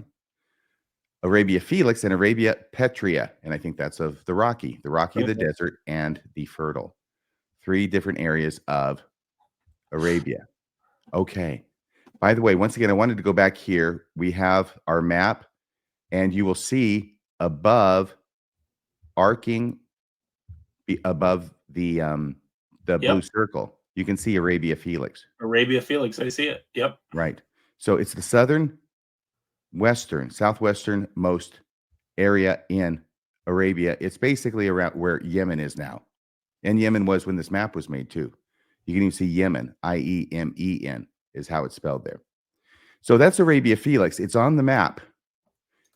Speaker 1: Arabia Felix and Arabia Petria. And I think that's of the rocky, the desert, and the fertile. 3 different areas of Arabia. Okay. By the way, once again, I wanted to go back here. We have our map, and you will see above, arcing above the blue circle, you can see Arabia Felix.
Speaker 2: Arabia Felix, I see it. Yep.
Speaker 1: Right. So it's the southwestern most area in Arabia. It's basically around where Yemen is now. And Yemen was when this map was made too. You can even see Yemen, I-E-M-E-N is how it's spelled there. So that's Arabia Felix. It's on the map.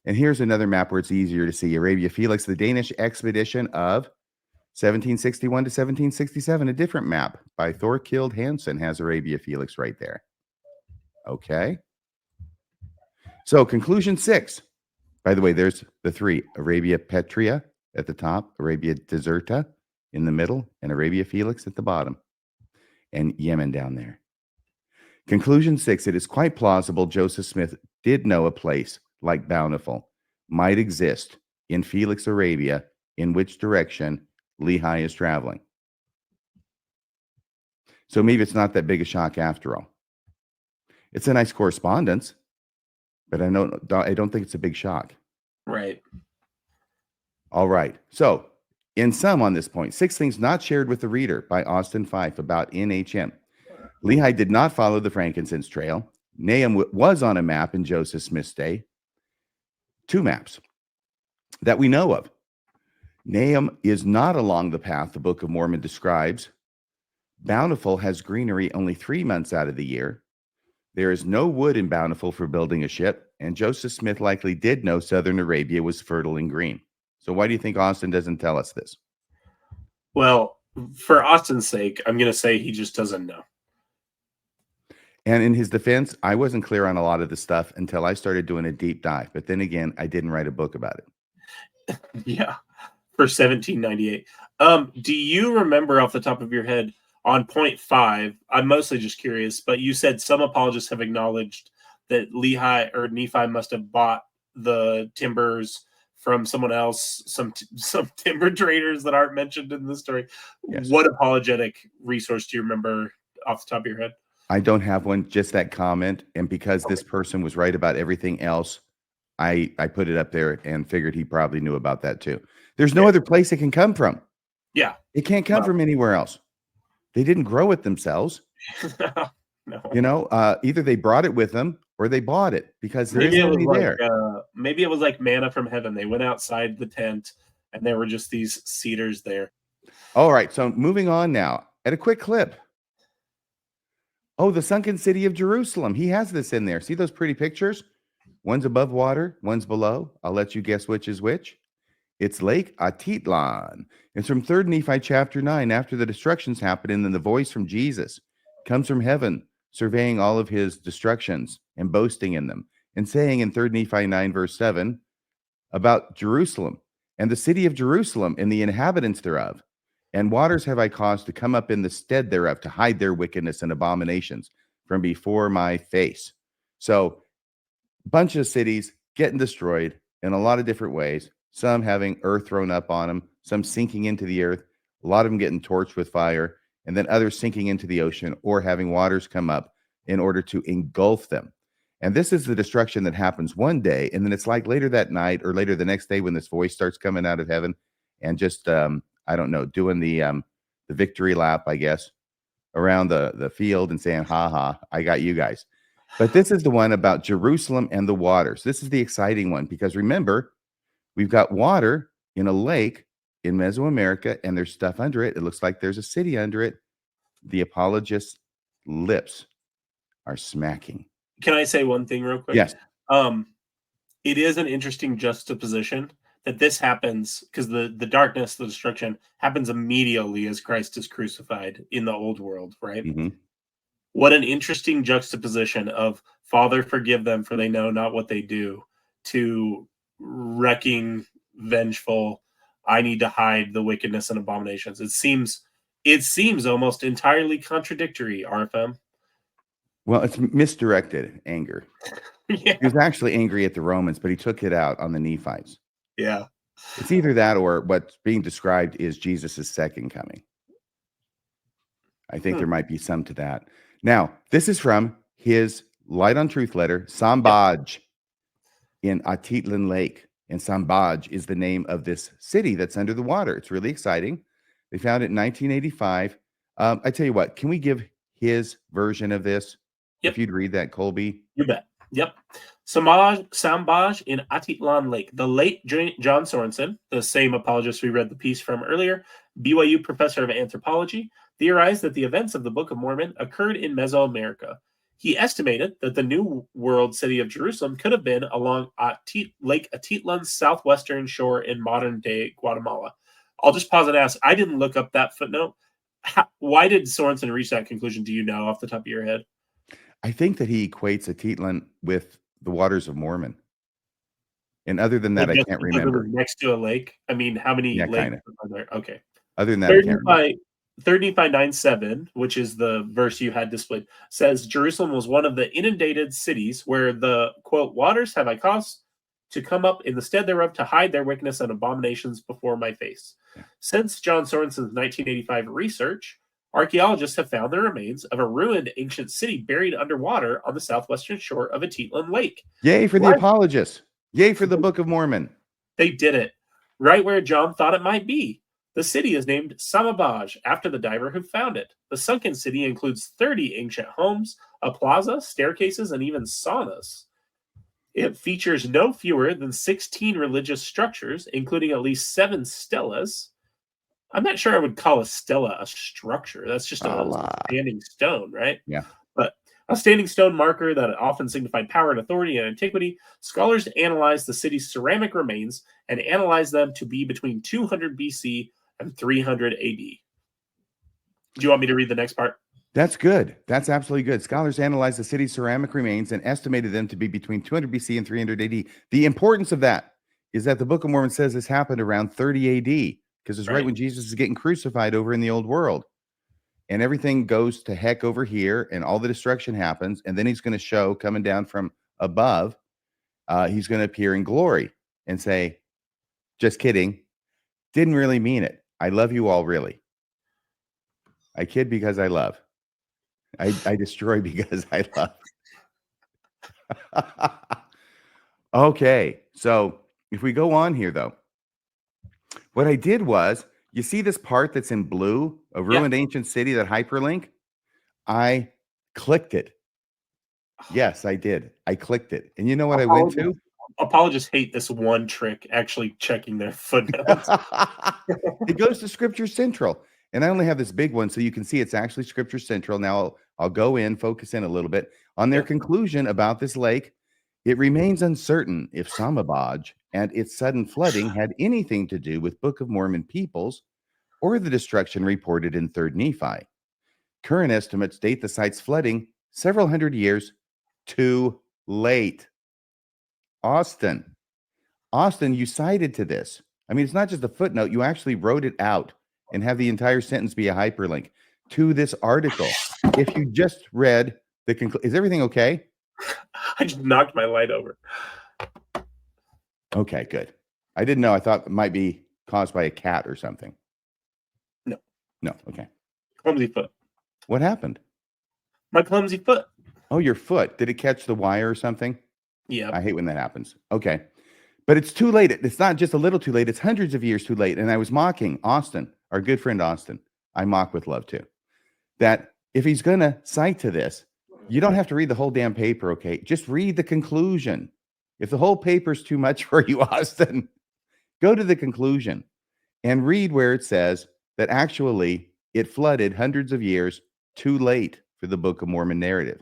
Speaker 1: And here's another map where it's easier to see. Arabia Felix, the Danish expedition of 1761 to 1767. A different map by Thorkild Hansen has Arabia Felix right there. Okay. So conclusion 6. By the way, there's the 3. Arabia Petria at the top, Arabia Deserta in the middle, and Arabia Felix at the bottom, and Yemen down there. Conclusion 6. It is quite plausible Joseph Smith did know a place like Bountiful might exist in Felix, Arabia, in which direction Lehi is traveling. So maybe it's not that big a shock after all. It's a nice correspondence, but I don't think it's a big shock.
Speaker 2: Right.
Speaker 1: All right. So, in sum on this point, 6 things not shared with the reader by Austin Fife about NHM. Lehi did not follow the Frankincense trail. Nahom was on a map in Joseph Smith's day. 2 maps that we know of. Nahom is not along the path the Book of Mormon describes. Bountiful has greenery only 3 months out of the year. There is no wood in Bountiful for building a ship, and Joseph Smith likely did know southern Arabia was fertile and green. So why do you think Austin doesn't tell us this?
Speaker 2: Well, for Austin's sake, I'm going to say he just doesn't know.
Speaker 1: And in his defense, I wasn't clear on a lot of the stuff until I started doing a deep dive. But then again, I didn't write a book about it.
Speaker 2: Yeah, for 1798. Do you remember off the top of your head on point 5? I'm mostly just curious, but you said some apologists have acknowledged that Lehi or Nephi must have bought the timbers from someone else, some timber traders that aren't mentioned in the story. Yes. What apologetic resource do you remember off the top of your head?
Speaker 1: I don't have one, just that comment. And because this person was right about everything else, I put it up there and figured he probably knew about that too. There's no other place it can come from.
Speaker 2: Yeah.
Speaker 1: It can't come from anywhere else. They didn't grow it themselves. No. Either they brought it with them or they bought it, because there isn't any there.
Speaker 2: Maybe it was like manna from heaven. They went outside the tent and there were just these cedars there.
Speaker 1: All right. So moving on now at a quick clip. Oh, the sunken city of Jerusalem. He has this in there. See those pretty pictures? One's above water, one's below. I'll let you guess which is which. It's Lake Atitlan. It's from 3rd Nephi chapter 9. After the destructions happen, and then the voice from Jesus comes from heaven, surveying all of his destructions and boasting in them, and saying in 3rd Nephi 9 verse 7 about Jerusalem and the city of Jerusalem and the inhabitants thereof. And waters have I caused to come up in the stead thereof to hide their wickedness and abominations from before my face. So a bunch of cities getting destroyed in a lot of different ways, some having earth thrown up on them, some sinking into the earth, a lot of them getting torched with fire, and then others sinking into the ocean or having waters come up in order to engulf them. And this is the destruction that happens one day. And then it's like later that night or later the next day when this voice starts coming out of heaven and just, I don't know, doing the victory lap, I guess, around the field and saying, ha ha, I got you guys. But this is the one about Jerusalem and the waters. This is the exciting one because remember, we've got water in a lake in Mesoamerica and there's stuff under it. It looks like there's a city under it. The apologists' lips are smacking.
Speaker 2: Can I say one thing real quick?
Speaker 1: Yes.
Speaker 2: It is an interesting juxtaposition that this happens because the darkness, the destruction happens immediately as Christ is crucified in the old world, right?
Speaker 1: Mm-hmm.
Speaker 2: What an interesting juxtaposition of Father, forgive them for they know not what they do, to wrecking, vengeful, I need to hide the wickedness and abominations. It seems almost entirely contradictory, RFM.
Speaker 1: Well, it's misdirected anger.
Speaker 2: Yeah.
Speaker 1: He was actually angry at the Romans, but he took it out on the Nephites.
Speaker 2: Yeah.
Speaker 1: It's either that or what's being described is Jesus' second coming. I think there might be some to that. Now, this is from his Light on Truth letter, Sambaj in Atitlan Lake. And Sambaj is the name of this city that's under the water. It's really exciting. They found it in 1985. I tell you what, can we give his version of this?
Speaker 2: Yep.
Speaker 1: If you'd read that, Kolby.
Speaker 2: You bet. Yep. Sambaj in Atitlan Lake. The late John Sorenson, the same apologist we read the piece from earlier, BYU professor of anthropology, theorized that the events of the Book of Mormon occurred in Mesoamerica. He estimated that the New World city of Jerusalem could have been along Lake Atitlan's southwestern shore in modern-day Guatemala. I'll just pause and ask, I didn't look up that footnote. Why did Sorenson reach that conclusion? Do you know off the top of your head?
Speaker 1: I think that he equates Atitlan with the waters of Mormon. And other than that, I can't remember.
Speaker 2: Next to a lake? I mean, how many lakes
Speaker 1: kinda.
Speaker 2: are there? Okay.
Speaker 1: Other than that, I can't remember.
Speaker 2: 35:9:7, which is the verse you had displayed, says Jerusalem was one of the inundated cities where the, quote, waters have I caused to come up in the stead thereof to hide their wickedness and abominations before my face. Yeah. Since John Sorenson's 1985 research, archaeologists have found the remains of a ruined ancient city buried underwater on the southwestern shore of Atitlan Lake.
Speaker 1: Yay for the apologists. Yay for the Book of Mormon.
Speaker 2: They did it. Right where John thought it might be. The city is named Samabaj after the diver who found it. The sunken city includes 30 ancient homes, a plaza, staircases, and even saunas. It features no fewer than 16 religious structures, including at least 7 stelas. I'm not sure I would call a stela a structure. That's just a standing stone, right?
Speaker 1: Yeah.
Speaker 2: But a standing stone marker that often signified power and authority in antiquity. Scholars analyzed the city's ceramic remains and analyzed them to be between 200 BC and 300 AD. Do you want me to read the next part?
Speaker 1: That's good. That's absolutely good. Scholars analyzed the city's ceramic remains and estimated them to be between 200 BC and 300 AD. The importance of that is that the Book of Mormon says this happened around 30 AD, because it's right when Jesus is getting crucified over in the old world. And everything goes to heck over here, and all the destruction happens, and then he's going to show, coming down from above, he's going to appear in glory and say, just kidding, didn't really mean it. I love you all, really. I kid because I love. I destroy because I love. Okay, so if we go on here, though, what I did was, you see this part that's in blue, a ruined ancient city, that hyperlink? I clicked it. Yes, I did. I clicked it. And you know what I went to?
Speaker 2: Apologists hate this one trick, actually checking their footnotes.
Speaker 1: It goes to Scripture Central. And I only have this big one, so you can see it's actually Scripture Central. Now I'll go in, focus in a little bit on their conclusion about this lake. It remains uncertain if Samabaj and its sudden flooding had anything to do with Book of Mormon peoples or the destruction reported in 3rd Nephi. Current estimates date the site's flooding several hundred years too late. Austin, you cited to this. I mean, it's not just a footnote. You actually wrote it out and have the entire sentence be a hyperlink to this article. If you just read the conclusion, is everything okay?
Speaker 2: I just knocked my light over.
Speaker 1: Okay, good. I didn't know. I thought it might be caused by a cat or something?
Speaker 2: No.
Speaker 1: No. Okay.
Speaker 2: Clumsy foot.
Speaker 1: What happened?
Speaker 2: My clumsy foot.
Speaker 1: Oh, your foot. Did it catch the wire or something?
Speaker 2: Yeah.
Speaker 1: I hate when that happens. Okay. But it's too late. It's not just a little too late. It's hundreds of years too late. And I was mocking Austin, our good friend Austin. I mock with love too. That if he's going to cite to this, you don't have to read the whole damn paper, okay? Just read the conclusion. If the whole paper's too much for you, Austin, go to the conclusion and read where it says that actually it flooded hundreds of years too late for the Book of Mormon narrative.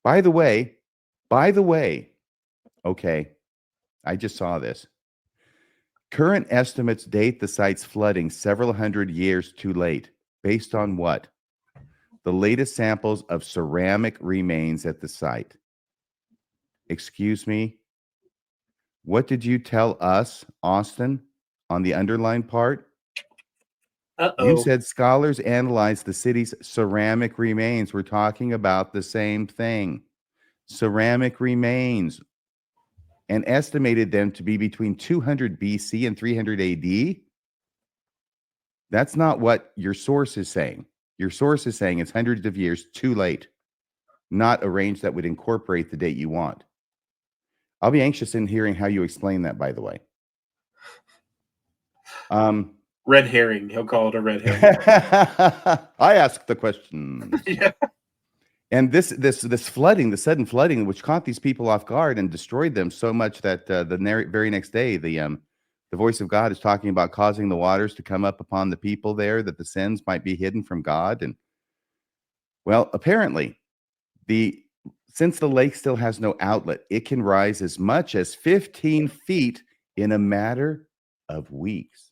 Speaker 1: By the way, okay, I just saw this. Current estimates date the site's flooding several hundred years too late. Based on what? The latest samples of ceramic remains at the site. Excuse me? What did you tell us, Austin, on the underlined part? You said scholars analyzed the city's ceramic remains. We're talking about the same thing. Ceramic remains, and estimated them to be between 200 BC and 300 AD. That's not what your source is saying. Your source is saying it's hundreds of years too late, not a range that would incorporate the date you want. I'll be anxious in hearing how you explain that, by the way.
Speaker 2: Red herring. He'll call it a red herring.
Speaker 1: I asked the question.
Speaker 2: Yeah.
Speaker 1: And this flooding, the sudden flooding, which caught these people off guard and destroyed them so much that the very next day, the voice of God is talking about causing the waters to come up upon the people there, that the sins might be hidden from God. And well, apparently, since the lake still has no outlet, it can rise as much as 15 feet in a matter of weeks.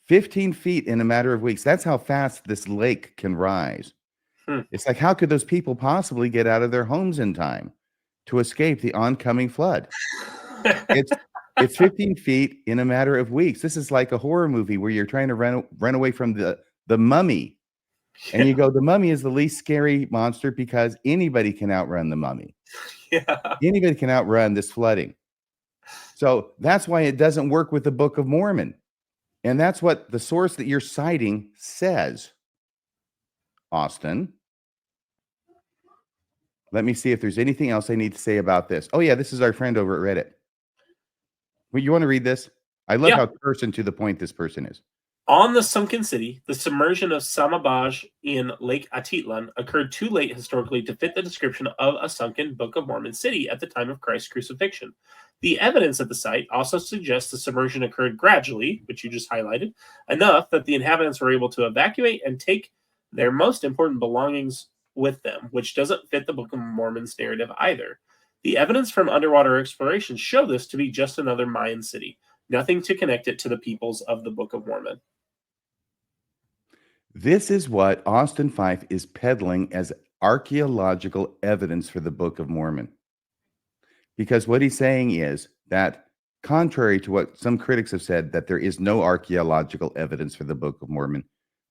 Speaker 1: 15 feet in a matter of weeks. That's how fast this lake can rise. It's like, how could those people possibly get out of their homes in time to escape the oncoming flood? It's 15 feet in a matter of weeks. This is like a horror movie where you're trying to run away from the mummy. And you go, the mummy is the least scary monster because anybody can outrun the mummy.
Speaker 2: Yeah.
Speaker 1: Anybody can outrun this flooding. So that's why it doesn't work with the Book of Mormon. And that's what the source that you're citing says. Austin, let me see if there's anything else I need to say about this. Oh, yeah, this is our friend over at Reddit. Well, you want to read this? I love how person to the point this person is.
Speaker 2: On the sunken city, the submersion of Samabaj in Lake Atitlan occurred too late historically to fit the description of a sunken Book of Mormon city at the time of Christ's crucifixion. The evidence at the site also suggests the submersion occurred gradually, which you just highlighted, enough that the inhabitants were able to evacuate and take their most important belongings with them, which doesn't fit the Book of Mormon's narrative either. The evidence from underwater exploration show this to be just another Mayan city, nothing to connect it to the peoples of the Book of Mormon.
Speaker 1: This is what Austin Fife is peddling as archaeological evidence for the Book of Mormon. Because what he's saying is that, contrary to what some critics have said, that there is no archaeological evidence for the Book of Mormon,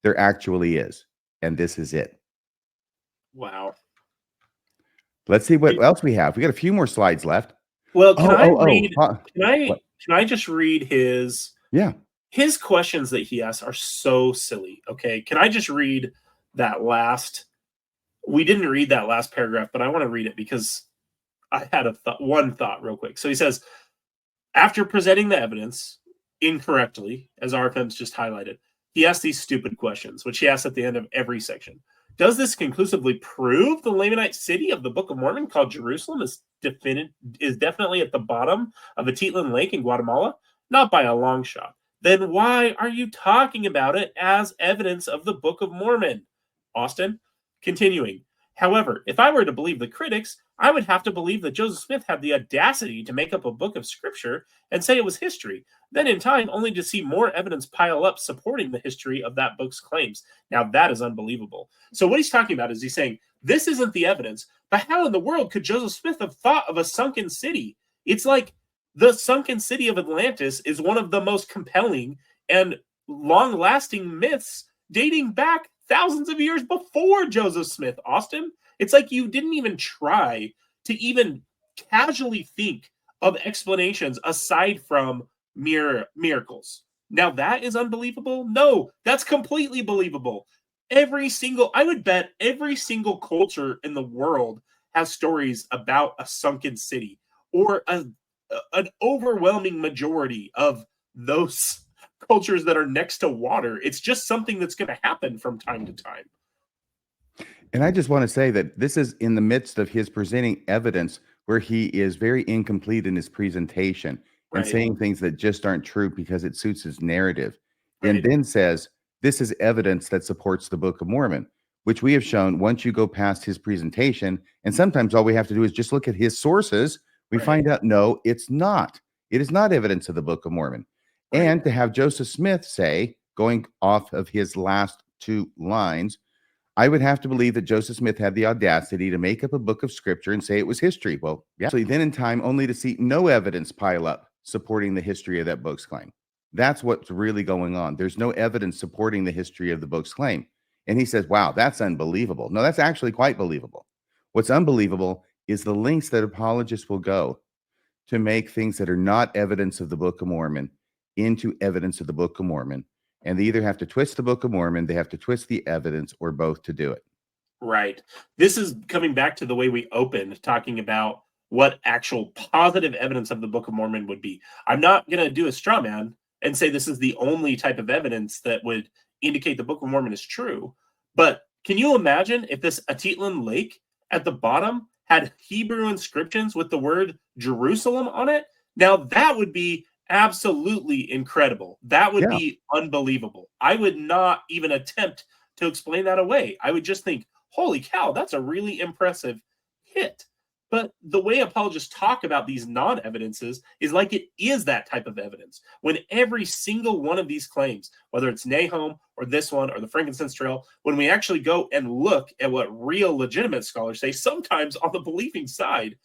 Speaker 1: there actually is. And this is it.
Speaker 2: Wow.
Speaker 1: Let's see what else we have. We got a few more slides left.
Speaker 2: Well, can I just read his...
Speaker 1: Yeah.
Speaker 2: His questions that he asks are so silly. Okay. Can I just read that last? We didn't read that last paragraph, but I want to read it because I had one thought real quick. So he says, after presenting the evidence incorrectly, as RFM's just highlighted, he asks these stupid questions, which he asks at the end of every section. Does this conclusively prove the Lamanite city of the Book of Mormon called Jerusalem is definitely at the bottom of Atitlan Lake in Guatemala? Not by a long shot. Then why are you talking about it as evidence of the Book of Mormon? Austin, continuing. However, if I were to believe the critics, I would have to believe that Joseph Smith had the audacity to make up a book of scripture and say it was history. Then in time, only to see more evidence pile up supporting the history of that book's claims. Now that is unbelievable. So what he's talking about is he's saying, this isn't the evidence, but how in the world could Joseph Smith have thought of a sunken city? It's like the sunken city of Atlantis is one of the most compelling and long-lasting myths dating back thousands of years before Joseph Smith, Austin. It's like you didn't even try to even casually think of explanations aside from miracles. Now that is unbelievable? No, that's completely believable. I would bet every single culture in the world has stories about a sunken city, or an overwhelming majority of those cultures that are next to water. It's just something that's going to happen from time to time.
Speaker 1: And I just want to say that this is in the midst of his presenting evidence where he is very incomplete in his presentation and saying things that just aren't true because it suits his narrative. And then says, this is evidence that supports the Book of Mormon, which we have shown once you go past his presentation. And sometimes all we have to do is just look at his sources. We find out, no, it's not. It is not evidence of the Book of Mormon. And to have Joseph Smith say, going off of his last two lines, I would have to believe that Joseph Smith had the audacity to make up a book of scripture and say it was history. Well, actually, then in time, only to see no evidence pile up supporting the history of that book's claim. That's what's really going on. There's no evidence supporting the history of the book's claim. And he says, wow, that's unbelievable. No, that's actually quite believable. What's unbelievable is the lengths that apologists will go to make things that are not evidence of the Book of Mormon into evidence of the Book of Mormon. And they either have to twist the Book of Mormon, they have to twist the evidence, or both to do it.
Speaker 2: Right. This is coming back to the way we opened, talking about what actual positive evidence of the Book of Mormon would be. I'm not going to do a straw man and say this is the only type of evidence that would indicate the Book of Mormon is true. But can you imagine if this Atitlan Lake at the bottom had Hebrew inscriptions with the word Jerusalem on it? Now that would be absolutely incredible. That would be unbelievable. I would not even attempt to explain that away. I would just think, holy cow, that's a really impressive hit. But the way apologists talk about these non-evidences is like it is that type of evidence. When every single one of these claims, whether it's Nahom or this one or the Frankincense Trail, when we actually go and look at what real legitimate scholars say, sometimes on the believing side,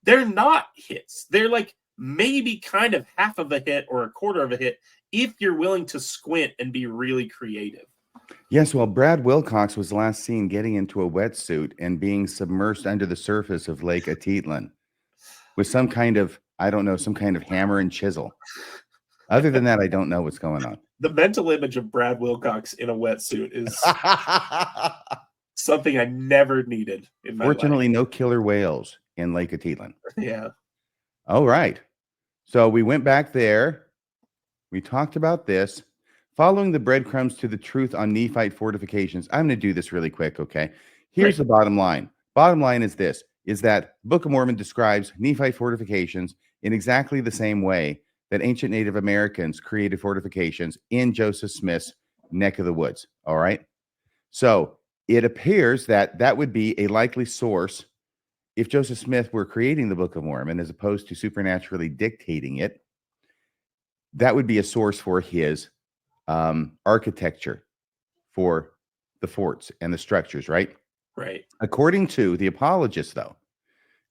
Speaker 2: they're not hits. They're like maybe kind of half of a hit or a quarter of a hit if you're willing to squint and be really creative.
Speaker 1: Yes, well, Brad Wilcox was last seen getting into a wetsuit and being submerged under the surface of Lake Atitlan with some kind of, I don't know, some kind of hammer and chisel. Other than that, I don't know what's going on.
Speaker 2: The mental image of Brad Wilcox in a wetsuit is something I never needed in my
Speaker 1: Fortunately,
Speaker 2: life.
Speaker 1: no killer whales in Lake Atitlan.
Speaker 2: Yeah.
Speaker 1: All right. So we went back there. We talked about this. Following the breadcrumbs to the truth on Nephite fortifications. I'm going to do this really quick, okay? Here's the bottom line. Bottom line is this, is that Book of Mormon describes Nephite fortifications in exactly the same way that ancient Native Americans created fortifications in Joseph Smith's neck of the woods, all right? So it appears that that would be a likely source if Joseph Smith were creating the Book of Mormon as opposed to supernaturally dictating it. That would be a source for his architecture for the forts and the structures, right?
Speaker 2: Right.
Speaker 1: According to the apologists, though,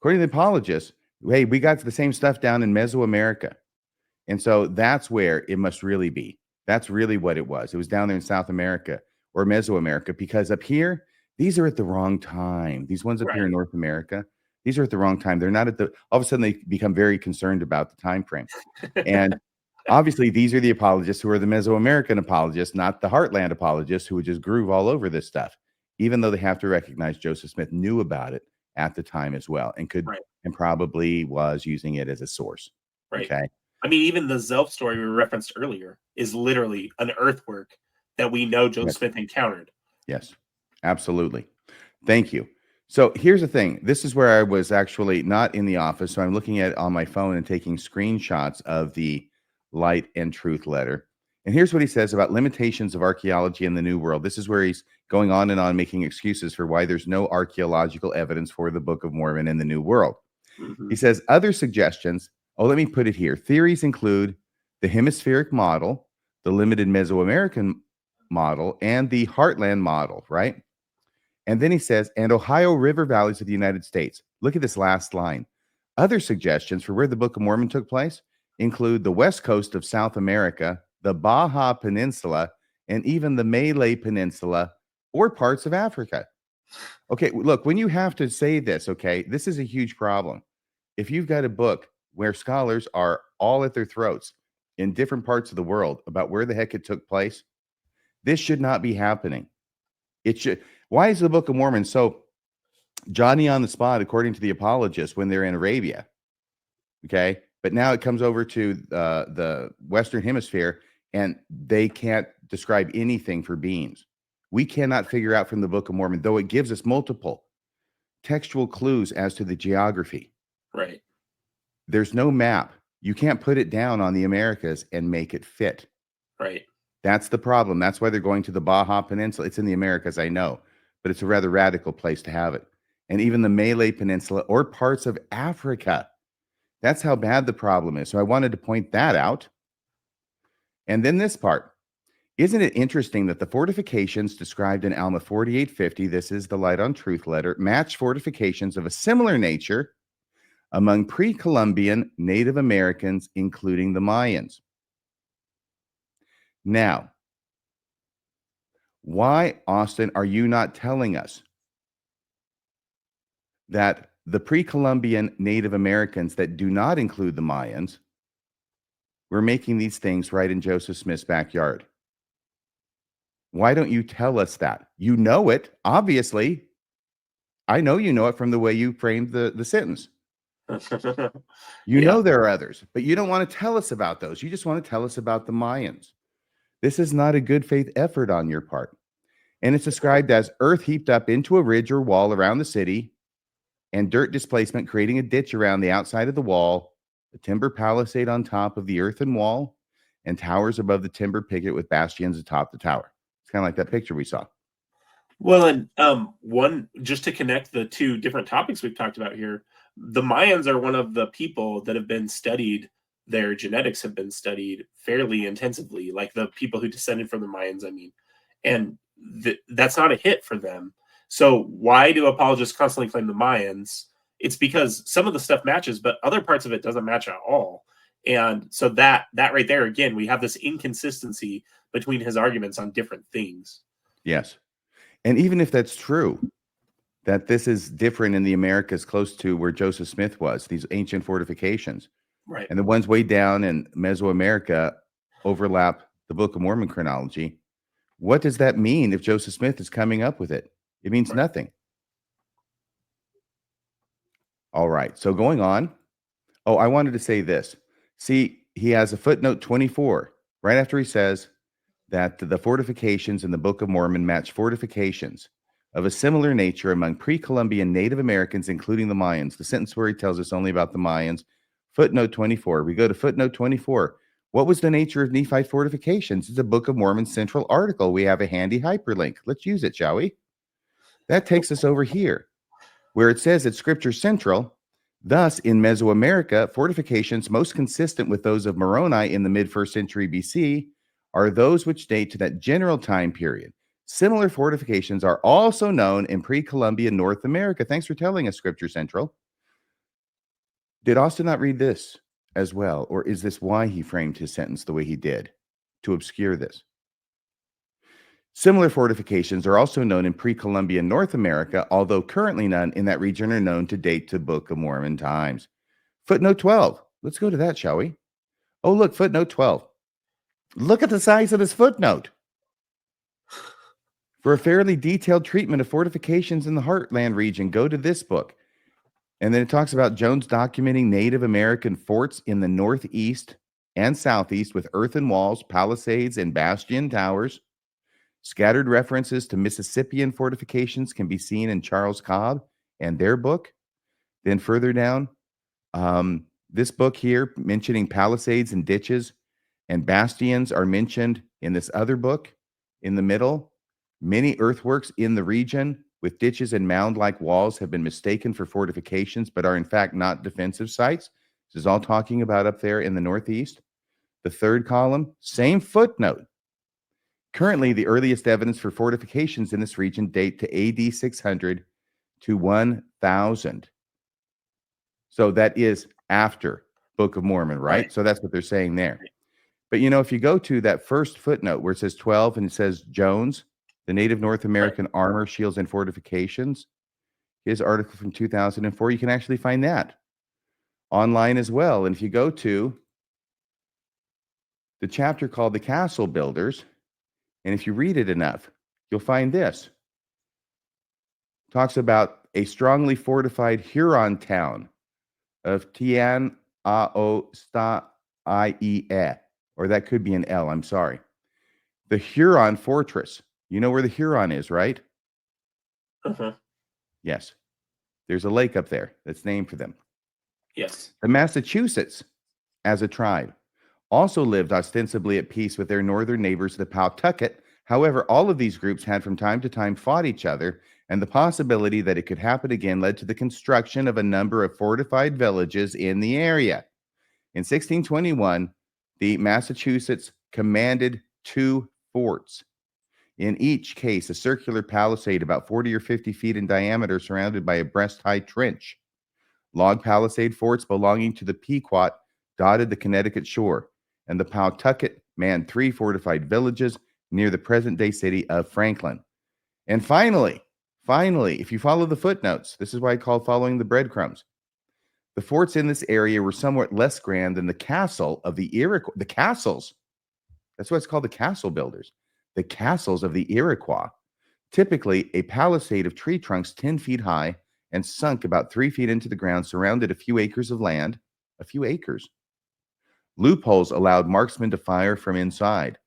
Speaker 1: hey, we got the same stuff down in Mesoamerica. And so that's where it must really be. That's really what it was. It was down there in South America or Mesoamerica, because up here, these are at the wrong time. These ones up here in North America, these are at the wrong time. They're not at the, all of a sudden they become very concerned about the time frame. And obviously, these are the apologists who are the Mesoamerican apologists, not the Heartland apologists who would just groove all over this stuff, even though they have to recognize Joseph Smith knew about it at the time as well and could and probably was using it as a source.
Speaker 2: Right.
Speaker 1: Okay.
Speaker 2: I mean, even the Zelf story we referenced earlier is literally an earthwork that we know Joseph Smith encountered.
Speaker 1: Yes, absolutely. Thank you. So here's the thing. This is where I was actually not in the office. So I'm looking at it on my phone and taking screenshots of the Light and Truth letter. And here's what he says about limitations of archaeology in the New World. This is where he's going on and on making excuses for why there's no archaeological evidence for the Book of Mormon in the New World. He says other suggestions. Oh, let me put it here. Theories include the hemispheric model, the limited Mesoamerican model, and the heartland model, right? And then he says, and Ohio River valleys of the United States. Look at this last line. Other suggestions for where the Book of Mormon took place include the west coast of South America, the Baja Peninsula, and even the Malay Peninsula or parts of Africa. Okay, look, when you have to say this, okay, this is a huge problem. If you've got a book where scholars are all at their throats in different parts of the world about where the heck it took place. This should not be happening. It should. Why is the Book of Mormon so Johnny on the spot, according to the apologists, when they're in Arabia? Okay. But now it comes over to the Western Hemisphere and they can't describe anything for beings. We cannot figure out from the Book of Mormon, though it gives us multiple textual clues as to the geography.
Speaker 2: Right.
Speaker 1: There's no map. You can't put it down on the Americas and make it fit.
Speaker 2: Right.
Speaker 1: That's the problem. That's why they're going to the Baja Peninsula. It's in the Americas, I know, but it's a rather radical place to have it. And even the Malay Peninsula or parts of Africa. That's how bad the problem is. So I wanted to point that out. And then this part. Isn't it interesting that the fortifications described in Alma 4850, this is the Light on Truth letter, match fortifications of a similar nature among pre-Columbian Native Americans, including the Mayans? Now, why, Austin, are you not telling us that the pre-Columbian Native Americans that do not include the Mayans were making these things right in Joseph Smith's backyard? Why don't you tell us that? You know it, obviously. I know you know it from the way you framed the sentence. You know there are others, but you don't want to tell us about those. You just want to tell us about the Mayans. This is not a good faith effort on your part. And it's described as earth heaped up into a ridge or wall around the city and dirt displacement creating a ditch around the outside of the wall, a timber palisade on top of the earthen wall, and towers above the timber picket with bastions atop the tower. It's kind of like that picture we saw.
Speaker 2: Well, and one, just to connect the two different topics we've talked about here, the Mayans are one of the people that have been studied. Their genetics have been studied fairly intensively, like the people who descended from the Mayans, I mean, and that's not a hit for them. So why do apologists constantly claim the Mayans? It's because some of the stuff matches, but other parts of it doesn't match at all. And so that right there, again, we have this inconsistency between his arguments on different things.
Speaker 1: Yes. And even if that's true, that this is different in the Americas close to where Joseph Smith was, these ancient fortifications.
Speaker 2: Right.
Speaker 1: And the ones way down in Mesoamerica overlap the Book of Mormon chronology. What does that mean if Joseph Smith is coming up with it? It means nothing. All right. So going on. Oh, I wanted to say this. See, he has a footnote 24 right after he says that the fortifications in the Book of Mormon match fortifications of a similar nature among pre-Columbian Native Americans, including the Mayans. The sentence where he tells us only about the Mayans. Footnote 24. We go to footnote 24. What was the nature of Nephite fortifications? It's a Book of Mormon central article. We have a handy hyperlink. Let's use it, shall we? That takes us over here, where it says it's Scripture Central. Thus, in Mesoamerica, fortifications most consistent with those of Moroni in the mid-1st century BC are those which date to that general time period. Similar fortifications are also known in pre-Columbian North America. Thanks for telling us, Scripture Central. Did Austin not read this as well? Or is this why he framed his sentence the way he did, to obscure this? Similar fortifications are also known in pre-Columbian North America, although currently none in that region are known to date to Book of Mormon times. Footnote 12. Let's go to that, shall we? Oh, look, footnote 12. Look at the size of this footnote. For a fairly detailed treatment of fortifications in the Heartland region, go to this book. And then it talks about Jones documenting Native American forts in the northeast and southeast with earthen walls, palisades, and bastion towers. Scattered references to Mississippian fortifications can be seen in Charles Cobb and their book. Then further down, this book here mentioning palisades and ditches and bastions are mentioned in this other book. In the middle, many earthworks in the region with ditches and mound-like walls have been mistaken for fortifications, but are in fact not defensive sites. This is all talking about up there in the northeast. The third column, same footnote. Currently, the earliest evidence for fortifications in this region date to AD 600 to 1000. So that is after Book of Mormon, right? So that's what they're saying there. But, you know, if you go to that first footnote where it says 12 and it says Jones, the Native North American Armor, Shields, and Fortifications, his article from 2004, you can actually find that online as well. And if you go to the chapter called The Castle Builders. And if you read it enough, you'll find this. Talks about a strongly fortified Huron town of Tian Ao Sta Ie, or that could be an L, I'm sorry. The Huron fortress. You know where the Huron is, right?
Speaker 2: Uh-huh.
Speaker 1: Yes. There's a lake up there that's named for them.
Speaker 2: Yes.
Speaker 1: The Massachusetts, as a tribe, also lived ostensibly at peace with their northern neighbors, the Pawtucket. However, all of these groups had from time to time fought each other, and the possibility that it could happen again led to the construction of a number of fortified villages in the area. In 1621, the Massachusetts commanded 2 forts. In each case, a circular palisade about 40 or 50 feet in diameter surrounded by a breast-high trench. Log palisade forts belonging to the Pequot dotted the Connecticut shore, and the Pawtucket manned 3 fortified villages near the present-day city of Franklin. And finally, if you follow the footnotes, this is why I call following the breadcrumbs. The forts in this area were somewhat less grand than the castle of the Iroquois. The castles, that's why it's called the castle builders. The castles of the Iroquois, typically a palisade of tree trunks 10 feet high and sunk about 3 feet into the ground, surrounded a few acres of land. A few acres. Loopholes allowed marksmen to fire from inside.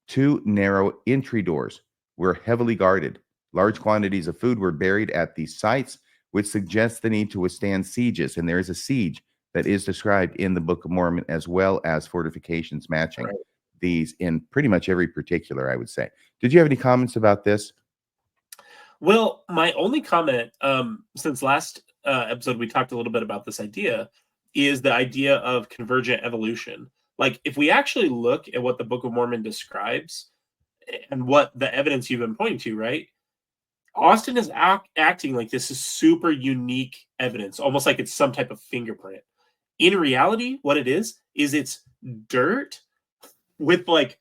Speaker 1: 2 narrow entry doors were heavily guarded. Large quantities of food were buried at these sites, which suggests the need to withstand sieges. And there is a siege that is described in the Book of Mormon, as well as fortifications matching these in pretty much every particular, I would say. Did you have any comments about this?
Speaker 2: Well, my only comment, since last episode we talked a little bit about this idea, is the idea of convergent evolution. Like, if we actually look at what the Book of Mormon describes and what the evidence you've been pointing to, right? Austin is acting like this is super unique evidence, almost like it's some type of fingerprint. In reality, what it is it's dirt with like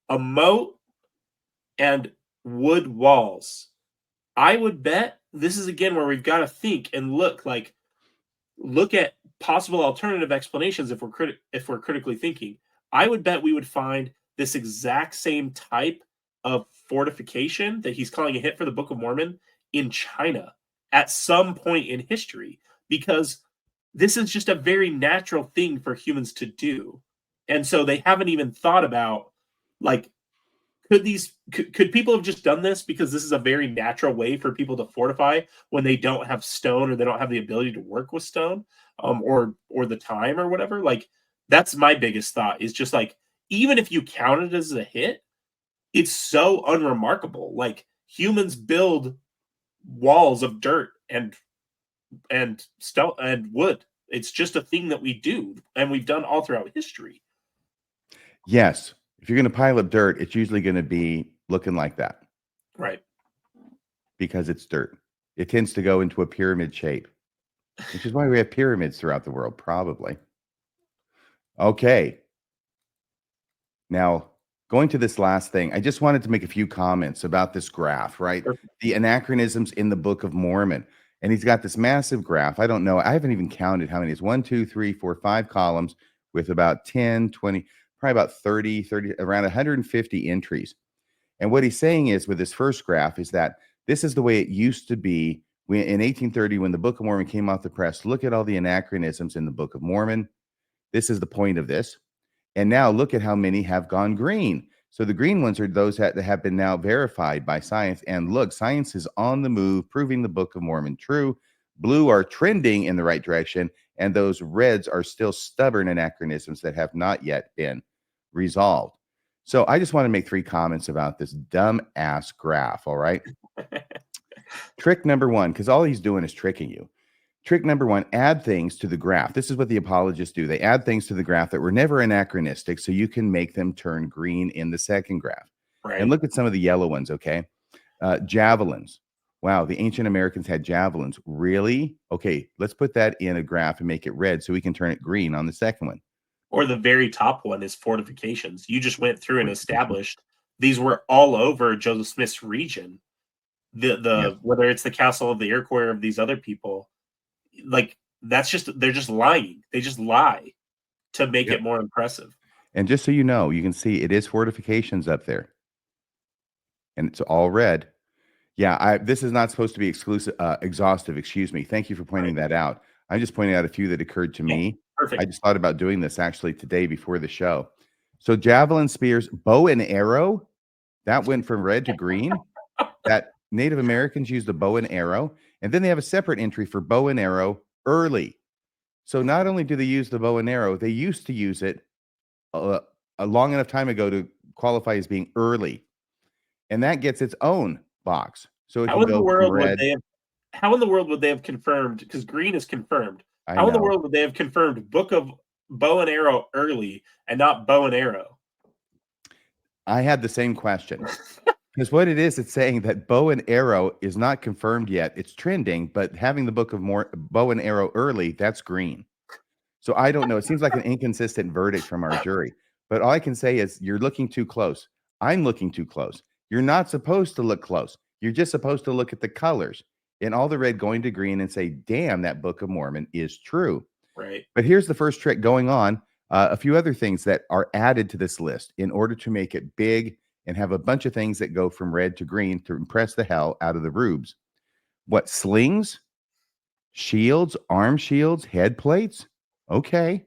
Speaker 2: a moat and wood walls. I would bet this is again where we've got to think and look at possible alternative explanations if we're critically thinking. I would bet we would find this exact same type of fortification that he's calling a hit for the Book of Mormon in China at some point in history, because this is just a very natural thing for humans to do. And so they haven't even thought about, like, could people have just done this because this is a very natural way for people to fortify when they don't have stone or they don't have the ability to work with stone, or the time or whatever. Like, that's my biggest thought, is just like, even if you count it as a hit, it's so unremarkable. Like, humans build walls of dirt and stone and wood. It's just a thing that we do, and we've done all throughout history.
Speaker 1: Yes. If you're going to pile up dirt, it's usually going to be looking like that.
Speaker 2: Right.
Speaker 1: Because it's dirt. It tends to go into a pyramid shape, which is why we have pyramids throughout the world, probably. Okay. Now, going to this last thing, I just wanted to make a few comments about this graph, right?
Speaker 2: Perfect.
Speaker 1: The anachronisms in the Book of Mormon. And he's got this massive graph. I don't know. I haven't even counted how many. It's 1, 2, 3, 4, 5 columns with about 10, 20, probably about 30, around 150 entries. And what he's saying is, with this first graph, is that this is the way it used to be in 1830 when the Book of Mormon came off the press. Look at all the anachronisms in the Book of Mormon. This is the point of this. And now look at how many have gone green. So the green ones are those that have been now verified by science. And look, science is on the move, proving the Book of Mormon true. Blue are trending in the right direction, and those reds are still stubborn anachronisms that have not yet been resolved. So I just want to make 3 comments about this dumb ass graph. All right. Trick number 1, because all he's doing is tricking you. Trick number 1, add things to the graph. This is what the apologists do. They add things to the graph that were never anachronistic, so you can make them turn green in the second graph.
Speaker 2: Right.
Speaker 1: And look at some of the yellow ones, okay? Javelins. Wow, the ancient Americans had javelins. Really? Okay, let's put that in a graph and make it red so we can turn it green on the second one.
Speaker 2: Or the very top one is fortifications. You just went through and established these were all over Joseph Smith's region. Yes. Whether it's the castle of the Iroquois or of these other people, like, they're just lying. They just lie to make it more impressive.
Speaker 1: And just so you know, you can see it is fortifications up there. And it's all red. Yeah, this is not supposed to be exhaustive, excuse me. Thank you for pointing that out. I'm just pointing out a few that occurred to me.
Speaker 2: Perfect.
Speaker 1: I just thought about doing this actually today before the show. So javelin spears, bow and arrow, that went from red to green. That Native Americans used a bow and arrow, and then they have a separate entry for bow and arrow early. So not only do they use the bow and arrow, they used to use it a long enough time ago to qualify as being early. And that gets its own box. So it
Speaker 2: How
Speaker 1: can
Speaker 2: in
Speaker 1: go
Speaker 2: the world
Speaker 1: from red.
Speaker 2: would they have? How in the world would they have confirmed? Because green is confirmed.
Speaker 1: I
Speaker 2: How in the
Speaker 1: know.
Speaker 2: world would they have confirmed Book of Bow and Arrow early and not bow and arrow?
Speaker 1: I had the same question. Because what it is, it's saying that bow and arrow is not confirmed yet. It's trending, but having the Book of Bow and Arrow early, that's green. So I don't know. It seems like an inconsistent verdict from our jury. But all I can say is you're looking too close. I'm looking too close. You're not supposed to look close. You're just supposed to look at the colors and all the red going to green and say, damn, that Book of Mormon is true.
Speaker 2: Right.
Speaker 1: But here's the first trick going on. A few other things that are added to this list in order to make it big and have a bunch of things that go from red to green to impress the hell out of the rubes. What, slings, shields, arm shields, head plates? Okay.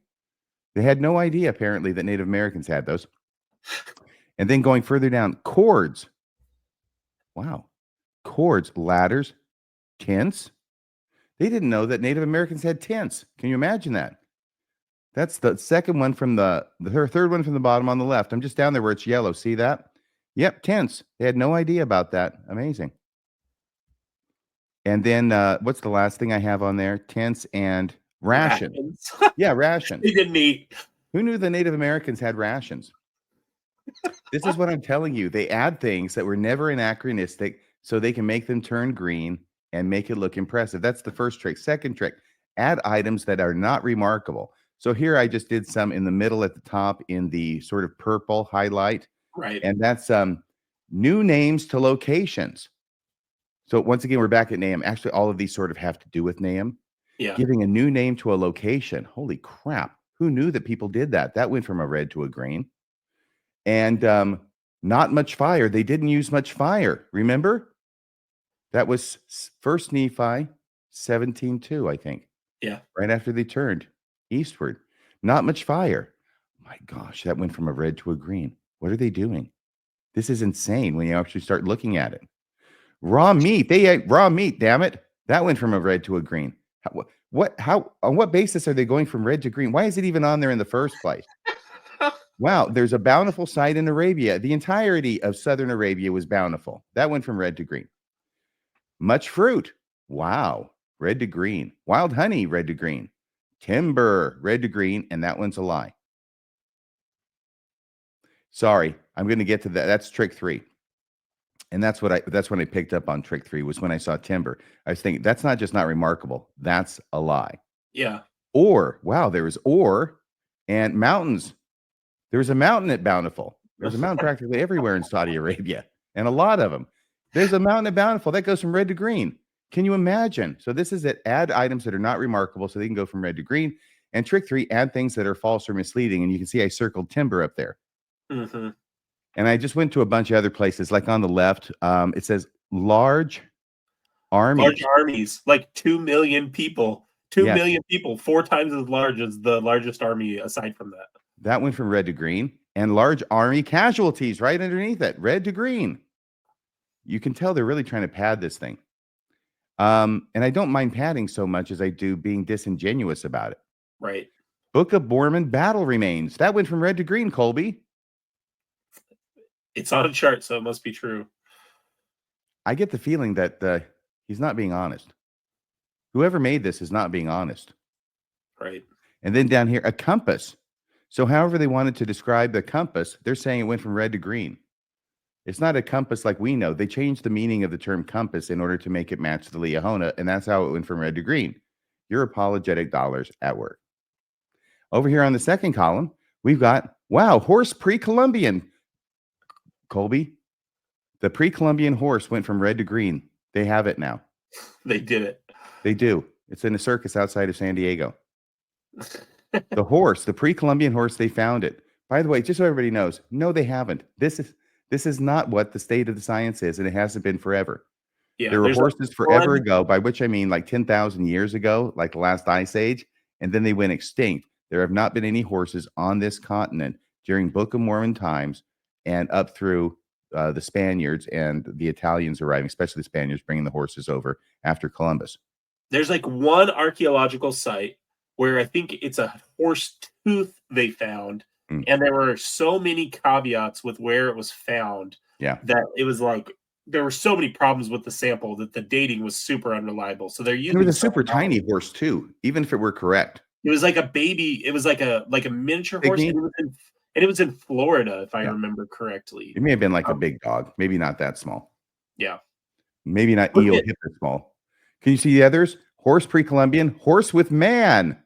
Speaker 1: They had no idea, apparently, that Native Americans had those. And then going further down, cords. Wow. Cords, ladders, tents. They didn't know that Native Americans had tents. Can you imagine that? That's the second one from the third one from the bottom on the left. I'm just down there where it's yellow. See that? Yep, tents. They had no idea about that. Amazing. And then what's the last thing I have on there? Tents and rations. Yeah, rations.
Speaker 2: They didn't eat.
Speaker 1: Who knew the Native Americans had rations? This is what I'm telling you. They add things that were never anachronistic so they can make them turn green and make it look impressive. That's the first trick. Second trick, add items that are not remarkable. So here I just did some in the middle at the top in the sort of purple highlight.
Speaker 2: Right.
Speaker 1: And that's new names to locations. So once again, we're back at Nahom. Actually, all of these sort of have to do with Nahom.
Speaker 2: Yeah.
Speaker 1: Giving a new name to a location. Holy crap. Who knew that people did that? That went from a red to a green. And not much fire. They didn't use much fire. Remember? That was First Nephi 17:2, I think.
Speaker 2: Yeah.
Speaker 1: Right after they turned eastward. Not much fire. My gosh, that went from a red to a green. What are they doing? This is insane when you actually start looking at it. Raw meat. They ate raw meat, damn it. That went from a red to a green. How, on what basis are they going from red to green? Why is it even on there in the first place? Wow, there's a bountiful site in Arabia. The entirety of southern Arabia was bountiful. That went from red to green. Much fruit. Wow, red to green. Wild honey, red to green. Timber, red to green, and that one's a lie. Sorry, I'm going to get to that. That's trick 3. And that's when I picked up on trick 3 was when I saw timber. I was thinking that's not just not remarkable. That's a lie.
Speaker 2: Yeah.
Speaker 1: Ore. Wow, there was ore and mountains. There was a mountain at Bountiful. There's a mountain practically everywhere in Saudi Arabia, and a lot of them. There's a mountain at Bountiful that goes from red to green. Can you imagine? So this is it. Add items that are not remarkable so they can go from red to green. And trick 3, add things that are false or misleading. And you can see I circled timber up there.
Speaker 2: Mm-hmm.
Speaker 1: And I just went to a bunch of other places, like on the left, it says large armies.
Speaker 2: Large armies, like 2 million people. 2
Speaker 1: Yes.
Speaker 2: million people, 4 times as large as the largest army aside from that.
Speaker 1: That went from red to green. And large army casualties right underneath it, red to green. You can tell they're really trying to pad this thing. And I don't mind padding so much as I do being disingenuous about it.
Speaker 2: Right.
Speaker 1: Book of Mormon battle remains. That went from red to green, Kolby.
Speaker 2: It's on a chart, so it must be true.
Speaker 1: I get the feeling that he's not being honest. Whoever made this is not being honest.
Speaker 2: Right.
Speaker 1: And then down here, a compass. So however they wanted to describe the compass, they're saying it went from red to green. It's not a compass like we know. They changed the meaning of the term compass in order to make it match the Liahona, and that's how it went from red to green. Your apologetic dollars at work. Over here on the second column, we've got, wow, horse pre-Columbian. Kolby, the pre-Columbian horse went from red to green. They have it now.
Speaker 2: They did it.
Speaker 1: They do. It's in a circus outside of San Diego. The horse, the pre-Columbian horse, they found it. By the way, just so everybody knows, no, they haven't. This is not what the state of the science is, and it hasn't been forever.
Speaker 2: Yeah,
Speaker 1: There were
Speaker 2: there's
Speaker 1: horses forever ago, by which I mean like 10,000 years ago, like the last ice age, and then they went extinct. There have not been any horses on this continent during Book of Mormon times and up through the Spaniards and the Italians arriving, especially the Spaniards bringing the horses over after Columbus.
Speaker 2: There's like one archaeological site where I think it's a horse tooth they found, and there were so many caveats with where it was found that it was like there were so many problems with the sample that the dating was super unreliable. So they're using
Speaker 1: it was a super tiny horse too, even if it were correct.
Speaker 2: It was like a baby. It was like a miniature horse, and it was in Florida, if I remember correctly.
Speaker 1: It may have been like a big dog, maybe not that small.
Speaker 2: Yeah,
Speaker 1: maybe not eel hippo small. Can you see the others? Horse pre-Columbian, horse with man.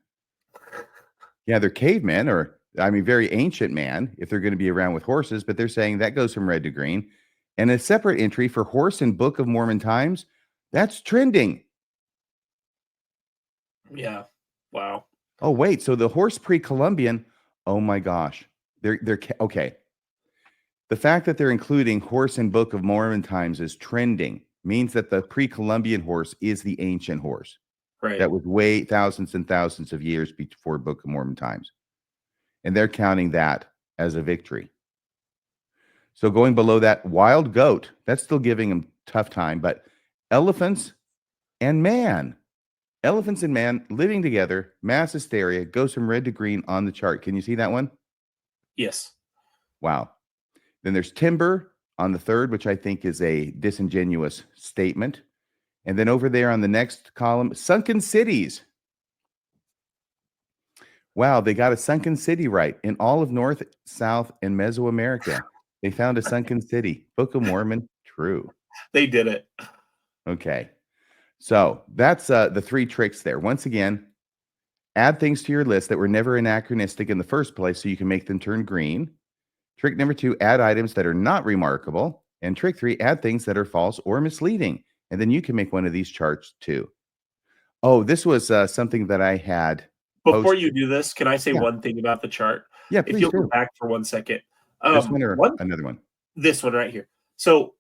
Speaker 1: Yeah, they're cavemen, or I mean, very ancient man, if they're going to be around with horses. But they're saying that goes from red to green. And a separate entry for horse in Book of Mormon times, that's trending.
Speaker 2: Yeah. Wow.
Speaker 1: Oh, wait. So the horse pre-Columbian, oh my gosh. They're okay. The fact that they're including horse in Book of Mormon times is trending means that the pre-Columbian horse is the ancient horse.
Speaker 2: Right.
Speaker 1: That was way thousands and thousands of years before Book of Mormon times. And they're counting that as a victory. So going below that, wild goat, that's still giving them tough time, but elephants and man living together, mass hysteria, goes from red to green on the chart. Can you see that one?
Speaker 2: Yes.
Speaker 1: Wow. Then there's timber on the third, which I think is a disingenuous statement. And then over there on the next column, sunken cities. Wow, they got a sunken city right in all of North, South, and Mesoamerica. They found a sunken city. Book of Mormon, true.
Speaker 2: They did it.
Speaker 1: Okay. So that's the three tricks there. Once again, add things to your list that were never anachronistic in the first place so you can make them turn green. Trick number 2, add items that are not remarkable. And trick 3, add things that are false or misleading. And then you can make one of these charts too. Oh, this was something that I had.
Speaker 2: Before you do this, can I say one thing about the chart?
Speaker 1: Yeah, please.
Speaker 2: If you'll go back for 1 second.
Speaker 1: This one or another one?
Speaker 2: This one right here. So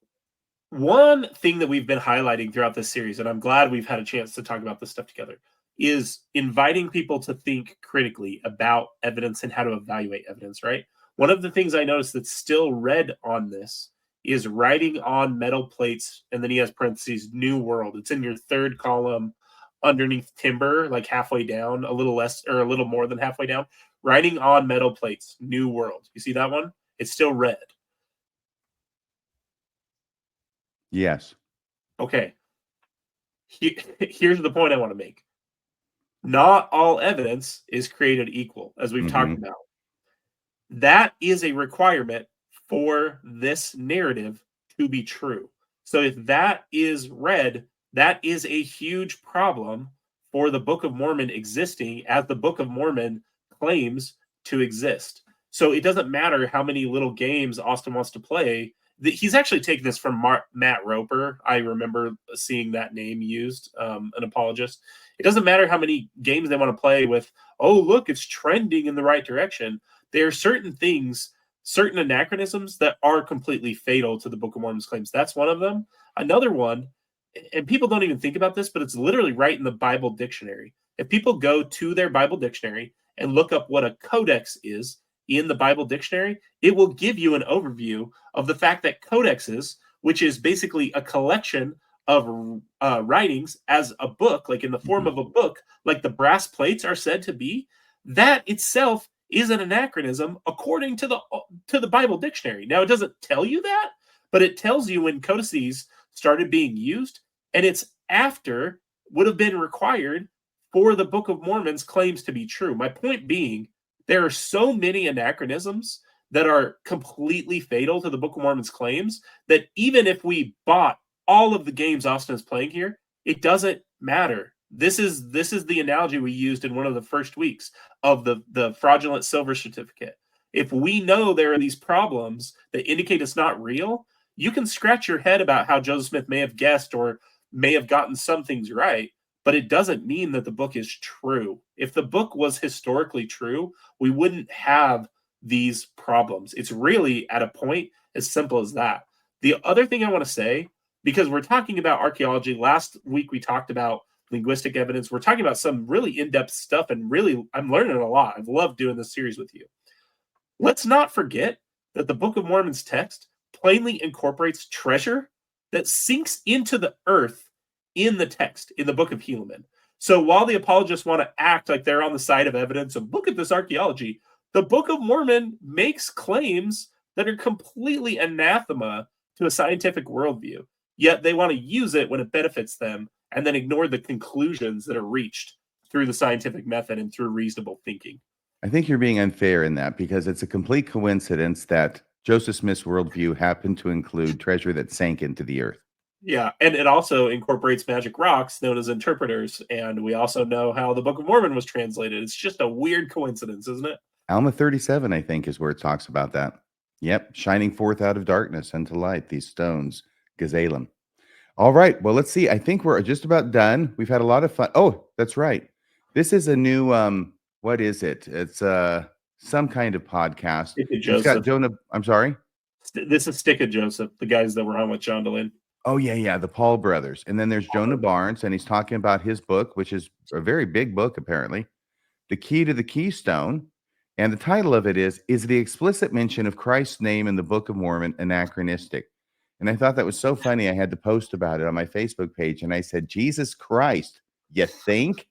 Speaker 2: one thing that we've been highlighting throughout this series, and I'm glad we've had a chance to talk about this stuff together, is inviting people to think critically about evidence and how to evaluate evidence, right? One of the things I noticed that's still red on this is writing on metal plates, and then he has parentheses, New World. It's in your third column underneath timber, like halfway down, a little less or a little more than halfway down. Writing on metal plates, New World. You see that one? It's still red.
Speaker 1: Yes.
Speaker 2: Okay. Here's the point I want to make. Not all evidence is created equal, as we've talked about. That is a requirement for this narrative to be true. So if that is red, that is a huge problem for the Book of Mormon existing as the Book of Mormon claims to exist. So it doesn't matter how many little games Austin wants to play. He's actually taken this from Matt Roper. I remember seeing that name used, an apologist. It doesn't matter how many games they want to play with, oh, look, it's trending in the right direction. There are certain things, certain anachronisms that are completely fatal to the Book of Mormon's claims. That's one of them. Another one, and people don't even think about this, but it's literally right in the Bible dictionary. If people go to their Bible dictionary and look up what a codex is in the Bible dictionary, it will give you an overview of the fact that codexes, which is basically a collection of writings as a book, like in the form of a book, like the brass plates are said to be, that itself is an anachronism according to the Bible dictionary. Now, it doesn't tell you that, but it tells you when codices started being used, and it's after would have been required for the Book of Mormon's claims to be true. My point being, there are so many anachronisms that are completely fatal to the Book of Mormon's claims that even if we bought all of the games Austin is playing here, it doesn't matter. This is the analogy we used in one of the first weeks of the fraudulent silver certificate. If we know there are these problems that indicate it's not real, you can scratch your head about how Joseph Smith may have guessed or may have gotten some things right, but it doesn't mean that the book is true. If the book was historically true, we wouldn't have these problems. It's really at a point as simple as that. The other thing I want to say, because we're talking about archaeology, last week we talked about linguistic evidence. We're talking about some really in-depth stuff, and really, I'm learning a lot. I've loved doing this series with you. Let's not forget that the Book of Mormon's text plainly incorporates treasure that sinks into the earth in the text, in the Book of Helaman. So while the apologists want to act like they're on the side of evidence and look at this archaeology, the Book of Mormon makes claims that are completely anathema to a scientific worldview. Yet they want to use it when it benefits them and then ignore the conclusions that are reached through the scientific method and through reasonable thinking.
Speaker 1: I think you're being unfair in that, because it's a complete coincidence that Joseph Smith's worldview happened to include treasure that sank into the earth.
Speaker 2: Yeah, and it also incorporates magic rocks known as interpreters, and we also know how the Book of Mormon was translated. It's just a weird coincidence, isn't it?
Speaker 1: Alma 37, I think, is where it talks about that. Yep, shining forth out of darkness unto light, these stones, Gazelem. All right, well, let's see. I think we're just about done. We've had a lot of fun. Oh, that's right. This is a new, what is it? It's some kind of podcast. It's got Jonah, I'm sorry?
Speaker 2: This is Stick of Joseph, the guys that were on with John DeLynn.
Speaker 1: Oh, yeah, the Paul brothers. And then there's Jonah Barnes, and he's talking about his book, which is a very big book, apparently, The Key to the Keystone. And the title of it is the explicit mention of Christ's name in the Book of Mormon anachronistic? And I thought that was so funny. I had to post about it on my Facebook page. And I said, Jesus Christ, you think?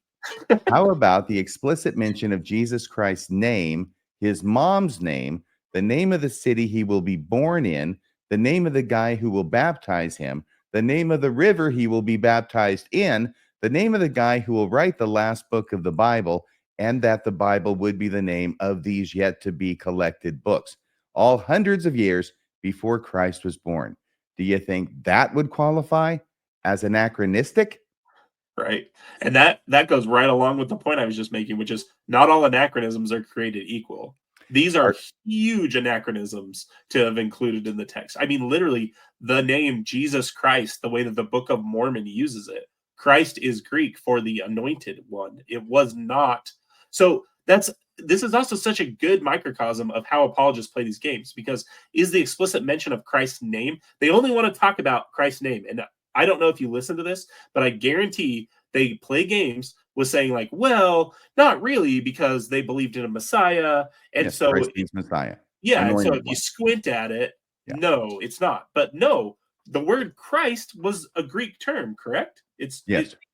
Speaker 1: How about the explicit mention of Jesus Christ's name, his mom's name, the name of the city he will be born in, the name of the guy who will baptize him, the name of the river he will be baptized in, the name of the guy who will write the last book of the Bible, and that the Bible would be the name of these yet to be collected books, all hundreds of years before Christ was born. Do you think that would qualify as anachronistic?
Speaker 2: Right. And that goes right along with the point I was just making, which is not all anachronisms are created equal. These are huge anachronisms to have included in the text. I mean, literally, the name Jesus Christ, the way that the Book of Mormon uses it, Christ is Greek for the anointed one. It was not. So this is also such a good microcosm of how apologists play these games, because is the explicit mention of Christ's name. They only want to talk about Christ's name. And I don't know if you listen to this, but I guarantee they play games with saying like, well, not really, because they believed in a Messiah. And
Speaker 1: yes,
Speaker 2: so
Speaker 1: Christ means Messiah.
Speaker 2: Yeah. And so if you squint at it, no, it's not. But no, the word Christ was a Greek term, correct? It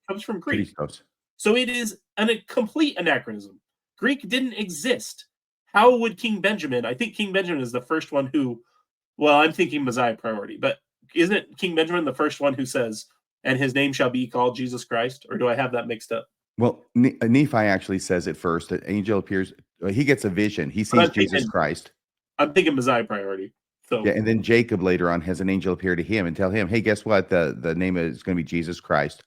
Speaker 2: comes from Greek.
Speaker 1: Christos.
Speaker 2: So it is a complete anachronism. Greek didn't exist. How would King Benjamin? I think King Benjamin is the first one who, well, I'm thinking Messiah priority, but isn't King Benjamin the first one who says, and his name shall be called Jesus Christ? Or do I have that mixed up?
Speaker 1: Well, Nephi actually says it first. An angel appears. He gets a vision. He sees Jesus Christ.
Speaker 2: I'm thinking Messiah priority. So
Speaker 1: yeah, and then Jacob later on has an angel appear to him and tell him, hey, guess what? The name is going to be Jesus Christ.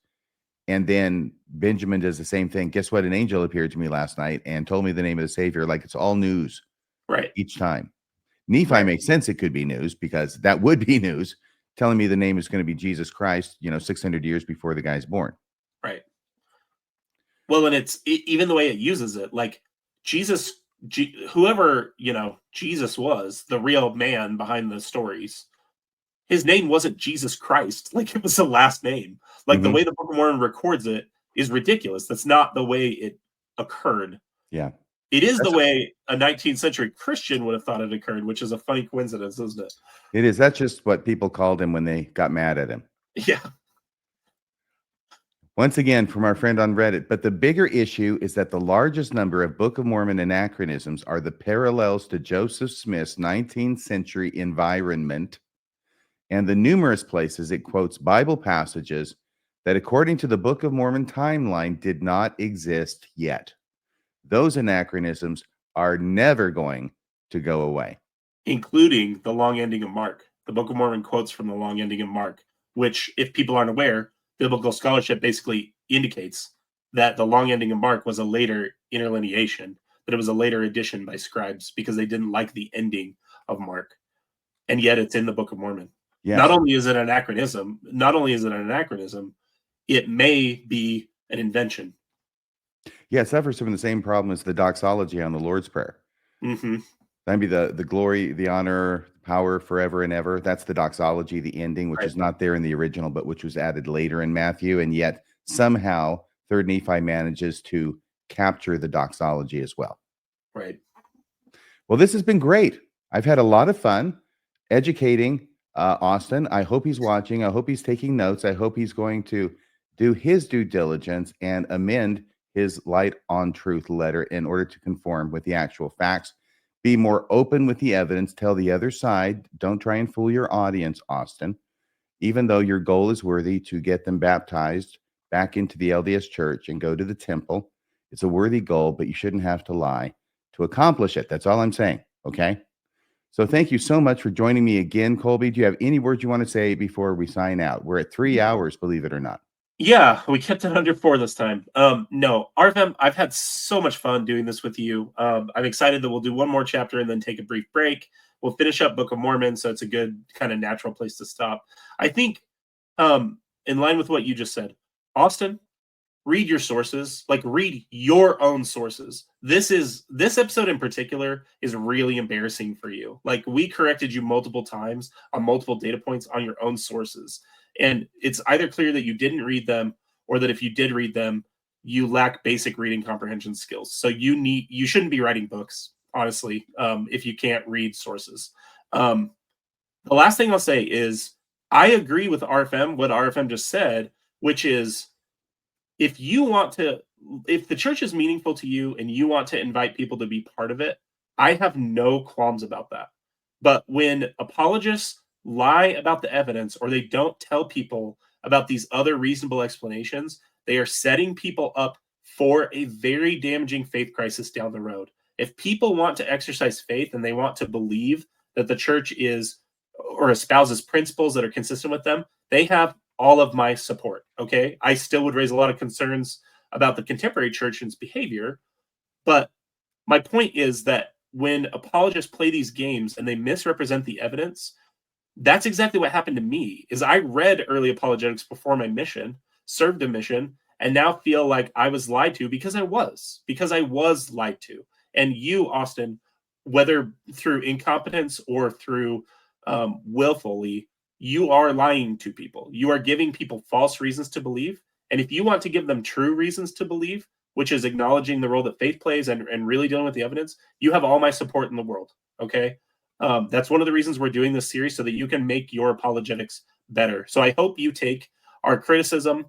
Speaker 1: And then Benjamin does the same thing. Guess what? An angel appeared to me last night and told me the name of the Savior. Like, it's all news.
Speaker 2: Right.
Speaker 1: Each time. Nephi makes sense. It could be news, because that would be news, telling me the name is going to be Jesus Christ, 600 years before the guy's born.
Speaker 2: Right. Well, and it's even the way it uses it, like Jesus, whoever, Jesus was, the real man behind the stories, his name wasn't Jesus Christ. Like, it was the last name. Like, the way the Book of Mormon records it is ridiculous. That's not the way it occurred.
Speaker 1: Yeah.
Speaker 2: It is the way a 19th century Christian would have thought it occurred, which is a funny coincidence, isn't it?
Speaker 1: It is. That's just what people called him when they got mad at him.
Speaker 2: Yeah.
Speaker 1: Once again, from our friend on Reddit, but the bigger issue is that the largest number of Book of Mormon anachronisms are the parallels to Joseph Smith's 19th century environment and the numerous places it quotes Bible passages that, according to the Book of Mormon timeline, did not exist yet. Those anachronisms are never going to go away.
Speaker 2: Including the long ending of Mark. The Book of Mormon quotes from the long ending of Mark, which, if people aren't aware, biblical scholarship basically indicates that the long ending of Mark was a later interlineation, but it was a later addition by scribes because they didn't like the ending of Mark. And yet it's in the Book of Mormon. Yes. Not only is it an anachronism, it may be an invention.
Speaker 1: Yeah, it suffers from the same problem as the doxology on the Lord's Prayer.
Speaker 2: Mm-hmm.
Speaker 1: That'd be the glory, the honor, power forever and ever. That's the doxology, the ending, which
Speaker 2: Right.
Speaker 1: is not there in the original, but which was added later in Matthew. And yet somehow Third Nephi manages to capture the doxology as well.
Speaker 2: Right.
Speaker 1: Well, this has been great. I've had a lot of fun educating Austin. I hope he's watching. I hope he's taking notes. I hope he's going to do his due diligence and amend his Light on Truth letter in order to conform with the actual facts. Be more open with the evidence. Tell the other side. Don't try and fool your audience, Austin. Even though your goal is worthy to get them baptized back into the LDS church and go to the temple, it's a worthy goal, but you shouldn't have to lie to accomplish it. That's all I'm saying. Okay. So thank you so much for joining me again, Kolby. Do you have any words you want to say before we sign out? We're at 3 hours, believe it or not.
Speaker 2: Yeah, we kept it under 4 this time. No, RFM, I've had so much fun doing this with you. I'm excited that we'll do one more chapter and then take a brief break. We'll finish up Book of Mormon, so it's a good kind of natural place to stop. I think, in line with what you just said, Austin, read your sources. Like, read your own sources. This episode in particular is really embarrassing for you. Like, we corrected you multiple times on multiple data points on your own sources. And it's either clear that you didn't read them, or that if you did read them, you lack basic reading comprehension skills. So you shouldn't be writing books, honestly, if you can't read sources. The last thing I'll say is I agree with RFM, what RFM just said, which is if the church is meaningful to you and you want to invite people to be part of it, I have no qualms about that. But when apologists lie about the evidence, or they don't tell people about these other reasonable explanations, they are setting people up for a very damaging faith crisis down the road. If people want to exercise faith and they want to believe that the church is or espouses principles that are consistent with them, they have all of my support. Okay. I still would raise a lot of concerns about the contemporary church and its behavior. But my point is that when apologists play these games and they misrepresent the evidence, that's exactly what happened to me. Is I read early apologetics before my mission, served a mission, and now feel like I was lied to because I was lied to. And you, Austin, whether through incompetence or through willfully, you are lying to people. You are giving people false reasons to believe. And if you want to give them true reasons to believe, which is acknowledging the role that faith plays and really dealing with the evidence, you have all my support in the world. Okay. That's one of the reasons we're doing this series, so that you can make your apologetics better. So I hope you take our criticism,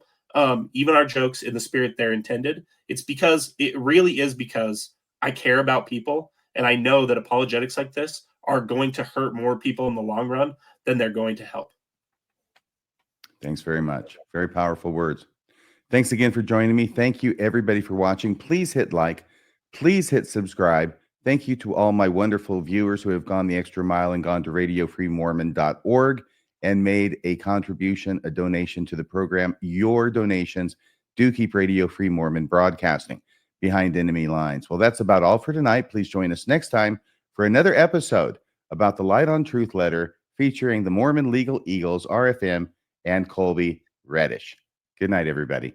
Speaker 2: even our jokes, in the spirit they're intended. It really is because I care about people, and I know that apologetics like this are going to hurt more people in the long run than they're going to help.
Speaker 1: Thanks very much. Very powerful words. Thanks again for joining me. Thank you, everybody, for watching. Please hit like. Please hit subscribe. Thank you to all my wonderful viewers who have gone the extra mile and gone to radiofreemormon.org and made a contribution, a donation to the program. Your donations do keep Radio Free Mormon broadcasting behind enemy lines. Well, that's about all for tonight. Please join us next time for another episode about the Light on Truth letter featuring the Mormon Legal Eagles, RFM, and Kolby Reddish. Good night, everybody.